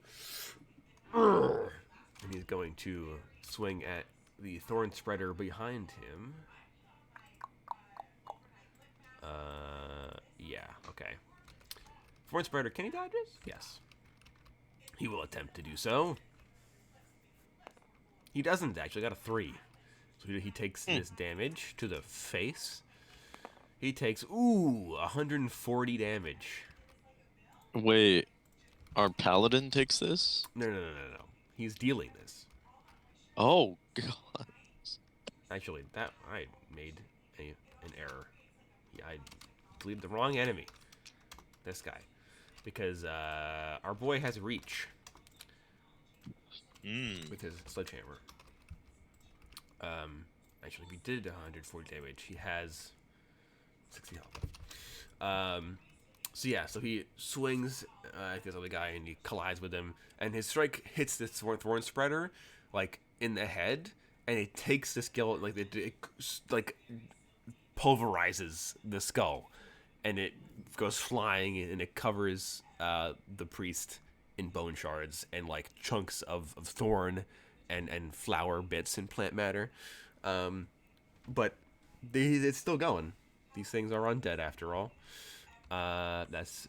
Speaker 1: going to swing at the Thorn Spreader behind him. Yeah, okay. Thorn Spreader, can he dodge this? Yes. He will attempt to do so. He doesn't actually, got a 3. So he takes this damage to the face. He takes, 140 damage.
Speaker 2: Wait, our paladin takes this?
Speaker 1: No. He's dealing this.
Speaker 2: Oh god.
Speaker 1: Actually, I made an error. I deleted the wrong enemy. This guy. Because our boy has reach. With his sledgehammer. Actually, we did 140 damage. He has 60 health. So yeah, so he swings at this other guy and he collides with him, and his strike hits this Thorn Spreader like in the head, and it takes the skeleton, like it like pulverizes the skull, and it goes flying, and it covers the priest in bone shards and like chunks of thorn and flower bits and plant matter. But It's still going. These things are undead after all. That's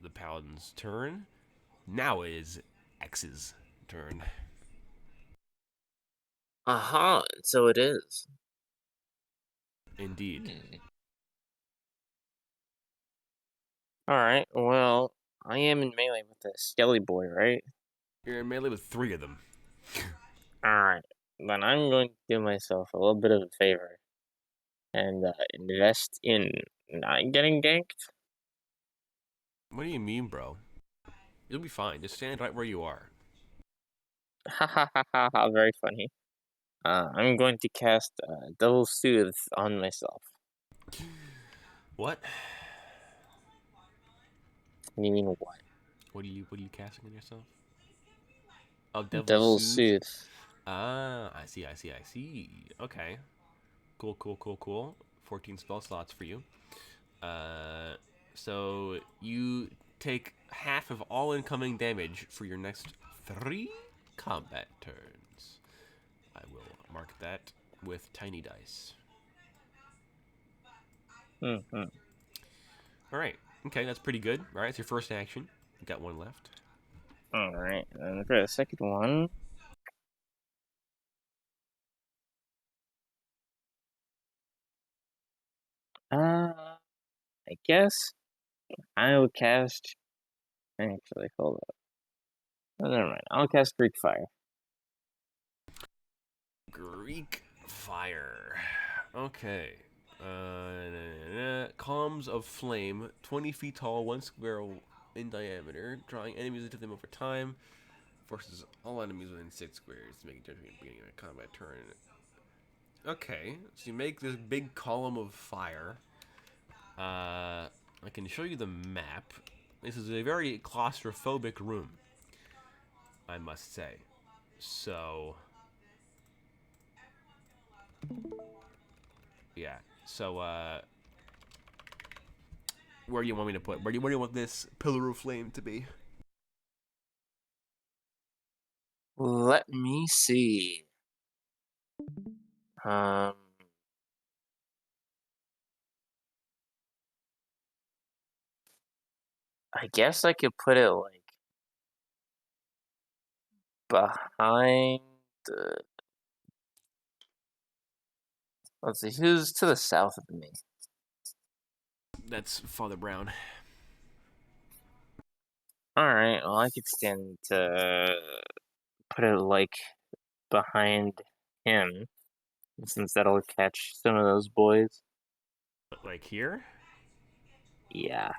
Speaker 1: the paladin's turn. Now it is X's turn.
Speaker 3: Aha, so it is.
Speaker 1: Indeed.
Speaker 3: Alright, well, I am in melee with the Skelly Boy, right?
Speaker 1: You're in melee with 3 of them.
Speaker 3: Alright, then I'm going to do myself a little bit of a favor and invest in not getting ganked.
Speaker 1: What do you mean, bro? You'll be fine. Just stand right where you are.
Speaker 3: Ha ha ha ha ha, very funny. I'm going to cast Double Soothe on myself.
Speaker 1: What?
Speaker 3: What do you mean, what?
Speaker 1: What are you casting on yourself? Oh, Devil's
Speaker 3: Double
Speaker 1: Soothe.
Speaker 3: Soothe.
Speaker 1: Ah, I see. Okay. Cool. 14 spell slots for you. So you take half of all incoming damage for your next 3 combat turns. I will mark that with tiny dice.
Speaker 3: Mm-hmm.
Speaker 1: Alright. Okay, that's pretty good. Alright, it's your first action. You got 1 left.
Speaker 3: Alright, and for the second one... I guess I will cast... Actually, hold up. Oh, never mind. I'll cast Greek Fire.
Speaker 1: Greek Fire. Okay. Columns of flame, 20 feet tall, 1 square in diameter, drawing enemies into them over time. Forces all enemies within 6 squares to make a judgment at the beginning of a combat turn. Okay, so you make this big column of fire. I can show you the map. This is a very claustrophobic room, I must say. So, yeah. So, where do you want me to put? Where do you want this pillar of flame to be?
Speaker 3: Let me see. I guess I could put it like behind the... Let's see, who's to the south of me?
Speaker 1: That's Father Brown.
Speaker 3: Alright, well, I could stand to put it like behind him, since that'll catch some of those boys.
Speaker 1: Like here?
Speaker 3: Yeah.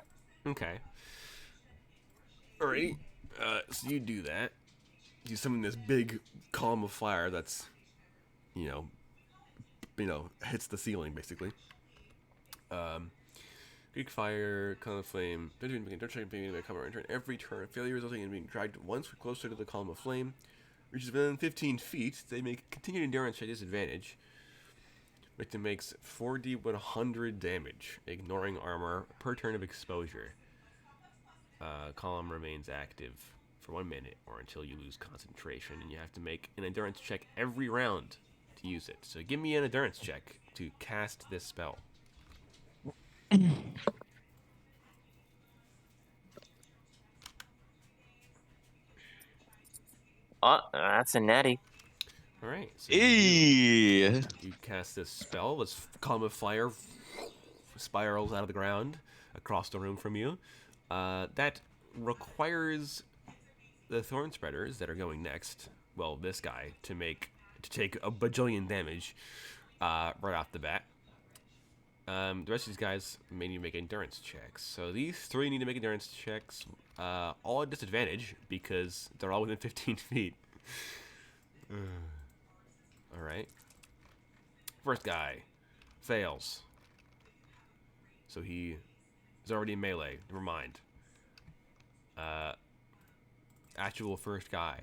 Speaker 1: Okay. Alrighty. So you do that. You summon this big column of fire that's, you know, hits the ceiling basically. Greek fire, column of flame. Don't check being a cover enter every turn. Failure resulting in being dragged once closer to the column of flame. Reaches within 15 feet. They make continued endurance at disadvantage. Victim makes 4d100 damage, ignoring armor per turn of exposure. Column remains active for 1 minute or until you lose concentration, and you have to make an endurance check every round to use it. So give me an endurance check to cast this spell.
Speaker 3: Oh, that's a natty.
Speaker 1: Alright, so
Speaker 2: Hey!
Speaker 1: you cast this spell. This column of fire spirals out of the ground across the room from you. That requires the thorn spreaders that are going next, well, this guy, to take a bajillion damage right off the bat. The rest of these guys may need to make endurance checks. So these 3 need to make endurance checks, all at disadvantage because they're all within 15 feet. Alright. First guy fails. So he is already in melee. Never mind. Actual first guy.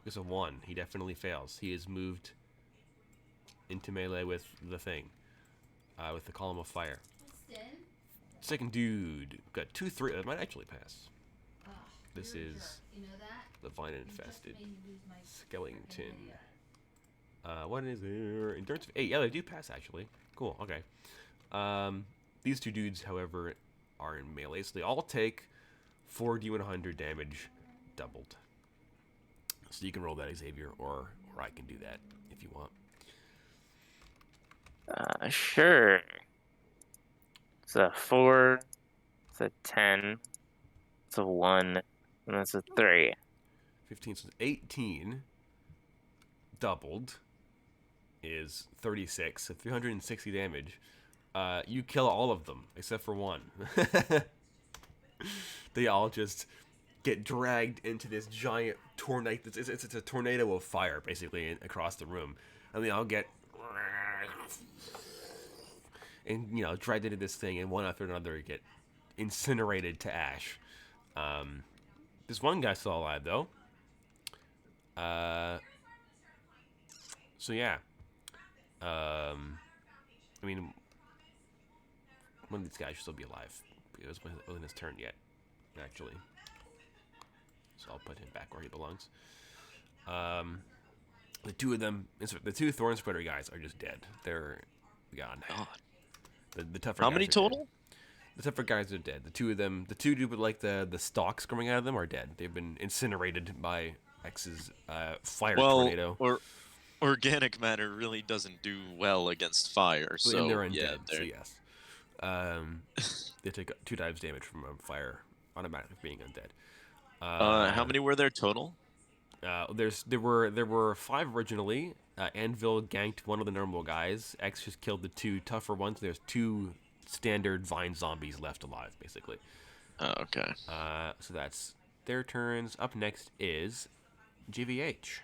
Speaker 1: Because of 1, he definitely fails. He is moved into melee with the thing. With the column of fire. Second dude. Got 2, 3. That might actually pass. This is the vine infested skeleton. What is their endurance of 8? Yeah, they do pass, actually. Cool, okay. These two dudes, however, are in melee, so they all take 4d100 damage doubled. So you can roll that, Xavier, or I can do that if you want.
Speaker 3: Sure. It's a 4, it's a 10, it's a 1, and that's a 3.
Speaker 1: 15, so 18 doubled is 36, so 360 damage. You kill all of them, except for one. They all just get dragged into this giant tornado. It's a tornado of fire, basically, across the room. And they all get... and, dragged into this thing, and one after another get incinerated to ash. This one guy's still alive, though. So, yeah. I mean, one of these guys should still be alive. It wasn't his turn yet, actually. So I'll put him back where he belongs. The two of them, the two Thorn Spreader guys are just dead. They're gone.
Speaker 2: God.
Speaker 1: The tougher
Speaker 2: How
Speaker 1: guys
Speaker 2: many
Speaker 1: are
Speaker 2: total?
Speaker 1: dead. The tougher guys are dead. The two of them, the two dude with like the stalks coming out of them are dead. They've been incinerated by X's fire tornado.
Speaker 2: Or organic matter really doesn't do well against fire, so
Speaker 1: and they're undead,
Speaker 2: yeah,
Speaker 1: so yes. They take 2 times damage from fire automatically being undead.
Speaker 2: how many were there total?
Speaker 1: There were 5 originally. Anvil ganked one of the normal guys. X just killed the 2 tougher ones. There's 2 standard vine zombies left alive, basically.
Speaker 2: Oh, okay.
Speaker 1: So that's their turns. Up next is GVH.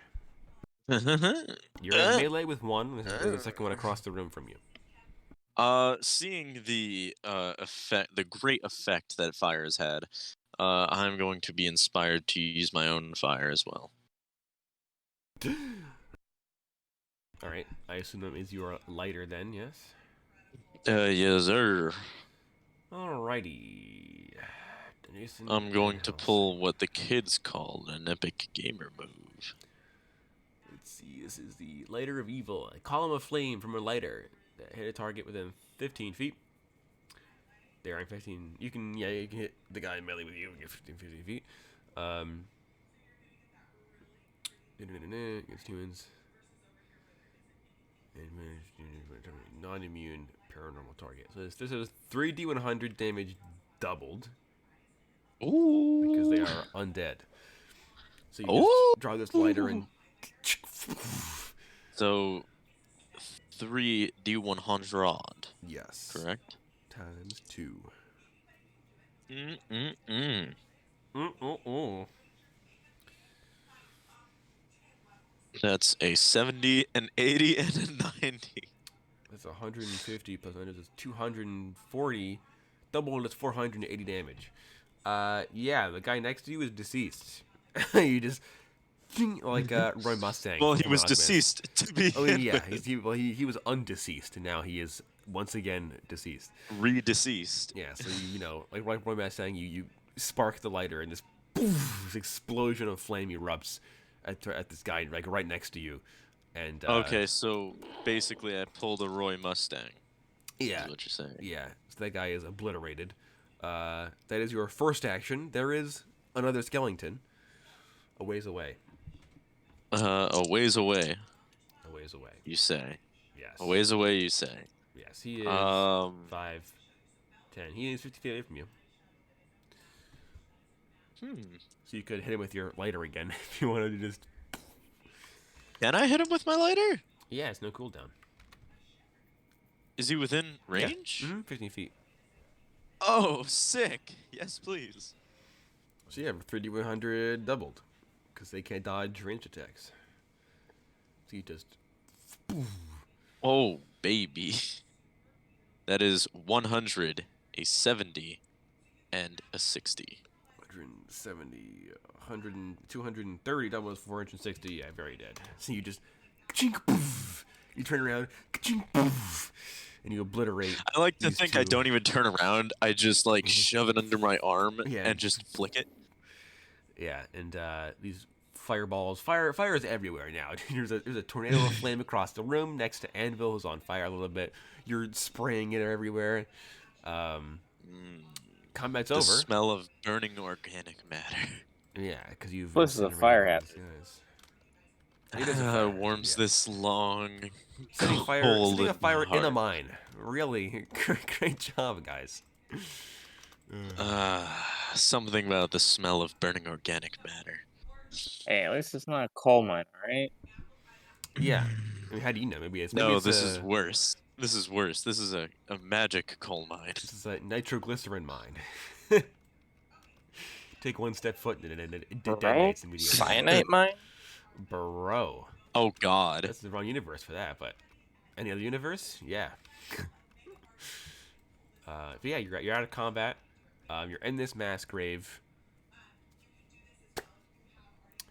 Speaker 1: You're in melee with one. There's the second one across the room from you.
Speaker 2: Seeing the effect, the great effect that fire has had, I'm going to be inspired to use my own fire as well.
Speaker 1: All right. I assume that means you are lighter then, yes?
Speaker 2: Yes, sir.
Speaker 1: Alrighty.
Speaker 2: I'm going to pull what the kids call an epic gamer move.
Speaker 1: Let's see. This is the Lighter of Evil. A column of flame from a lighter that hit a target within 15 feet. There, I'm 15. You can hit the guy in melee with you. Get 15 feet. Against humans. Non-immune paranormal target. So this is 3d100 damage doubled.
Speaker 2: Ooh.
Speaker 1: Because they are undead. So you just draw this lighter and...
Speaker 2: So, 3d100.
Speaker 1: Yes.
Speaker 2: Correct?
Speaker 1: Times 2.
Speaker 2: That's a 70, an 80, and a 90.
Speaker 1: That's 150 plus 100 is 240. Double is 480 damage. Yeah, the guy next to you is deceased. You just like Roy Mustang.
Speaker 2: Well, he
Speaker 1: from
Speaker 2: was
Speaker 1: Rockman.
Speaker 2: deceased to be.
Speaker 1: Oh yeah, he was undeceased, and now he is once again deceased.
Speaker 2: Re-deceased.
Speaker 1: Yeah, so like Roy Mustang, you spark the lighter, and this poof, this explosion of flame erupts at this guy like right next to you, and
Speaker 2: Okay, so basically, I pulled a Roy Mustang.
Speaker 1: yeah,
Speaker 2: Is what you're saying.
Speaker 1: yeah. So that guy is obliterated. That is your first action. There is another skeleton a ways away.
Speaker 2: A ways away,
Speaker 1: A ways away.
Speaker 2: you say.
Speaker 1: Yes.
Speaker 2: A ways away, you say.
Speaker 1: Yes, he is 5, 10. He is 50 feet away from you. So you could hit him with your lighter again if you wanted to just...
Speaker 2: Can I hit him with my lighter?
Speaker 1: Yeah, it's no cooldown.
Speaker 2: Is he within range?
Speaker 1: Yeah. 15 feet.
Speaker 2: Oh, sick. Yes, please.
Speaker 1: So yeah, 3d100 doubled. Because they can't dodge range attacks. So you just...
Speaker 2: Oh, baby. That is 100, a 70, and a 60.
Speaker 1: 170, 100, 230, double is 460. Yeah, very dead. So you just... ka-chink, poof. You turn around, ka-chink, poof, and you obliterate.
Speaker 2: I like to
Speaker 1: these
Speaker 2: think I
Speaker 1: two.
Speaker 2: don't even turn around. I just shove it under my arm
Speaker 1: Yeah.
Speaker 2: and just flick it.
Speaker 1: Yeah, and these fireballs. Fire is everywhere now. There's a tornado of flame across the room next to Anvil, who's on fire a little bit. You're spraying it everywhere. Combat's
Speaker 2: The
Speaker 1: over.
Speaker 2: smell of burning organic matter.
Speaker 1: Yeah, because you've
Speaker 3: This is a
Speaker 1: incinerated
Speaker 3: fire
Speaker 1: all
Speaker 3: hazard.
Speaker 1: these guys. It is a fire
Speaker 2: Warms
Speaker 1: hazard, yeah.
Speaker 2: this long,
Speaker 1: Setting
Speaker 2: cold
Speaker 1: a fire in a
Speaker 2: heart.
Speaker 1: mine. Really, great job, guys.
Speaker 2: Something about the smell of burning organic matter.
Speaker 3: Hey, at least it's not a coal mine, alright?
Speaker 1: Yeah. I mean, how do you know? Maybe it's
Speaker 2: No, this is worse. This is worse. This is a magic coal mine.
Speaker 1: This is a nitroglycerin mine. Take one step foot and it
Speaker 3: Right?
Speaker 1: detonates immediately.
Speaker 3: Cyanite mine?
Speaker 2: Oh
Speaker 1: Bro.
Speaker 2: God.
Speaker 1: That's the wrong universe for that, but any other universe? Yeah. But yeah, you're out of combat. You're in this mass grave.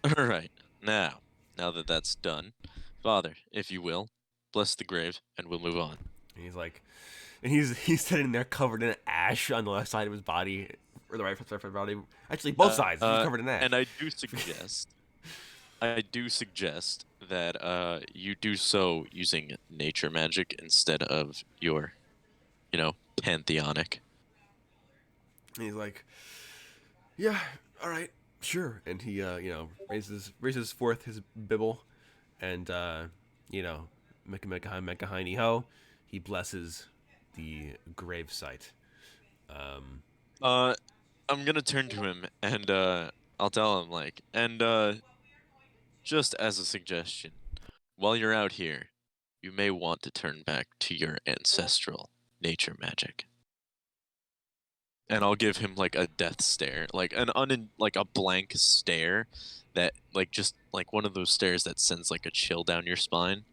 Speaker 2: All right. Now that that's done, Father, if you will, bless the grave, and we'll move on.
Speaker 1: And he's like, and he's sitting there covered in ash on the left side of his body, or the right side of his body. Actually, both sides. He's covered in ash.
Speaker 2: And I do suggest that you do so using nature magic instead of your, pantheonic.
Speaker 1: And he's like, yeah, all right, sure. And he, raises forth his bibble, and meka hiney ho. He blesses the grave site.
Speaker 2: I'm gonna turn to him and I'll tell him just as a suggestion, while you're out here, you may want to turn back to your ancestral nature magic. And I'll give him like a death stare, like a blank stare that just one of those stares that sends like a chill down your spine.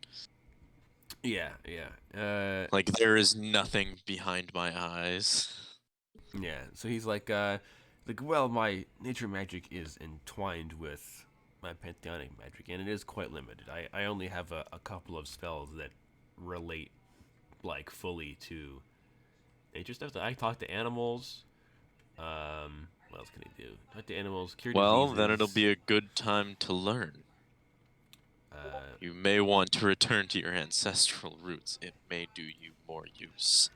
Speaker 1: Yeah.
Speaker 2: Like there is nothing behind my eyes.
Speaker 1: Yeah. So he's like, well, my nature magic is entwined with my pantheonic magic, and it is quite limited. I only have a couple of spells that relate fully to nature stuff. So I talk to animals. What else can I do? Talk to animals, cure diseases.
Speaker 2: Then it'll be a good time to learn. You may want to return to your ancestral roots. It may do you more use.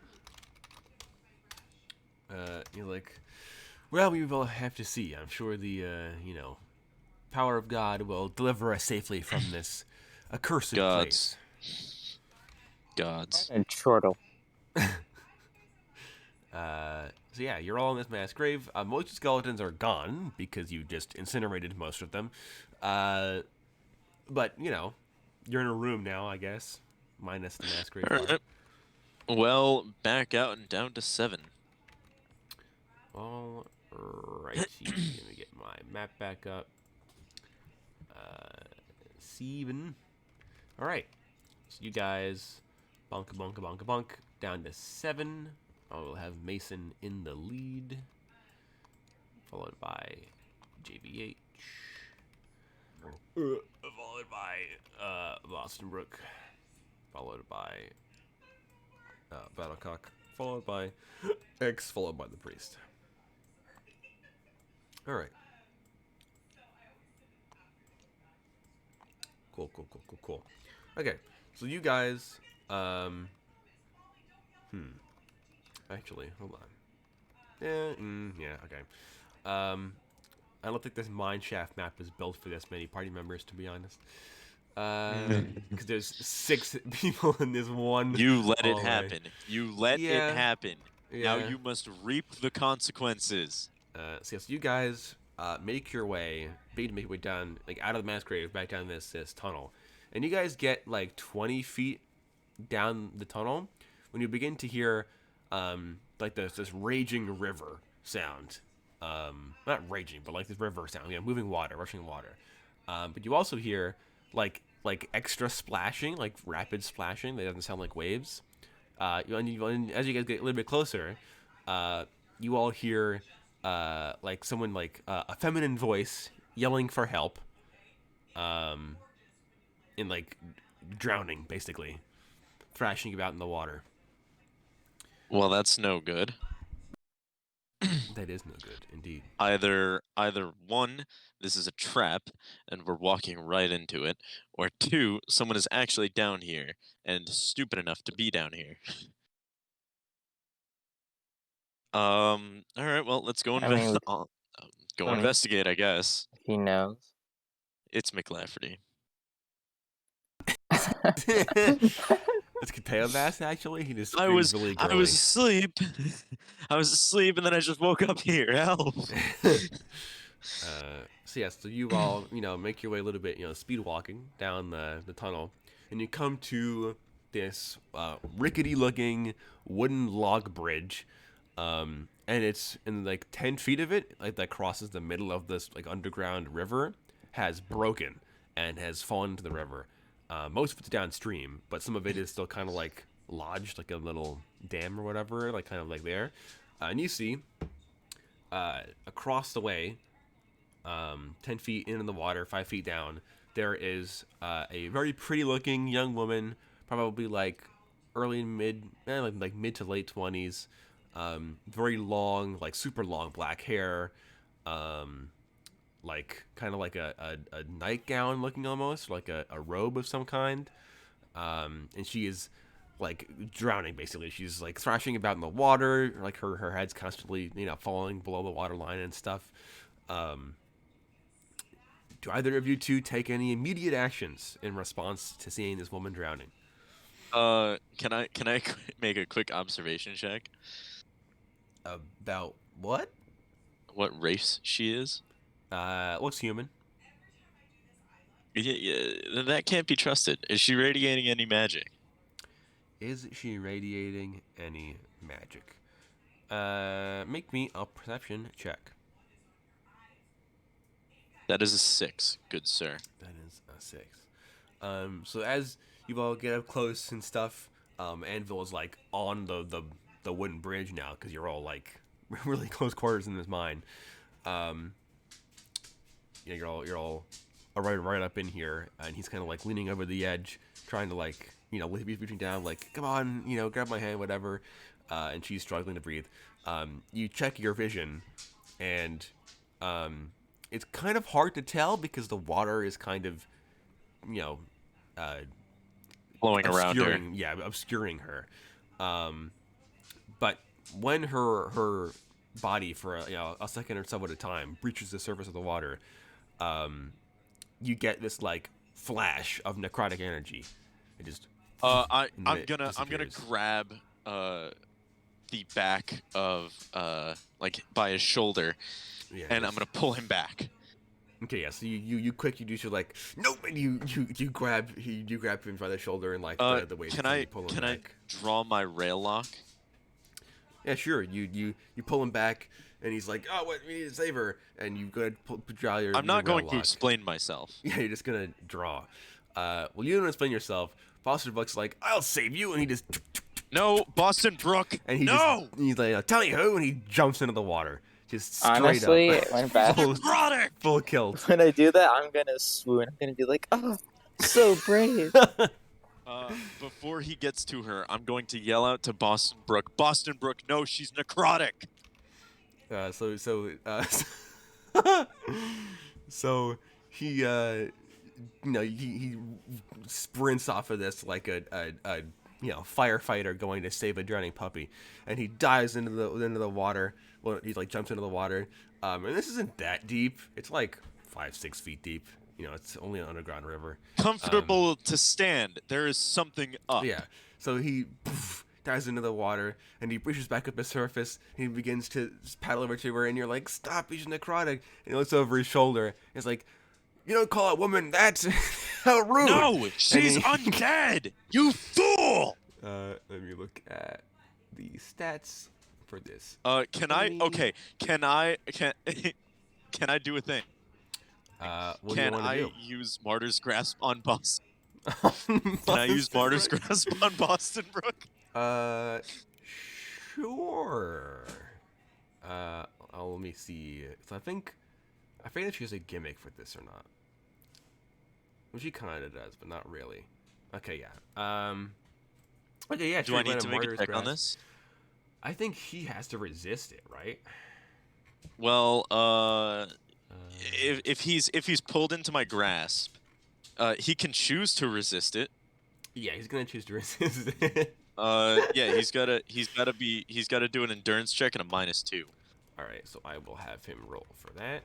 Speaker 1: You're like, well, we will have to see. I'm sure the power of God will deliver us safely from this accursed place.
Speaker 2: Gods.
Speaker 3: And chortle.
Speaker 1: So yeah, you're all in this mass grave. Most skeletons are gone because you just incinerated most of them. But you're in a room now, I guess, minus the mass grave.
Speaker 2: All right. Well, back out and down to 7.
Speaker 1: All right. Let me get my map back up. 7. All right. So you guys, bonka, down to 7. I will have Mason in the lead, followed by JVH, followed by Boston Brook, followed by Battlecock, followed by X, followed by the Priest. All right. Cool. Okay, so you guys, actually, hold on. Yeah, okay. I don't think this mine shaft map is built for this many party members, to be honest. Because there's 6 people in this one.
Speaker 2: You let it
Speaker 1: hallway.
Speaker 2: happen. You let it happen.
Speaker 1: Yeah.
Speaker 2: Now you must reap the consequences.
Speaker 1: So you guys make your way down, out of the mass grave, back down this tunnel. And you guys get 20 feet down the tunnel when you begin to hear this raging river sound. Not raging, but this river sound. Moving water, rushing water. But you also hear extra splashing, rapid splashing. That doesn't sound like waves. And as you guys get a little bit closer, you all hear someone a feminine voice yelling for help. In drowning, basically, thrashing about in the water.
Speaker 2: Well, that's no good.
Speaker 1: That is no good, indeed.
Speaker 2: Either one, this is a trap and we're walking right into it, or two, someone is actually down here and stupid enough to be down here. All right, well, let's go
Speaker 3: I mean,
Speaker 2: go
Speaker 3: I mean,
Speaker 2: investigate, I guess.
Speaker 3: he knows.
Speaker 2: It's McLafferty.
Speaker 1: It's Kateo Bass, actually. He just
Speaker 2: I
Speaker 1: screams
Speaker 2: was
Speaker 1: really
Speaker 2: I was
Speaker 1: girly.
Speaker 2: asleep. I was asleep and then I just woke up here. Help.
Speaker 1: So yeah, so you all, make your way a little bit, speed walking down the tunnel, and you come to this rickety looking wooden log bridge, and it's in like 10 feet of it, like that crosses the middle of this like underground river, has broken and has fallen into the river. Most of it's downstream, but some of it is still kind of like lodged, like a little dam or whatever, like kind of like there. And you see across the way, 10 feet into the water, 5 feet down, there is a very pretty looking young woman, probably like early mid, like mid to late 20s. Very long, like super long black hair, like kind of like a nightgown looking almost, like a robe of some kind. And she is like drowning basically. She's like thrashing about in the water, like her head's constantly, falling below the water line and stuff. Do either of you two take any immediate actions in response to seeing this woman drowning?
Speaker 2: Can I make a quick observation check?
Speaker 1: About what?
Speaker 2: What race she is?
Speaker 1: Looks human.
Speaker 2: Yeah, that can't be trusted. Is she radiating any magic?
Speaker 1: Is she radiating any magic? Make me a perception check.
Speaker 2: That is a 6, good sir.
Speaker 1: That is a 6. So as you all get up close and stuff, Anvil is like on the wooden bridge now because you're all like really close quarters in this mine. You're all right up in here, and he's kind of like leaning over the edge, trying to like reaching down, like come on, grab my hand, whatever. And she's struggling to breathe. You check your vision, and it's kind of hard to tell because the water is kind of,
Speaker 2: Blowing around her.
Speaker 1: obscuring her. But when her body for a second or so at a time breaches the surface of the water, you get this like flash of necrotic energy. It just
Speaker 2: I'm
Speaker 1: it
Speaker 2: gonna
Speaker 1: disappears.
Speaker 2: grab the back of like by his shoulder,
Speaker 1: Yeah,
Speaker 2: and I'm gonna pull him back.
Speaker 1: Okay, yeah. So you do so like nope, and you grab him by the shoulder and like the waist.
Speaker 2: Can
Speaker 1: and
Speaker 2: I
Speaker 1: you pull him
Speaker 2: can
Speaker 1: back.
Speaker 2: I draw my rail lock?
Speaker 1: Yeah, sure. You pull him back, and he's like, "Oh, what? We need to save her." And you go ahead draw your.
Speaker 2: I'm not
Speaker 1: your rail
Speaker 2: going to
Speaker 1: lock.
Speaker 2: explain myself.
Speaker 1: Yeah, you're just gonna draw. Well, you don't explain yourself. Foster Buck's like, "I'll save you," and he just
Speaker 2: No, Boston Brook.
Speaker 1: and he
Speaker 2: no.
Speaker 1: he's like, "I'll tell you who," and he jumps into the water, just straight
Speaker 3: Honestly,
Speaker 1: up,
Speaker 3: when Bash,
Speaker 1: full kill.
Speaker 3: when I do that, I'm gonna swoon. I'm gonna be like, oh, so brave.
Speaker 2: Before he gets to her, I'm going to yell out to Boston Brook. Boston Brook, no, she's necrotic.
Speaker 1: So he he sprints off of this like a firefighter going to save a drowning puppy, and he dives into the water. Well, he like jumps into the water, and this isn't that deep. It's like 5-6 feet deep. It's only an underground river.
Speaker 2: Comfortable to stand. There is something up.
Speaker 1: Yeah. So he dives into the water, and he reaches back up the surface, and he begins to paddle over to her, and you're like, stop, he's necrotic. And he looks over his shoulder. It's like, you don't call a woman that. How rude.
Speaker 2: No, she's undead. You fool.
Speaker 1: Let me look at the stats for this.
Speaker 2: Can I do a thing?
Speaker 1: What
Speaker 2: Can
Speaker 1: do you want
Speaker 2: I
Speaker 1: to
Speaker 2: use Martyr's Grasp on Boston?
Speaker 1: do?
Speaker 2: Can I use Martyr's Grasp on Boston Brook?
Speaker 1: Sure. Let me see. So I forget if she has a gimmick for this or not. Well, she kind of does, but not really. Okay, yeah. Okay, yeah.
Speaker 2: Do I need to make a check on this?
Speaker 1: I think he has to resist it, right?
Speaker 2: Well,
Speaker 1: Uh,
Speaker 2: if he's pulled into my grasp, he can choose to resist it.
Speaker 1: yeah, he's gonna choose to resist.
Speaker 2: Yeah, he's gotta do an endurance check and a -2.
Speaker 1: All right, so I will have him roll for that.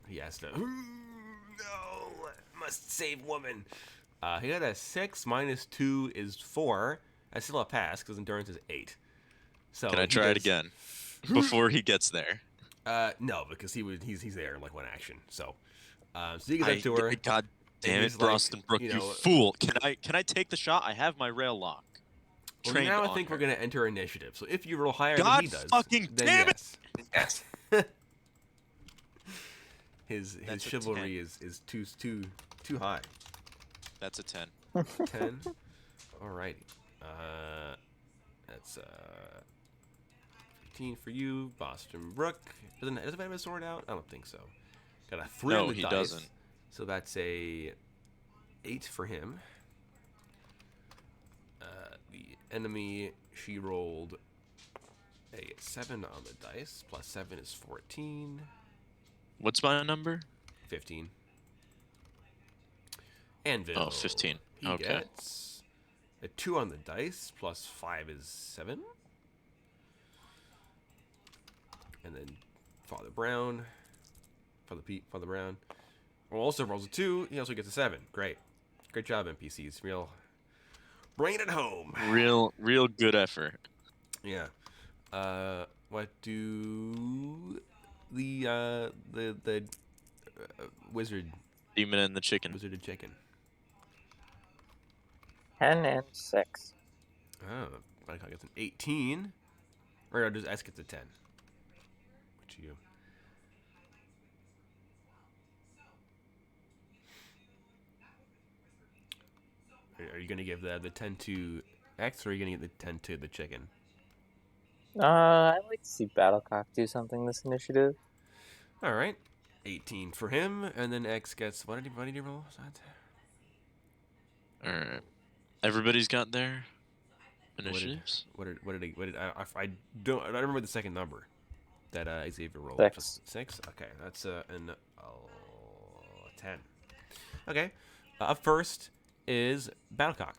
Speaker 1: He has to. No, must save woman. He got a 6 minus 2 is 4. That's still a pass because endurance is 8. So
Speaker 2: Can I
Speaker 1: he
Speaker 2: try it
Speaker 1: does-
Speaker 2: again before he gets there?
Speaker 1: No, because he's there in like one action. So, so he gets up to her.
Speaker 2: God damn
Speaker 1: he's
Speaker 2: it,
Speaker 1: like,
Speaker 2: Boston Brook,
Speaker 1: you
Speaker 2: you
Speaker 1: know-
Speaker 2: fool! Can I take the shot? I have my rail lock.
Speaker 1: Well,
Speaker 2: Trained
Speaker 1: now I
Speaker 2: on
Speaker 1: think
Speaker 2: her.
Speaker 1: we're gonna enter initiative. So if you roll higher than
Speaker 2: God
Speaker 1: he does,
Speaker 2: fucking
Speaker 1: then
Speaker 2: damn it!
Speaker 1: yes. His
Speaker 2: That's a
Speaker 1: chivalry is too high.
Speaker 2: That's a 10.
Speaker 1: 10. Alrighty. That's 15 for you, Boston Brook. Doesn't he have a sword out? I don't think so. Got a 3
Speaker 2: No,
Speaker 1: on the
Speaker 2: he
Speaker 1: dice.
Speaker 2: doesn't.
Speaker 1: So that's a 8 for him. The enemy, she rolled a 7 on the dice. Plus 7 is 14.
Speaker 2: What's my number?
Speaker 1: 15. Anvil.
Speaker 2: Oh, 15.
Speaker 1: He
Speaker 2: Okay.
Speaker 1: gets a 2 on the dice. Plus 5 is 7. And then Father Brown. Father Brown. Well, also rolls a 2. He also gets a 7. Great. Great job, NPCs. Real. Bring it home.
Speaker 2: Real good effort.
Speaker 1: Yeah. What do the wizard
Speaker 2: Demon and the chicken.
Speaker 1: and chicken?
Speaker 3: 10 and 6.
Speaker 1: Oh, I gets an 18. Or does S gets a 10? Which you? Are you gonna give the 10 to X, or are you gonna give the 10 to the chicken?
Speaker 3: I'd like to see Battlecock do something this initiative.
Speaker 1: All right, 18 for him, and then X gets what did he roll?
Speaker 2: All right. Everybody's got their initiatives.
Speaker 1: What did I don't remember the second number that Xavier rolled.
Speaker 3: 6.
Speaker 1: Just 6. Okay, that's an 10. Okay, up first is Battlecock.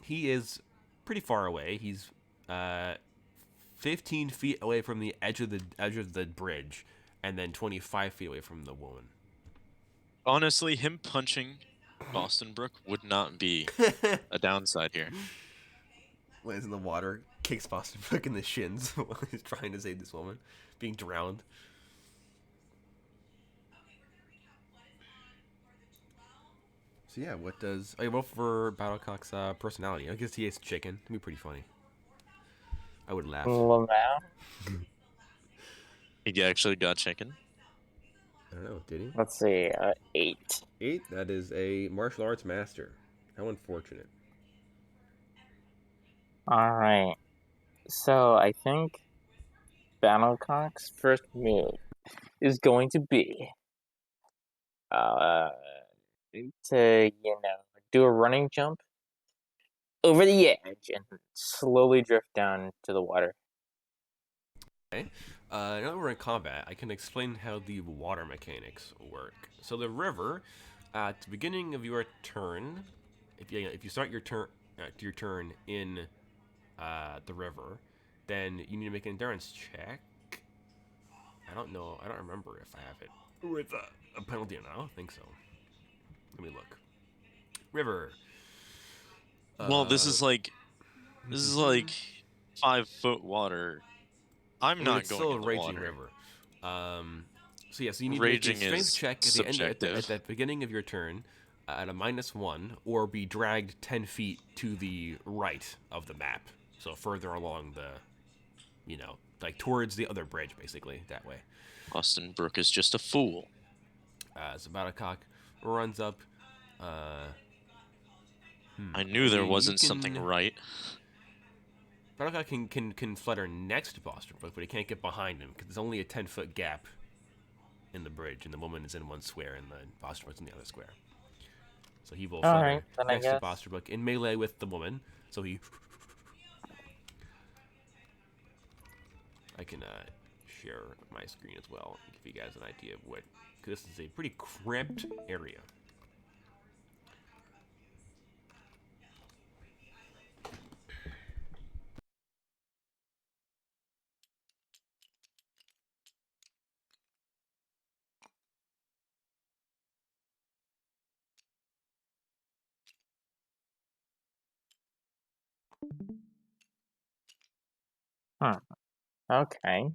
Speaker 1: He is pretty far away. He's 15 feet away from the edge of the bridge, and then 25 feet away from the woman.
Speaker 2: Honestly, him punching Boston Brook would not be a downside here.
Speaker 1: Lands in the water, kicks Boston Brook in the shins while he's trying to save this woman, being drowned. So yeah, what does I vote for Battlecock's personality? I guess he hates chicken. It'd be pretty funny. I would laugh.
Speaker 3: Lamau?
Speaker 2: He actually got chicken.
Speaker 1: I don't know. Did he?
Speaker 3: Let's see, 8.
Speaker 1: 8. That is a martial arts master. How unfortunate.
Speaker 3: Alright. So I think Battlecock's first move is going to be to, do a running jump over the edge and slowly drift down to the water.
Speaker 1: Okay. Now that we're in combat, I can explain how the water mechanics work. So the river, at the beginning of your turn, if you start your turn in the river, then you need to make an endurance check. I don't know. I don't remember if I have it with a penalty or not. I don't think so. Let me look. River.
Speaker 2: Well, this is like 5-foot water. I'm not
Speaker 1: it's
Speaker 2: going
Speaker 1: still
Speaker 2: in
Speaker 1: a
Speaker 2: the
Speaker 1: raging
Speaker 2: water.
Speaker 1: river. So yeah, so you need
Speaker 2: Raging
Speaker 1: to make a
Speaker 2: is
Speaker 1: strength check at the end
Speaker 2: subjective.
Speaker 1: at the beginning of your turn at a -1, or be dragged 10 feet to the right of the map, so further along the, like towards the other bridge, basically that way.
Speaker 2: Boston Brook is just a fool.
Speaker 1: So Battlecock runs up.
Speaker 2: I knew there
Speaker 1: mean,
Speaker 2: wasn't
Speaker 1: you
Speaker 2: something
Speaker 1: can-
Speaker 2: right.
Speaker 1: Battlecock can flutter next to Boston Brook, but he can't get behind him because there's only a 10-foot gap in the bridge, and the woman is in one square, and the Boston Brook's in the other square. So he will flutter
Speaker 3: Alright, then I
Speaker 1: next to
Speaker 3: guess.
Speaker 1: Boston Brook in melee with the woman. So he. I can share my screen as well, give you guys an idea of what, because this is a pretty cramped area.
Speaker 3: Huh. Okay.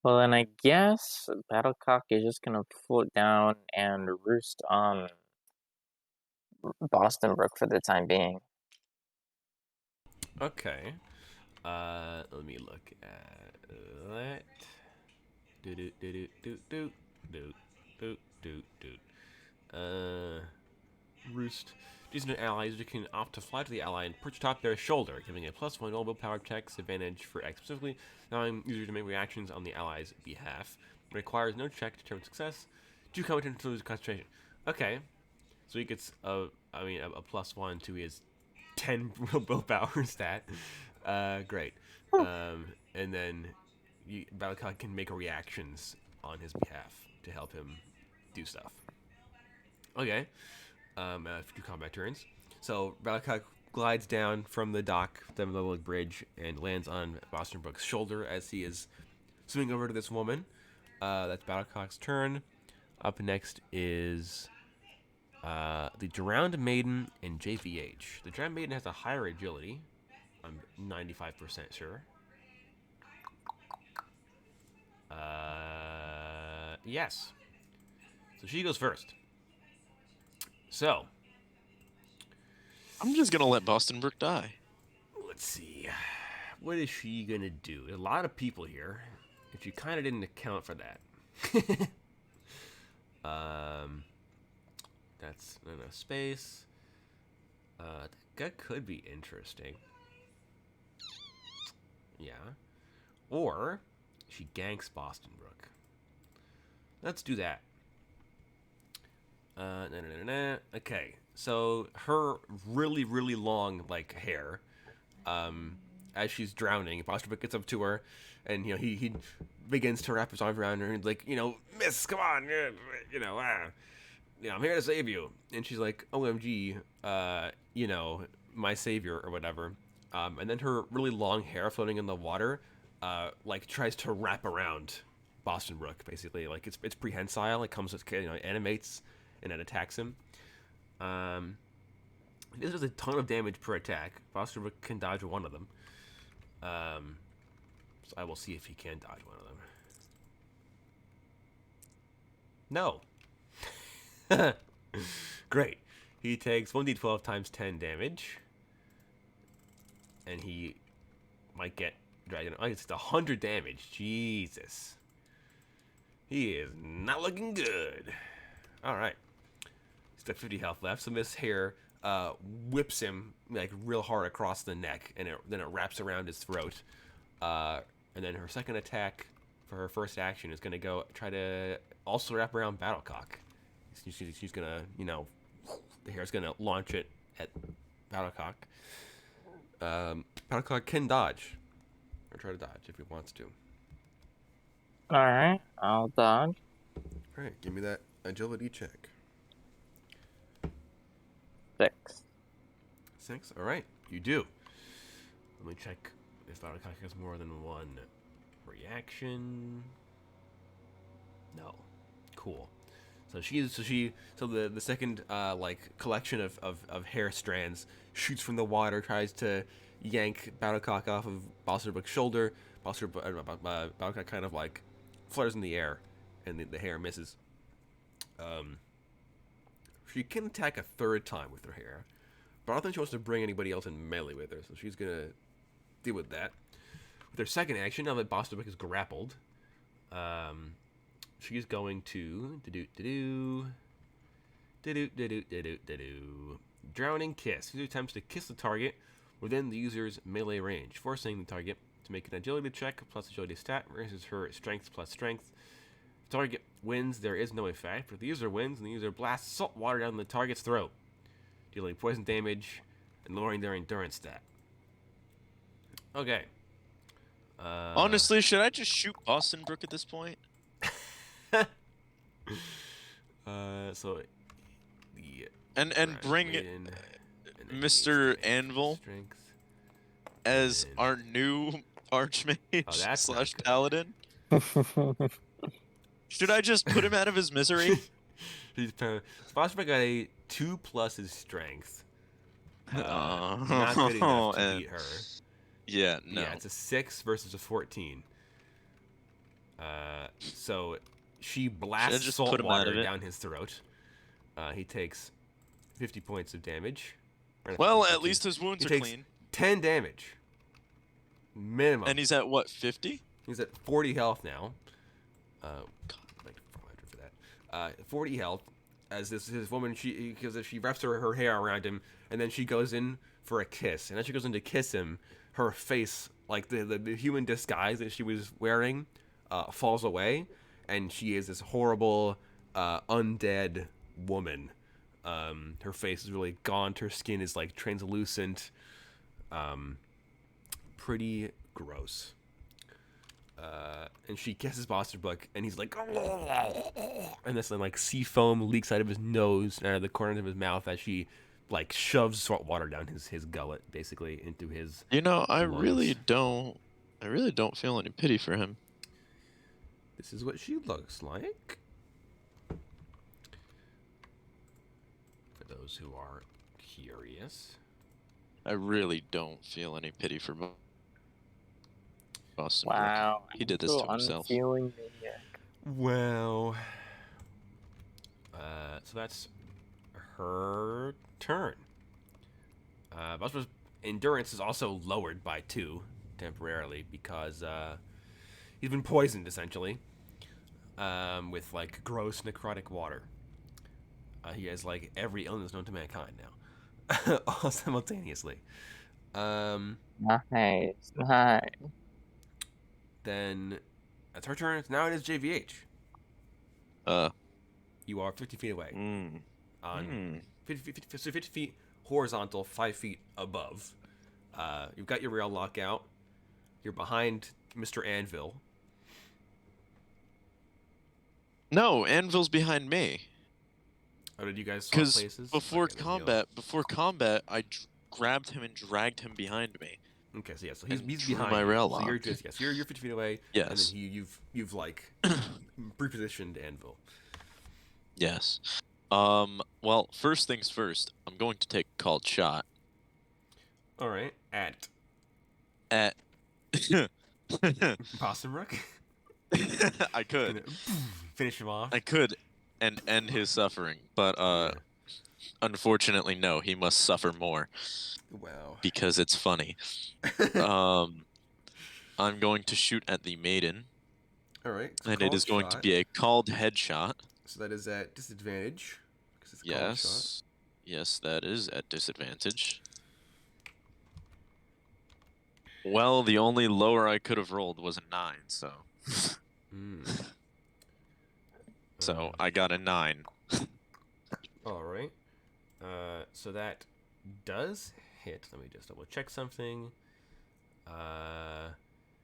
Speaker 3: Well, then I guess Battlecock is just gonna float down and roost on Boston Brook for the time being.
Speaker 1: Okay. Let me look at that. Do do do do do do do do do do. Roost. These are allies you can opt to fly to the ally and perch atop their shoulder, giving a +1 mobile power checks advantage for X specifically, allowing users to make reactions on the ally's behalf. It requires no check to determine success. Do competent to lose concentration. Okay, so he gets a +1 to his 10 willpower stat. Great. And then Battlecock can make reactions on his behalf to help him do stuff. Okay. Few combat turns. So Battlecock glides down from the dock, the level bridge, and lands on Boston Brook's shoulder as he is swimming over to this woman. That's Battlecock's turn. Up next is the Drowned Maiden and JVH. The Drowned Maiden has a higher agility. I'm 95% sure. Yes. So she goes first. So,
Speaker 2: I'm just gonna let Boston Brook die.
Speaker 1: let's see. What is she gonna do? There's a lot of people here. If you kind of didn't account for that. That's not enough space. That could be interesting. Yeah. Or she ganks Boston Brook. Let's do that. Okay, so her really, really long hair, as she's drowning, Boston Brook gets up to her, and he begins to wrap his arms around her and Miss, come on, I'm here to save you. And she's like, OMG, my savior or whatever. And then her really long hair floating in the water, tries to wrap around Boston Brook, basically. It's prehensile. It comes with, animates and it attacks him. This does a ton of damage per attack. Boston Brook can dodge one of them. So I will see if he can dodge one of them. No. Great. He takes 1d12 times 10 damage. And he might get dragon. Oh, it's 100 damage. Jesus. He is not looking good. Alright. He's got 50 health left. So Miss Hair whips him real hard across the neck. And then it wraps around his throat. And then her second attack for her first action is going to go try to also wrap around Battlecock. She's going to, the hair's going to launch it at Battlecock. Battlecock can dodge. Or try to dodge if he wants to.
Speaker 3: Alright, I'll dodge.
Speaker 1: Alright, give me that agility check.
Speaker 3: 6.
Speaker 1: 6? Alright, you do. Let me check if Battlecock has more than one reaction. No. Cool. So the second collection of hair strands shoots from the water, tries to yank Battlecock off of Boston Brook's shoulder. Battlecock kind of flutters in the air, and the hair misses. She can attack a third time with her hair, but I don't think she wants to bring anybody else in melee with her, so she's gonna deal with that. With her second action, now that Boston Brook is grappled, she's going to Drowning Kiss. User attempts to kiss the target within the user's melee range, forcing the target to make an agility check plus agility stat versus her strength plus strength. If the target wins, there is no effect, but if the user wins, and the user blasts salt water down the target's throat, dealing poison damage and lowering their endurance stat. Okay.
Speaker 2: Honestly, should I just shoot Boston Brook at this point?
Speaker 1: So the
Speaker 2: And
Speaker 1: Grand
Speaker 2: bring
Speaker 1: Maiden, and then
Speaker 2: Mr.
Speaker 1: he
Speaker 2: Anvil
Speaker 1: strength,
Speaker 2: as
Speaker 1: and
Speaker 2: our new Archmage
Speaker 1: Oh, that's not
Speaker 2: slash
Speaker 1: good.
Speaker 2: Paladin? Should I just put him out of his misery?
Speaker 1: Fosterback got a 2+ his strength.
Speaker 2: Oh,
Speaker 1: Not good enough to
Speaker 2: and-
Speaker 1: beat her.
Speaker 2: Yeah, no.
Speaker 1: Yeah, it's a 6 versus a 14. So she blasts
Speaker 2: just
Speaker 1: salt
Speaker 2: put him out of
Speaker 1: water
Speaker 2: it?
Speaker 1: down his throat. He takes 50 points of damage. Or not
Speaker 2: Well,
Speaker 1: 50,
Speaker 2: at least his wounds
Speaker 1: he
Speaker 2: are
Speaker 1: takes
Speaker 2: clean.
Speaker 1: 10 damage. Minimum.
Speaker 2: And he's at what, 50?
Speaker 1: He's at 40 health now. Like 400 for that. 40 health. As this woman, because she wraps her hair around him, and then she goes in for a kiss. And as she goes in to kiss him, her face, like the human disguise that she was wearing, falls away, and she is this horrible, undead woman. Her face is really gaunt. Her skin is like translucent. Pretty gross. And she kisses Bosterbuck, and he's like, and this like sea foam leaks out of his nose and out of the corners of his mouth as she like shoves salt water down his gullet, basically into his.
Speaker 2: You know, I
Speaker 1: lungs.
Speaker 2: really don't feel any pity for him.
Speaker 1: This is what she looks like. For those who are curious.
Speaker 2: I really don't feel any pity for Boston Brook.
Speaker 3: Wow.
Speaker 2: He did this to himself.
Speaker 3: Unfeeling maniac.
Speaker 1: Well, so that's her turn. Boston's endurance is also lowered by 2 temporarily because he's been poisoned essentially with like gross necrotic water. He has like every illness known to mankind now, all simultaneously.
Speaker 3: Nice.
Speaker 1: Then that's her turn. Now it is JVH. You are 50 feet away. On 50 feet horizontal, 5 feet above. You've got your rail lock out. You're behind Mr. Anvil.
Speaker 2: No, Anvil's behind me.
Speaker 1: Oh, did you guys swap
Speaker 2: Because
Speaker 1: places?
Speaker 2: before
Speaker 1: Okay, then he'll-
Speaker 2: combat, I grabbed him and dragged him behind me.
Speaker 1: Okay, so yeah, so he's
Speaker 2: and drew
Speaker 1: behind
Speaker 2: my
Speaker 1: you.
Speaker 2: rail
Speaker 1: So you're
Speaker 2: lock.
Speaker 1: just you're 50 feet away.
Speaker 2: Yes.
Speaker 1: And then you've like repositioned Anvil.
Speaker 2: Yes. Well, first things first, I'm going to take a called shot
Speaker 1: All right, at
Speaker 2: at
Speaker 1: Boston Rook.
Speaker 2: I could.
Speaker 1: Gonna finish him off.
Speaker 2: I could and end his suffering, but unfortunately no, he must suffer more
Speaker 1: Wow.
Speaker 2: because it's funny. I'm going to shoot at the maiden,
Speaker 1: All right. it's a
Speaker 2: and it is
Speaker 1: called
Speaker 2: going to
Speaker 1: shot.
Speaker 2: be a called headshot.
Speaker 1: So that is at disadvantage. 'Cause it's a called shot.
Speaker 2: Yes. Yes, that is at disadvantage. Well, the only lower I could have rolled was a 9, so so I got a 9.
Speaker 1: All right. So that does hit. Let me just double check something.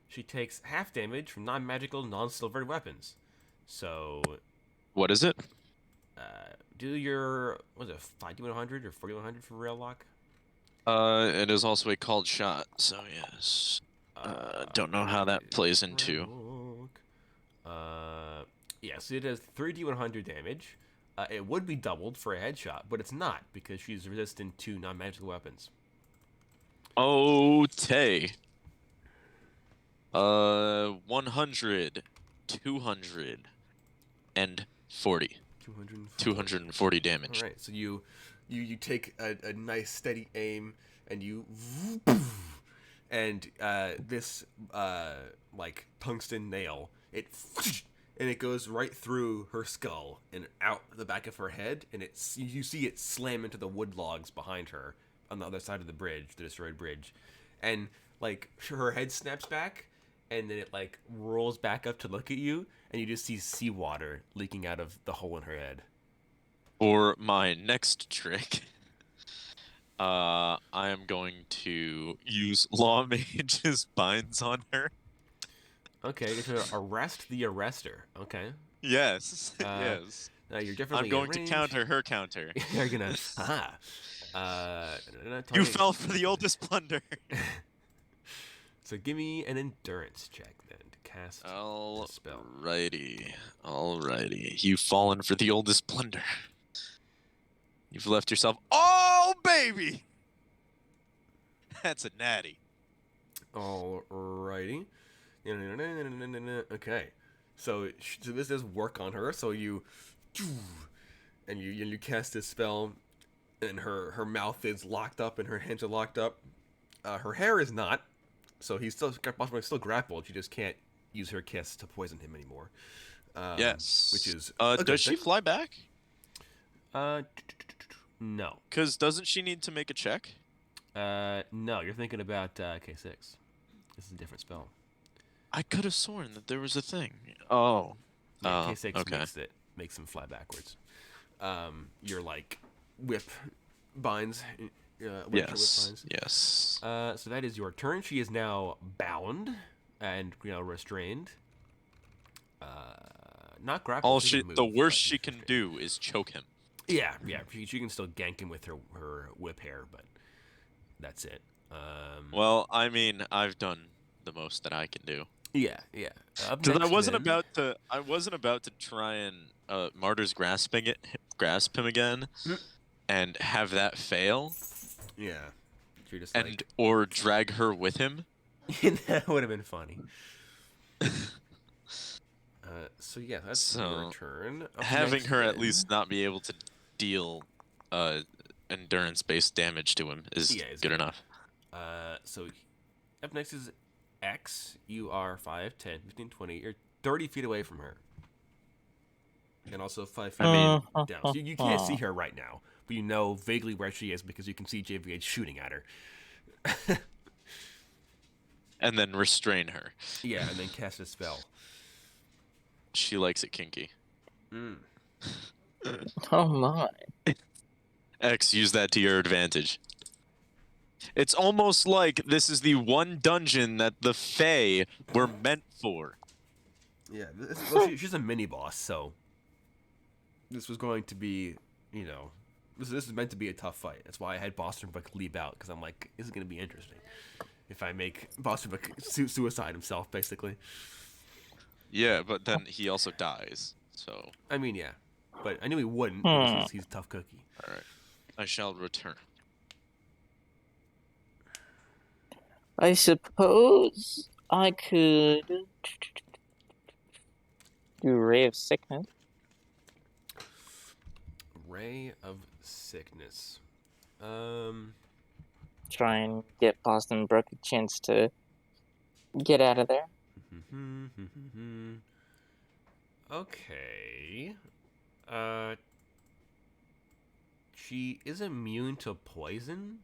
Speaker 1: She takes half damage from non-magical, non-silvered weapons. So,
Speaker 2: What is it?
Speaker 1: do your what was it 5100 or 4100 for rail lock?
Speaker 2: It is also a called shot, so yes. Don't know how that plays into.
Speaker 1: Yes, it does 3d100 damage. It would be doubled for a headshot, but it's not because she's resistant to non-magical weapons.
Speaker 2: Okay. 100, 200, and 40. 240 damage.
Speaker 1: All right, so you take a nice steady aim and you and this like tungsten nail it goes right through her skull and out the back of her head, and you see it slam into the wood logs behind her on the other side of the bridge, the destroyed bridge, and like her head snaps back, and then it like rolls back up to look at you, and you just see seawater leaking out of the hole in her head.
Speaker 2: For my next trick, I am going to use Law Mage's binds on her.
Speaker 1: Okay, you have to arrest the arrestor. Okay.
Speaker 2: Yes.
Speaker 1: Uh,
Speaker 2: Yes.
Speaker 1: You're
Speaker 2: I'm
Speaker 1: definitely in
Speaker 2: going to
Speaker 1: range.
Speaker 2: counter her counter.
Speaker 1: You're gonna. Aha.
Speaker 2: You
Speaker 1: Target.
Speaker 2: fell for the oldest blunder.
Speaker 1: So give me an endurance check then to cast the spell.
Speaker 2: Alrighty. You've fallen for the oldest blunder. You've left yourself. Oh, baby! That's a natty.
Speaker 1: Alrighty. Okay. So this does work on her. So you cast this spell, and her mouth is locked up and her hands are locked up. Her hair is not. So he's still grappled. She just can't use her kiss to poison him anymore.
Speaker 2: Yes.
Speaker 1: Which is
Speaker 2: does she fly back?
Speaker 1: No.
Speaker 2: Because doesn't she need to make a check?
Speaker 1: No. You're thinking about K6. This is a different spell.
Speaker 2: I could have sworn that there was a thing. Oh.
Speaker 1: Yeah, K6
Speaker 2: okay.
Speaker 1: makes him fly backwards. Your like whip binds.
Speaker 2: Yes. Yes.
Speaker 1: So that is your turn. She is now bound and restrained. Not grappled.
Speaker 2: The worst she can do is choke him.
Speaker 1: Yeah. She can still gank him with her whip hair, but that's it.
Speaker 2: Well, I mean, I've done the most that I can do.
Speaker 1: Yeah.
Speaker 2: Because I wasn't about to try and Martyr's grasp him again, and have that fail.
Speaker 1: Yeah. You're just
Speaker 2: or drag her with him.
Speaker 1: That would have been funny. So yeah, that's your turn.
Speaker 2: Having her at least not be able to deal endurance-based damage to him is good enough.
Speaker 1: So up next is X. You are 5, 10, 15, 20. You're 30 feet away from her. And also 5 feet down. So you can't see her right now, but you know vaguely where she is because you can see JVH shooting at her.
Speaker 2: And then restrain her.
Speaker 1: Yeah, and then cast a spell.
Speaker 2: She likes it kinky.
Speaker 3: Oh my.
Speaker 2: X, use that to your advantage. It's almost like this is the one dungeon that the Fae were meant for.
Speaker 1: Yeah, she's a mini boss, so this was going to be, this is meant to be a tough fight. That's why I had Boston Buck leap out, because I'm like, this is going to be interesting. If I make Boston Buck suicide himself, basically.
Speaker 2: Yeah, but then he also dies, so...
Speaker 1: I mean, yeah. But I knew he wouldn't, because he's a tough cookie.
Speaker 2: Alright. I shall return.
Speaker 3: I suppose I could do Ray of Sickness.
Speaker 1: Ray of Sickness.
Speaker 3: Try and get Boston Brook a chance to get out of there.
Speaker 1: Okay. She is immune to poison,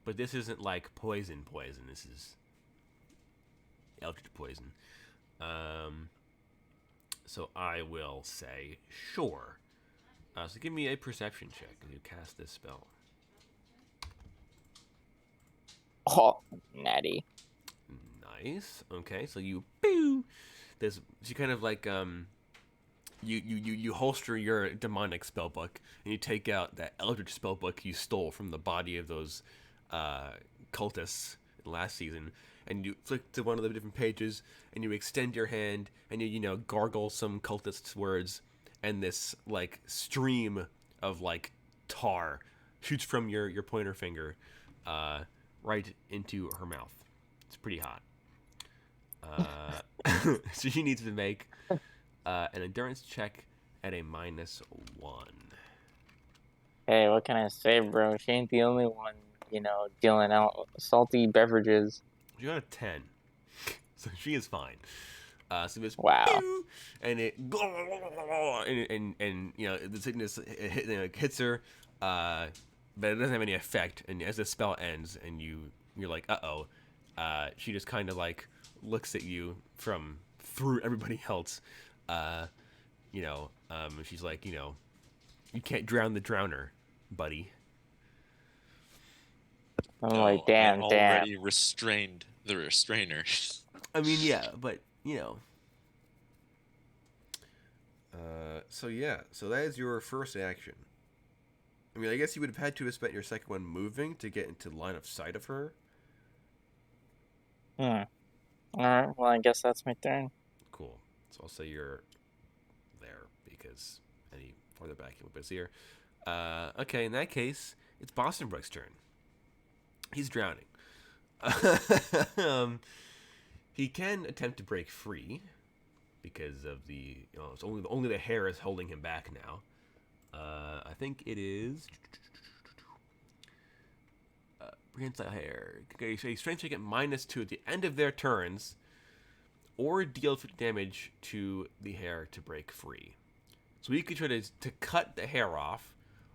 Speaker 1: but this isn't like poison. This is eldritch poison. So I will say sure. So give me a perception check as you cast this spell.
Speaker 3: Oh, natty.
Speaker 1: Nice. Okay, so you she kind of like you holster your demonic spellbook and you take out that eldritch spellbook you stole from the body of those cultists last season, and you flick to one of the different pages and you extend your hand and you gargle some cultist's words, and this like stream of like tar shoots from your pointer finger right into her mouth. It's pretty hot. So she needs to make an endurance check at a -1.
Speaker 3: Hey, what can I say, bro? She ain't the only one, dealing out salty beverages.
Speaker 1: She got a 10, so she is fine. So this
Speaker 3: wow,
Speaker 1: and it and the sickness hits her, but it doesn't have any effect. And as the spell ends, and you're like, she just kind of like looks at you from through everybody else. She's like, you can't drown the drowner, buddy.
Speaker 3: I'm like, damn.
Speaker 2: I already restrained the restrainer.
Speaker 1: I mean, yeah, but you know. So yeah, so that is your first action. I mean, I guess you would have had to have spent your second one moving to get into line of sight of her.
Speaker 3: Alright, well, I guess that's my turn.
Speaker 1: Cool. So I'll say you're there because any farther back you will be easier. Okay, in that case, it's Boston Brook's turn. He's drowning. He can attempt to break free because of it's only the hair is holding him back now. I think it is. Inside hair. Okay, so strength check at -2 at the end of their turns, or deal damage to the hair to break free. So he could try to cut the hair off,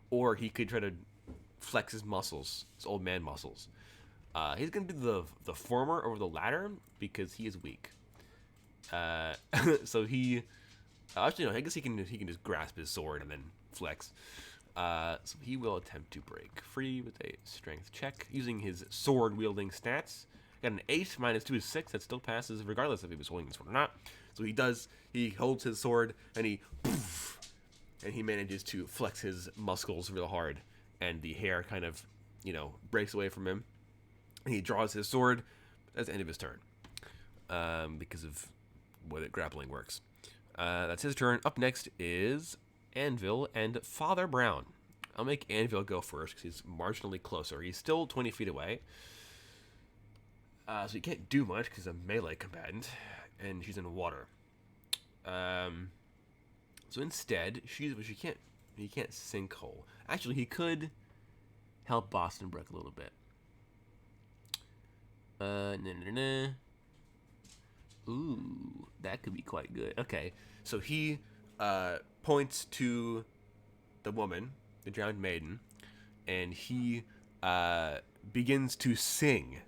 Speaker 1: or he could try to flex his muscles, his old man muscles. He's gonna do the former over the latter because he is weak. So he actually no, I guess he can just grasp his sword and then flex. So he will attempt to break free with a strength check using his sword wielding stats. Got an 8 -2 is 6. That still passes regardless if he was holding the sword or not. So he does. He holds his sword and he manages to flex his muscles real hard, and the hair kind of breaks away from him. And he draws his sword. That's the end of his turn, because of the way that grappling works. That's his turn. Up next is Anvil and Father Brown. I'll make Anvil go first because he's marginally closer. He's still 20 feet away. So he can't do much because he's a melee combatant, and she's in water. So instead, he can't sinkhole. Actually, he could help Boston Brook a little bit. Ooh, that could be quite good. Okay, so he points to the woman, the drowned maiden, and he begins to sing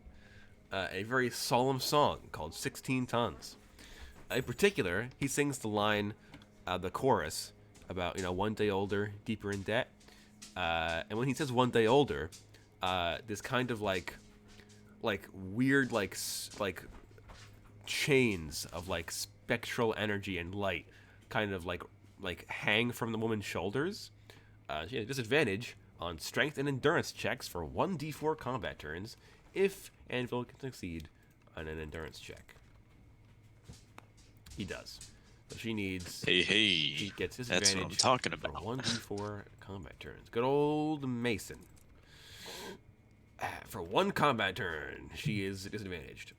Speaker 1: a very solemn song called 16 Tons. In particular, he sings the line, the chorus, about, one day older, deeper in debt. And when he says one day older, this kind of like weird, like chains of like spectral energy and light kind of like hang from the woman's shoulders. She has a disadvantage on strength and endurance checks for 1d4 combat turns if Anvil can succeed on an endurance check. He does. So she needs.
Speaker 2: Hey,
Speaker 1: He gets disadvantage.
Speaker 2: that's what I'm talking about.
Speaker 1: For 1d4 combat turns. Good old Mason. For one combat turn, she is disadvantaged.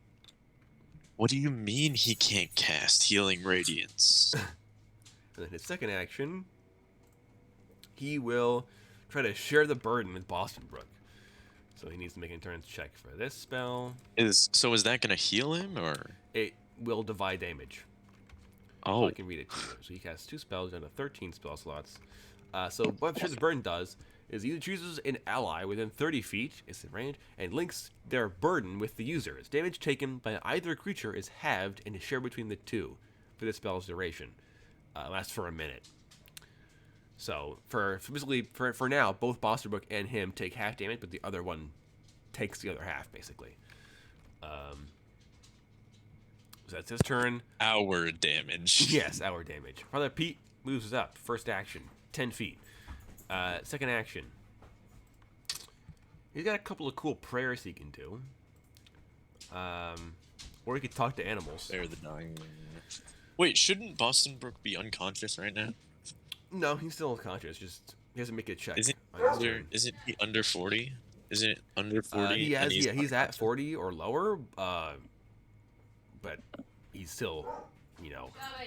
Speaker 2: What do you mean he can't cast Healing Radiance?
Speaker 1: And then his second action, he will try to share the burden with Boston Brook. So he needs to make an endurance check for this spell.
Speaker 2: Is that gonna heal him, or?
Speaker 1: It will divide damage.
Speaker 2: Oh.
Speaker 1: So I can read it to you. So he casts 2 spells down to 13 spell slots. So what Share the Burden does is he chooses an ally within 30 feet, it's in range, and links their burden with the user. Its damage taken by either creature is halved and is shared between the two for the spell's duration. Lasts for a minute. So for now, both Boston Brook and him take half damage, but the other one takes the other half, basically. So that's his turn.
Speaker 2: Our damage.
Speaker 1: Yes, our damage. Father Pete moves up. First action, 10 feet. Second action. He's got a couple of cool prayers he can do. Or he could talk to animals.
Speaker 2: They're the dying. Wait, shouldn't Boston Brook be unconscious right now?
Speaker 1: No, he's still unconscious. Just he has to make a check.
Speaker 2: Isn't he under 40? Isn't it under 40?
Speaker 1: He's at 40 or lower. But he's still,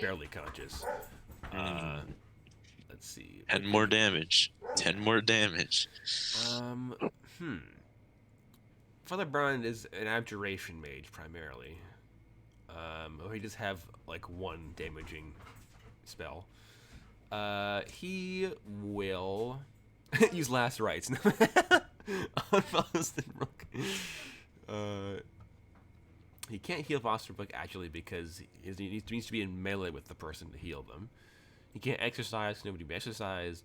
Speaker 1: barely conscious. Let's see.
Speaker 2: 10 more damage. 10 more damage.
Speaker 1: Father Brown is an abjuration mage primarily. He just have like one damaging spell. He will use last rites on Boston Brook. He can't heal Boston Brook actually because he needs to be in melee with the person to heal them. He can't exercise. Nobody be exercised.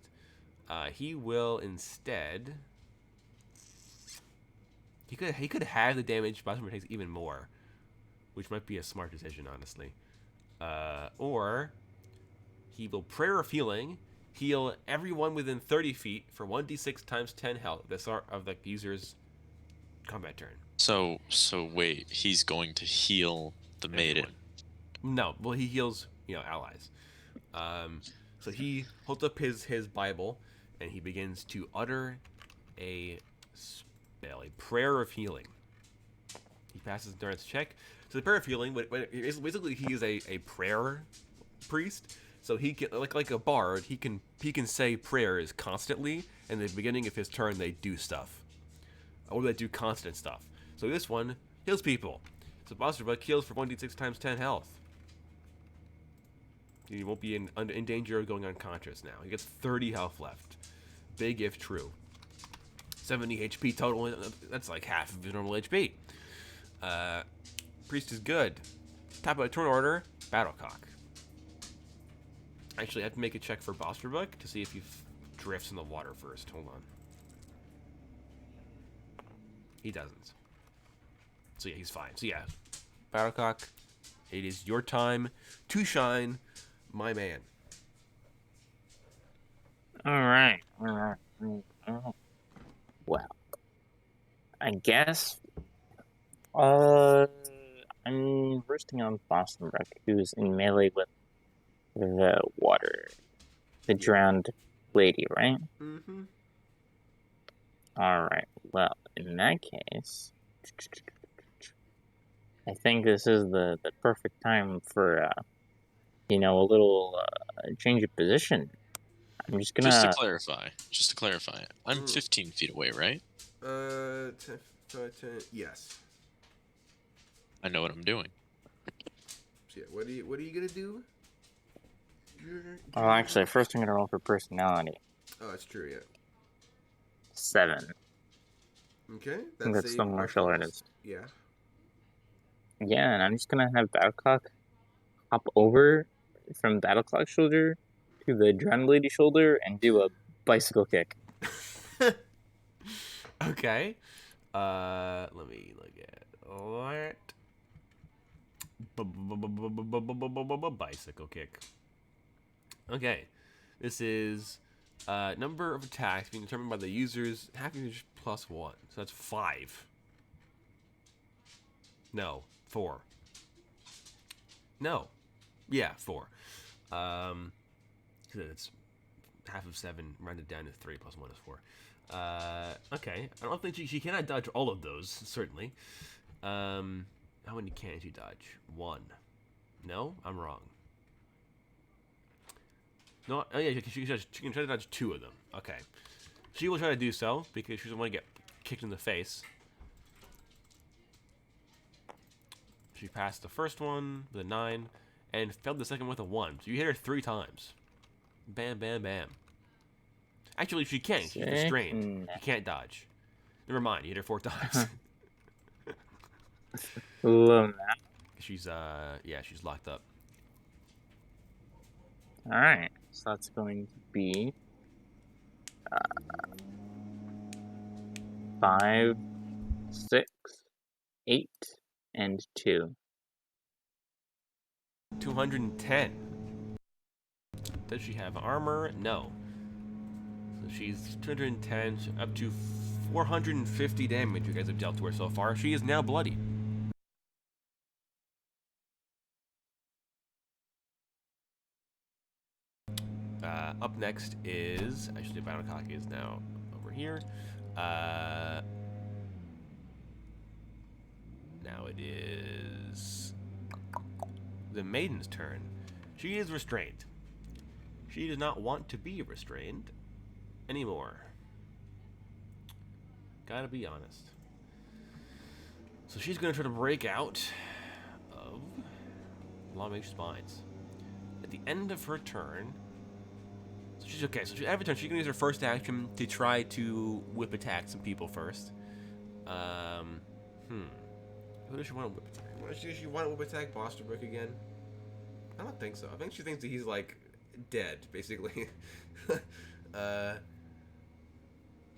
Speaker 1: He will instead. He could have the damage Boston Brook takes even more, which might be a smart decision, honestly. Or he will prayer of healing, heal everyone within 30 feet for 1d6 times 10 health at the start of the user's combat turn.
Speaker 2: So wait, he's going to heal the maiden.
Speaker 1: Everyone. No, well, he heals, allies. So he holds up his Bible, and he begins to utter a spell, a prayer of healing. He passes endurance check. So the prayer of healing, basically he is a prayer priest. So he can, like a bard, he can say prayers constantly, and at the beginning of his turn they do stuff, or they do constant stuff. So this one heals people. So Bosterbuck heals for 1d6 times 10 health. He won't be in danger of going unconscious now. He gets 30 health left. Big if true. 70 HP total. That's like half of his normal HP. Priest is good. Top of the turn order, Battlecock. Actually, I have to make a check for Bosterbuck to see if he drifts in the water first. Hold on. He doesn't. So yeah, he's fine. So yeah, Battlecock, it is your time to shine, my man.
Speaker 3: All right. Well, I guess. I'm roosting on Bosterbuck, who's in melee with the water, the drowned lady, right?
Speaker 1: Mm-hmm.
Speaker 3: All right. Well, in that case, I think this is the perfect time for a little change of position. I'm just gonna.
Speaker 2: Just to clarify, I'm 15 feet away, right?
Speaker 1: Yes.
Speaker 2: I know what I'm doing.
Speaker 1: So yeah, what are you gonna do?
Speaker 3: Oh, actually, first I'm gonna roll for personality.
Speaker 1: Oh, that's true. Yeah.
Speaker 3: 7.
Speaker 1: Okay.
Speaker 3: I think that's the martial artist.
Speaker 1: Yeah.
Speaker 3: Yeah, and I'm just gonna have Battlecock hop over from Battlecock's shoulder to the drowned lady shoulder and do a bicycle kick.
Speaker 1: Okay. Let me look at that. Bicycle kick. Okay. This is number of attacks being determined by the user's happiness plus 1. So that's 5. No, 4. No. Yeah, 4. It's half of 7 rounded down to 3 plus 1 is 4. Okay. I don't think she cannot dodge all of those, certainly. How many can she dodge? 1. No? I'm wrong. No, oh yeah, she can try to dodge 2 of them. Okay. She will try to do so, because she doesn't want to get kicked in the face. She passed the first one with a 9, and failed the second with a 1. So you hit her 3 times. Bam, bam, bam. Actually, she can't. She's restrained. You can't dodge. Never mind. You hit her 4 times.
Speaker 3: Love that.
Speaker 1: She's she's locked up.
Speaker 3: All right, so that's going to be 5, 6, 8, and 2.
Speaker 1: 210. Does she have armor? No. So she's 210, up to 450 damage you guys have dealt to her so far. She is now bloody. Up next is, actually Battlecock is now over here. Now it is the maiden's turn. She is restrained. She does not want to be restrained anymore. Gotta be honest. So she's gonna try to break out of Lawmage Spines. At the end of her turn, so she's okay. So every turn she can use her first action to try to whip attack some people first. Who does she want to whip attack? Does she want to whip attack Bosterbrick again? I don't think so. I think she thinks that he's like dead, basically.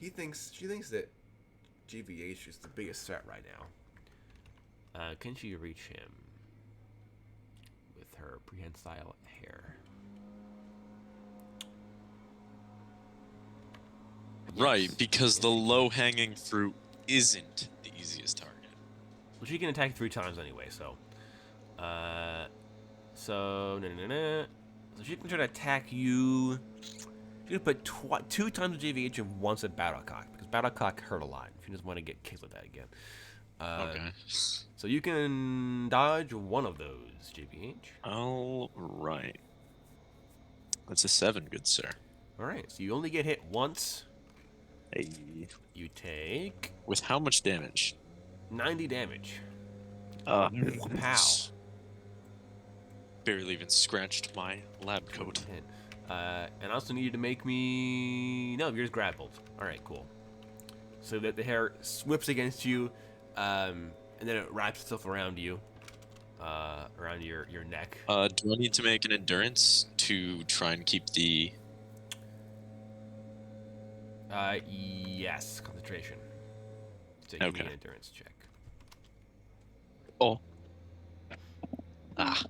Speaker 1: She thinks that GVH is the biggest threat right now. Can she reach him with her prehensile hair.
Speaker 2: Right,
Speaker 1: Yes.
Speaker 2: because
Speaker 1: Yes,
Speaker 2: the
Speaker 1: she can.
Speaker 2: low-hanging fruit isn't the easiest target.
Speaker 1: Well, she can attack 3 times anyway, so. So she can try to attack you. She can put 2 times with JVH and once at Battlecock, because Battlecock hurt a lot. She doesn't want to get kicked with that again.
Speaker 2: Okay.
Speaker 1: So you can dodge one of those, JVH.
Speaker 2: All right. That's a 7, good sir.
Speaker 1: All right, so you only get hit once.
Speaker 2: Hey.
Speaker 1: You take
Speaker 2: With how much damage?
Speaker 1: 90 damage.
Speaker 2: Pow. Barely even scratched my lab coat.
Speaker 1: Hit. And I also need you to make me... No, you're just grappled. All right, cool. So that the hair whips against you, and then it wraps itself around you, around your neck.
Speaker 2: Do I need to make an endurance to try and keep the...
Speaker 1: Yes, concentration. So give me
Speaker 2: Okay.
Speaker 1: an endurance check.
Speaker 2: Oh. Ah.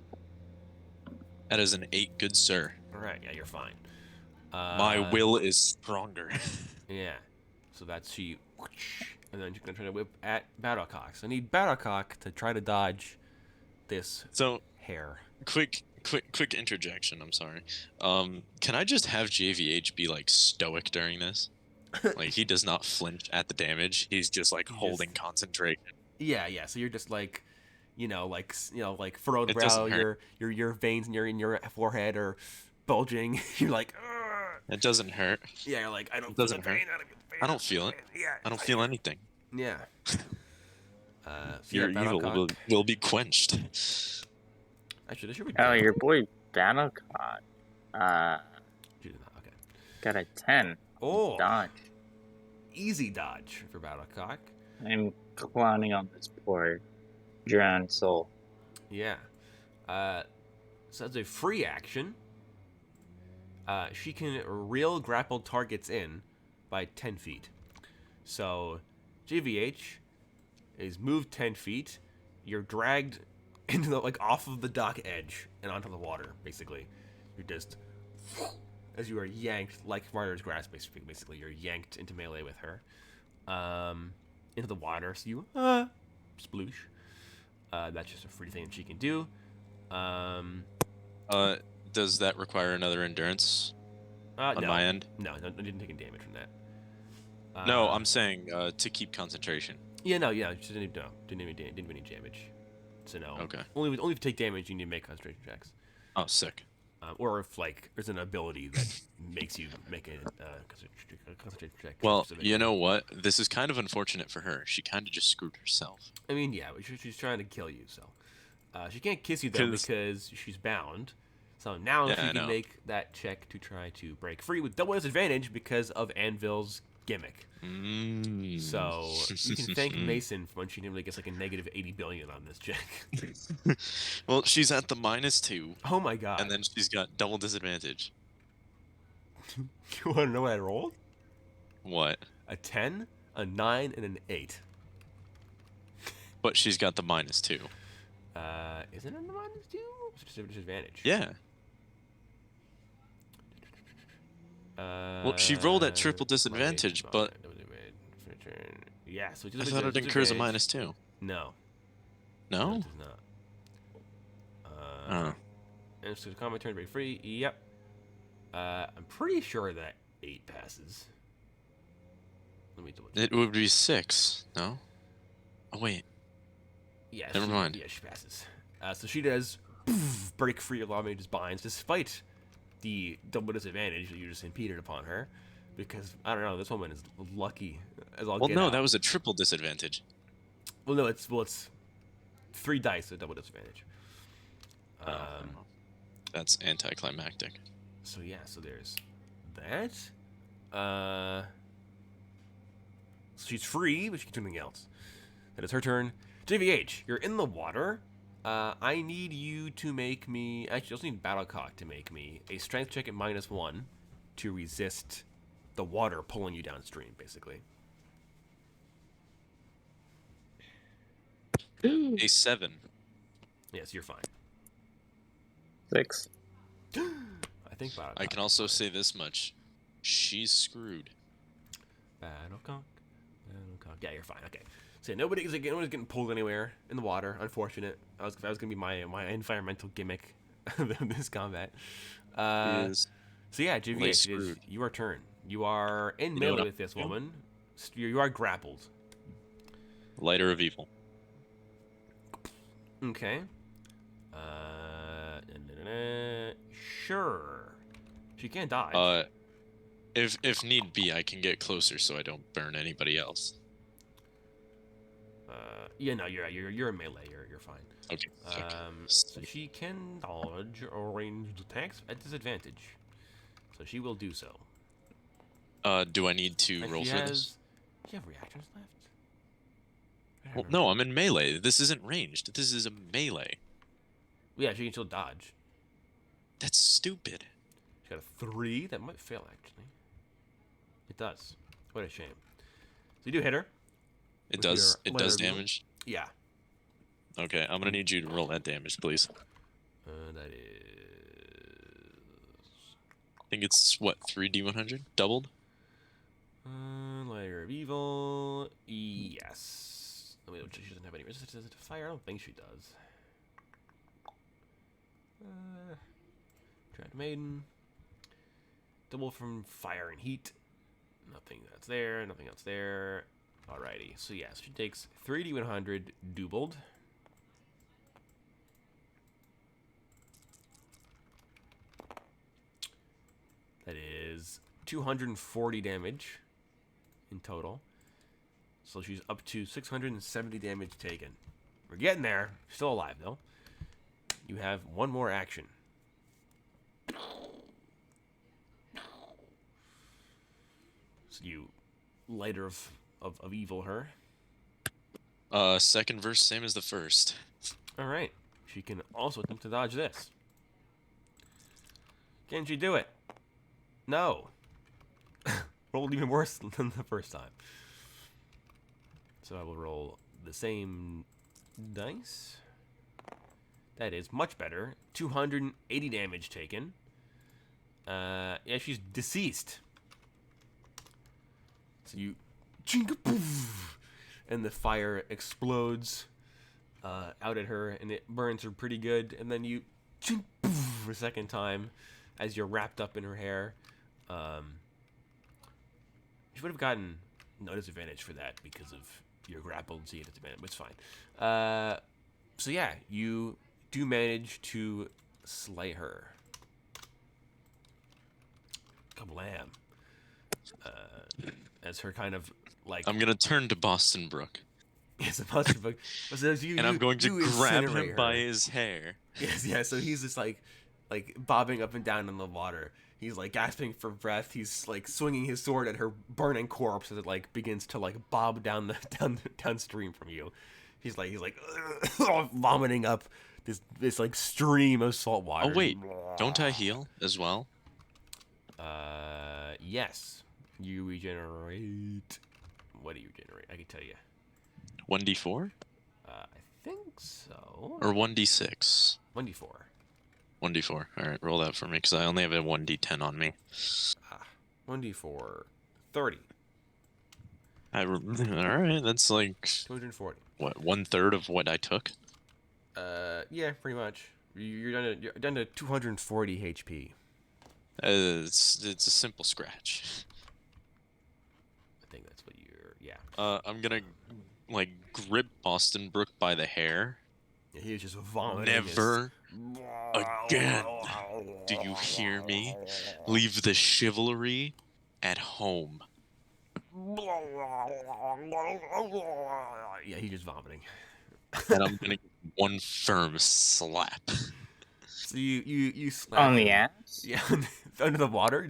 Speaker 2: That is an 8, good sir.
Speaker 1: All right, yeah, you're fine.
Speaker 2: My will is stronger.
Speaker 1: Yeah. So that's she, and then she's gonna try to whip at Battlecock. So I need Battlecock to try to dodge this
Speaker 2: So,
Speaker 1: hair.
Speaker 2: quick interjection, I'm sorry. Can I just have JVH be, like, stoic during this? Like, he does not flinch at the damage. He's just, like, holding concentration.
Speaker 1: Yeah. So you're just like, furrowed
Speaker 2: It
Speaker 1: brow.
Speaker 2: doesn't hurt.
Speaker 1: Your veins in your forehead are bulging. You're like, ugh.
Speaker 2: It doesn't hurt.
Speaker 1: Yeah. You're like, I don't
Speaker 2: It
Speaker 1: feel
Speaker 2: doesn't
Speaker 1: the pain.
Speaker 2: hurt.
Speaker 1: I don't feel the pain.
Speaker 2: I don't feel it.
Speaker 1: Yeah.
Speaker 2: I don't feel anything.
Speaker 1: Yeah. So
Speaker 2: Your
Speaker 1: yeah,
Speaker 2: evil
Speaker 1: Battlecock.
Speaker 2: will be quenched.
Speaker 1: Actually, this should be.
Speaker 3: Oh, your boy Battlecock.
Speaker 1: Okay.
Speaker 3: Got a 10.
Speaker 1: Oh,
Speaker 3: Dodge.
Speaker 1: easy dodge for Battlecock.
Speaker 3: I'm clowning on this poor drowned soul.
Speaker 1: Yeah. So as a free action, she can reel grappled targets in by 10 feet. So, JVH is moved 10 feet. You're dragged into off of the dock edge and onto the water. Basically, you're just as you are yanked like Martyr's grasp. Basically, you're yanked into melee with her, into the water. So you sploosh. That's just a free thing that she can do.
Speaker 2: Does that require another endurance on
Speaker 1: No.
Speaker 2: my end?
Speaker 1: No, I didn't take any damage from that.
Speaker 2: No, I'm saying to keep concentration.
Speaker 1: Yeah, she didn't any damage. So no.
Speaker 2: Okay.
Speaker 1: Only if you take damage, you need to make concentration checks.
Speaker 2: Oh, sick.
Speaker 1: Or if there's an ability that makes you make a concentration check.
Speaker 2: Well,
Speaker 1: specifically.
Speaker 2: you know what? This is kind of unfortunate for her. She kind of just screwed herself.
Speaker 1: I mean, yeah, but she's trying to kill you, so she can't kiss you though
Speaker 2: 'Cause-
Speaker 1: because she's bound. So now
Speaker 2: Yeah,
Speaker 1: she
Speaker 2: I
Speaker 1: can
Speaker 2: know.
Speaker 1: make that check to try to break free with double disadvantage because of Anvil's gimmick. So you can thank Mason for when she nearly gets a negative 80 billion on this check.
Speaker 2: Well, she's at the -2,
Speaker 1: Oh my god!
Speaker 2: and then she's got double disadvantage.
Speaker 1: You want to know what I rolled?
Speaker 2: What?
Speaker 1: A 10, a 9, and an 8.
Speaker 2: But she's got the -2.
Speaker 1: Isn't it a -2? It's a disadvantage.
Speaker 2: Yeah. Well, she rolled at triple disadvantage, but
Speaker 1: yeah, so
Speaker 2: I thought it incurs a -2.
Speaker 1: No.
Speaker 2: No?
Speaker 1: It does not.
Speaker 2: Oh.
Speaker 1: And so the combat turn break free. Yep. I'm pretty sure that 8 passes. Let me double check.
Speaker 2: It would be 6, no? Oh, wait.
Speaker 1: Yeah,
Speaker 2: Never mind.
Speaker 1: Yeah, she passes. So she does break free of Law Mage's binds despite the double disadvantage that you just impeded upon her. Because, I don't know, this woman is lucky as all
Speaker 2: Well,
Speaker 1: get
Speaker 2: no,
Speaker 1: out.
Speaker 2: that was a triple disadvantage.
Speaker 1: Well, no, it's 3 dice at double disadvantage.
Speaker 2: That's anticlimactic.
Speaker 1: So yeah, so there's that. So she's free, but she can do something else. That is her turn. JVH, you're in the water. I need you to make me. Actually, I also need Battlecock to make me a strength check at -1 to resist the water pulling you downstream, basically.
Speaker 2: A 7.
Speaker 1: Yes, you're fine.
Speaker 3: 6.
Speaker 1: I think about
Speaker 2: I can also say this much: she's screwed.
Speaker 1: Battlecock. Yeah, you're fine. Okay. So nobody's getting pulled anywhere in the water. Unfortunate. That was gonna be my environmental gimmick of this combat.
Speaker 2: Is
Speaker 1: So yeah,
Speaker 2: lay
Speaker 1: JVH, it is
Speaker 2: screwed.
Speaker 1: your turn. You are in
Speaker 2: You know what
Speaker 1: melee
Speaker 2: I'm
Speaker 1: with this
Speaker 2: doing?
Speaker 1: woman. You are grappled.
Speaker 2: Lighter of evil.
Speaker 1: Okay. Sure. She can't dodge.
Speaker 2: If need be, I can get closer so I don't burn anybody else.
Speaker 1: Yeah, no, you're a melee. You're fine.
Speaker 2: Okay. Fuck.
Speaker 1: So she can dodge or ranged attacks at disadvantage. So she will do so.
Speaker 2: Do I need to
Speaker 1: And
Speaker 2: roll
Speaker 1: she
Speaker 2: for
Speaker 1: has.
Speaker 2: this?
Speaker 1: Do you have reactions left? I don't
Speaker 2: Well,
Speaker 1: remember.
Speaker 2: no, I'm in melee. This isn't ranged. This is a melee.
Speaker 1: Yeah, she can still dodge.
Speaker 2: That's stupid.
Speaker 1: She got a 3. That might fail, actually. It does. What a shame. So you do hit her.
Speaker 2: It
Speaker 1: With
Speaker 2: does.
Speaker 1: your
Speaker 2: It does
Speaker 1: lighter evil.
Speaker 2: damage.
Speaker 1: Yeah.
Speaker 2: Okay, I'm gonna need you to roll that damage, please.
Speaker 1: That is.
Speaker 2: I think it's what 3d100 doubled.
Speaker 1: Lighter of evil. Yes. Let me double check. She doesn't have any resistance to fire. I don't think she does. Dread Maiden. Double from fire and heat. Nothing that's there. Nothing else there. Alrighty. So yes, she takes 3d100 doubled. That is 240 damage in total. So she's up to 670 damage taken. We're getting there. Still alive, though. You have one more action. So you lighter of evil her.
Speaker 2: Second verse, same as the first.
Speaker 1: Alright. She can also attempt to dodge this. Can she do it? No. Rolled even worse than the first time. So I will roll the same dice. That is much better. 280 damage taken. Yeah, she's deceased. So you... And the fire explodes out at her, and it burns her pretty good. And then you... A second time, as you're wrapped up in her hair. She would have gotten no disadvantage for that because of your grappled, so you get disadvantage, but it's fine. So yeah, you do manage to slay her. Kablam. As her kind of like...
Speaker 2: I'm gonna turn to Boston Brook,
Speaker 1: Yes, a monster book. So
Speaker 2: and I'm going to grab
Speaker 1: incinerate
Speaker 2: him by
Speaker 1: her.
Speaker 2: his hair.
Speaker 1: Yes, yeah. So he's just like bobbing up and down in the water. He's like gasping for breath. He's like swinging his sword at her burning corpse as it like begins to like bob downstream from you. He's like vomiting up this like stream of salt water.
Speaker 2: Oh wait, don't I heal as well?
Speaker 1: Yes. You regenerate. What do you regenerate? I can tell you.
Speaker 2: 1d4
Speaker 1: I think so.
Speaker 2: or 1d6?
Speaker 1: 1d4.
Speaker 2: 1d4. All right, roll that for me because I only have a 1d10 on me.
Speaker 1: 1d4. 30.
Speaker 2: All right, that's like
Speaker 1: 240.
Speaker 2: what 1/3 of what I took.
Speaker 1: Yeah, pretty much. You're down to 240 HP.
Speaker 2: It's a simple scratch.
Speaker 1: I think that's what you're. Yeah.
Speaker 2: I'm gonna like grip Boston Brook by the hair.
Speaker 1: Yeah, he was just vomiting.
Speaker 2: Never again. Do you hear me? Leave the chivalry at home.
Speaker 1: Yeah, he's just vomiting.
Speaker 2: And I'm gonna give one firm slap.
Speaker 1: So you slap
Speaker 3: On the
Speaker 1: him.
Speaker 3: ass?
Speaker 1: Yeah, under the water.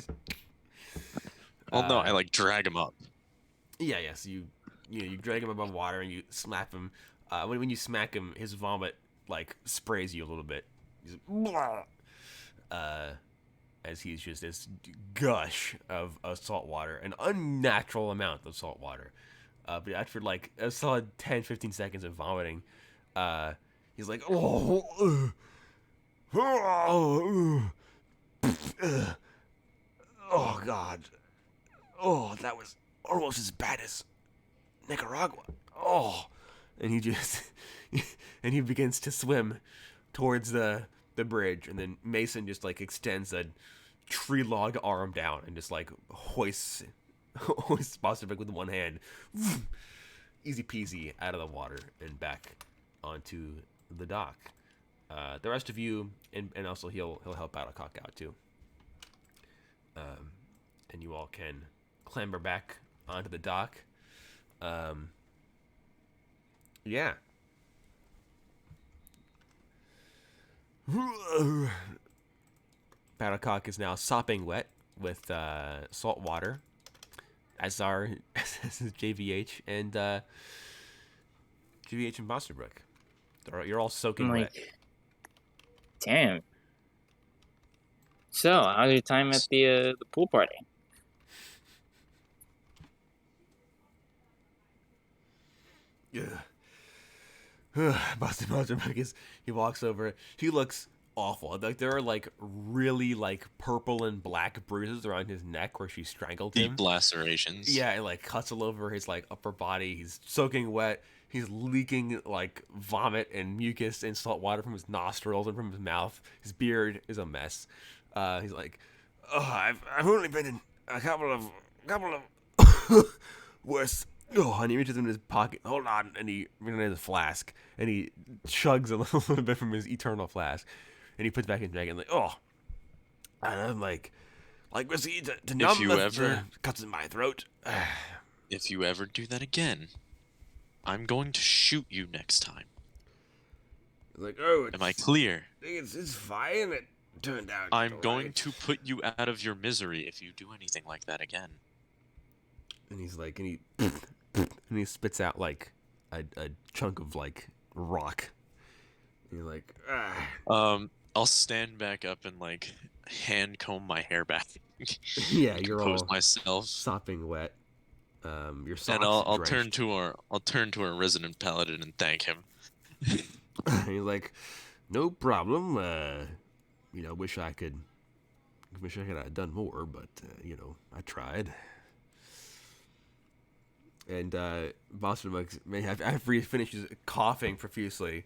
Speaker 2: Well, no, I like drag him up.
Speaker 1: Yeah, yeah. So you drag him above water and you slap him. When you smack him, his vomit like sprays you a little bit. He's as he's just this gush of salt water, an unnatural amount of salt water. But after like a solid 10-15 seconds of vomiting, he's like, Oh, oh God. Oh, that was almost as bad as Nicaragua. Oh, and he just and he begins to swim towards the bridge, and then Mason just like extends a tree log arm down and just like hoists Boston with one hand, easy peasy out of the water and back onto the dock. The rest of you, and also he'll help out a cock out too. And you all can clamber back onto the dock. Yeah. Battlecock is now sopping wet with salt water, as are JVH and Bosterbrook. You're all soaking
Speaker 3: I'm
Speaker 1: wet.
Speaker 3: like, damn. So, how's your time at the pool party?
Speaker 1: Yeah. Bosterbrook he walks over. He looks awful. Like there are like really like purple and black bruises around his neck where she strangled him.
Speaker 2: Deep lacerations.
Speaker 1: Yeah, it like cuts all over his like upper body. He's soaking wet. He's leaking like vomit and mucus and salt water from his nostrils and from his mouth. His beard is a mess. He's like, oh, I've only been in a couple of worse. Oh, and he reaches in his pocket. Hold on, and he reaches in his flask and he chugs a little bit from his eternal flask, and he puts back in his dragon. Like, oh, and I'm like whiskey to numb the cuts in my throat.
Speaker 2: If you ever do that again, I'm going to shoot you next time.
Speaker 1: Like, oh,
Speaker 2: am I clear?
Speaker 1: It's fine. It turned out.
Speaker 2: I'm going to put you out of your misery if you do anything like that again.
Speaker 1: And he's like, and he spits out like a chunk of like rock. And you're like,
Speaker 2: I'll stand back up and like hand comb my hair back.
Speaker 1: Yeah, you're
Speaker 2: compose
Speaker 1: all
Speaker 2: myself,
Speaker 1: sopping wet. Your socks
Speaker 2: and I'll
Speaker 1: drenched.
Speaker 2: turn to our resident paladin and thank him.
Speaker 1: And he's like, no problem. Wish I could have done more, but I tried. And Boston after he finishes coughing profusely,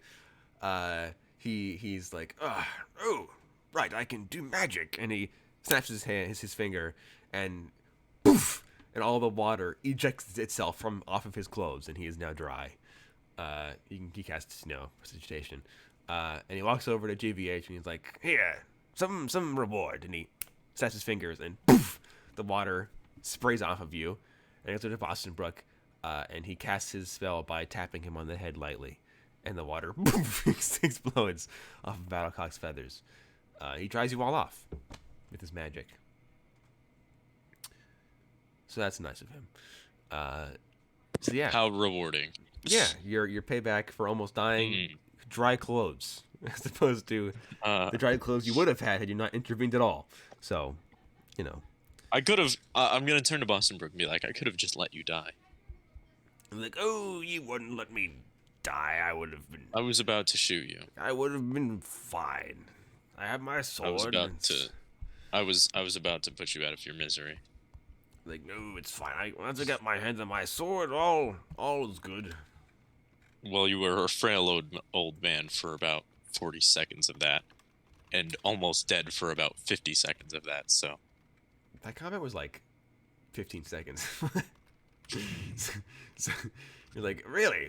Speaker 1: he's like, oh, right, I can do magic, and he snaps his finger, and poof, and all the water ejects itself from off of his clothes, and he is now dry. He casts precipitation, and he walks over to JVH, and he's like, here, some reward, and he snaps his fingers, and poof, the water sprays off of you, and it's to Boston Brook, and he casts his spell by tapping him on the head lightly, and the water poof, explodes off of Battlecock's feathers. He dries you all off with his magic. So that's nice of him. So yeah.
Speaker 2: How rewarding.
Speaker 1: Yeah, your payback for almost dying dry clothes, as opposed to the dry clothes you would have had you not intervened at all. So,
Speaker 2: I could have. I'm gonna turn to Boston Brook and be like, I could have just let you die.
Speaker 1: I'm like, oh, you wouldn't let me die. I would have been.
Speaker 2: I was about to shoot you.
Speaker 1: I would have been fine. I have my sword.
Speaker 2: I was about to put you out of your misery.
Speaker 1: Like, no, it's fine. Once I got my hands on my sword, all is good.
Speaker 2: Well, you were a frail old man for about 40 seconds of that, and almost dead for about 50 seconds of that. So
Speaker 1: that combat was like 15 seconds. So you're like, really?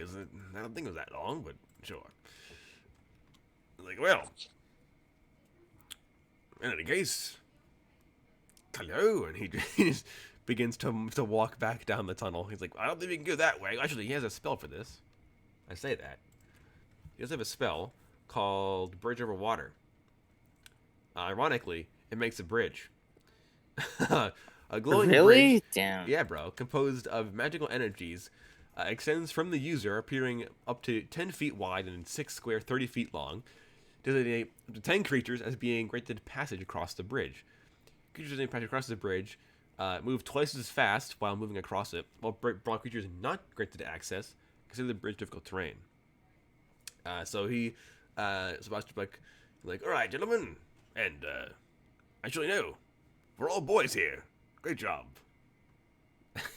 Speaker 1: I don't think it was that long, but sure. Like, well, in any case, hello, and he just begins to walk back down the tunnel. He's like, I don't think we can go that way. Actually, he has a spell for this. I say that. He does have a spell called Bridge Over Water. Ironically, it makes a bridge. A glowing bridge.
Speaker 3: Damn.
Speaker 1: Yeah, bro. Composed of magical energies, extends from the user, appearing up to 10 feet wide and 6 square, 30 feet long. Designate up to 10 creatures as being granted passage across the bridge. Creatures designated passage across the bridge move twice as fast while moving across it, while broad creatures not granted access consider the bridge difficult terrain. So Sebastian Like, all right, gentlemen, and actually no, we're all boys here. Great job.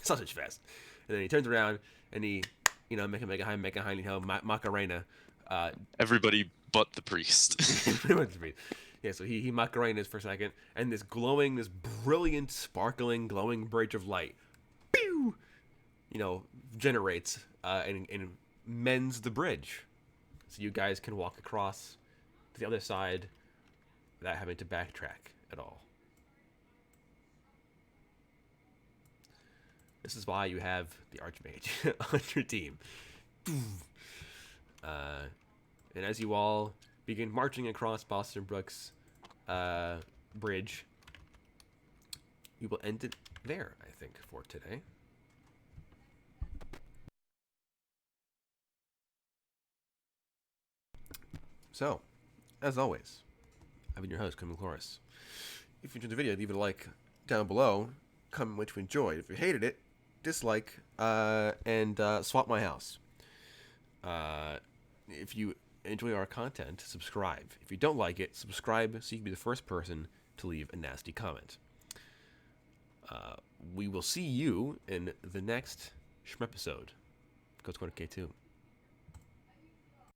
Speaker 1: Sausage fest. And then he turns around and he, Mecca Heine Ho, Macarena.
Speaker 2: Everybody but the priest.
Speaker 1: Pretty much me. Yeah, so he Macarenas for a second, and this brilliant, sparkling, glowing bridge of light, pew, generates and mends the bridge, so you guys can walk across to the other side without having to backtrack at all. This is why you have the Archmage on your team. And as you all begin marching across Boston Brook's bridge, we will end it there, I think, for today. So, as always, I've been your host, Kim Chloris. If you enjoyed the video, leave it a like down below. Comment what you enjoyed. If you hated it, dislike, and swap my house. If you enjoy our content, subscribe. If you don't like it, subscribe so you can be the first person to leave a nasty comment. We will see you in the next episode. Go to Korner K2.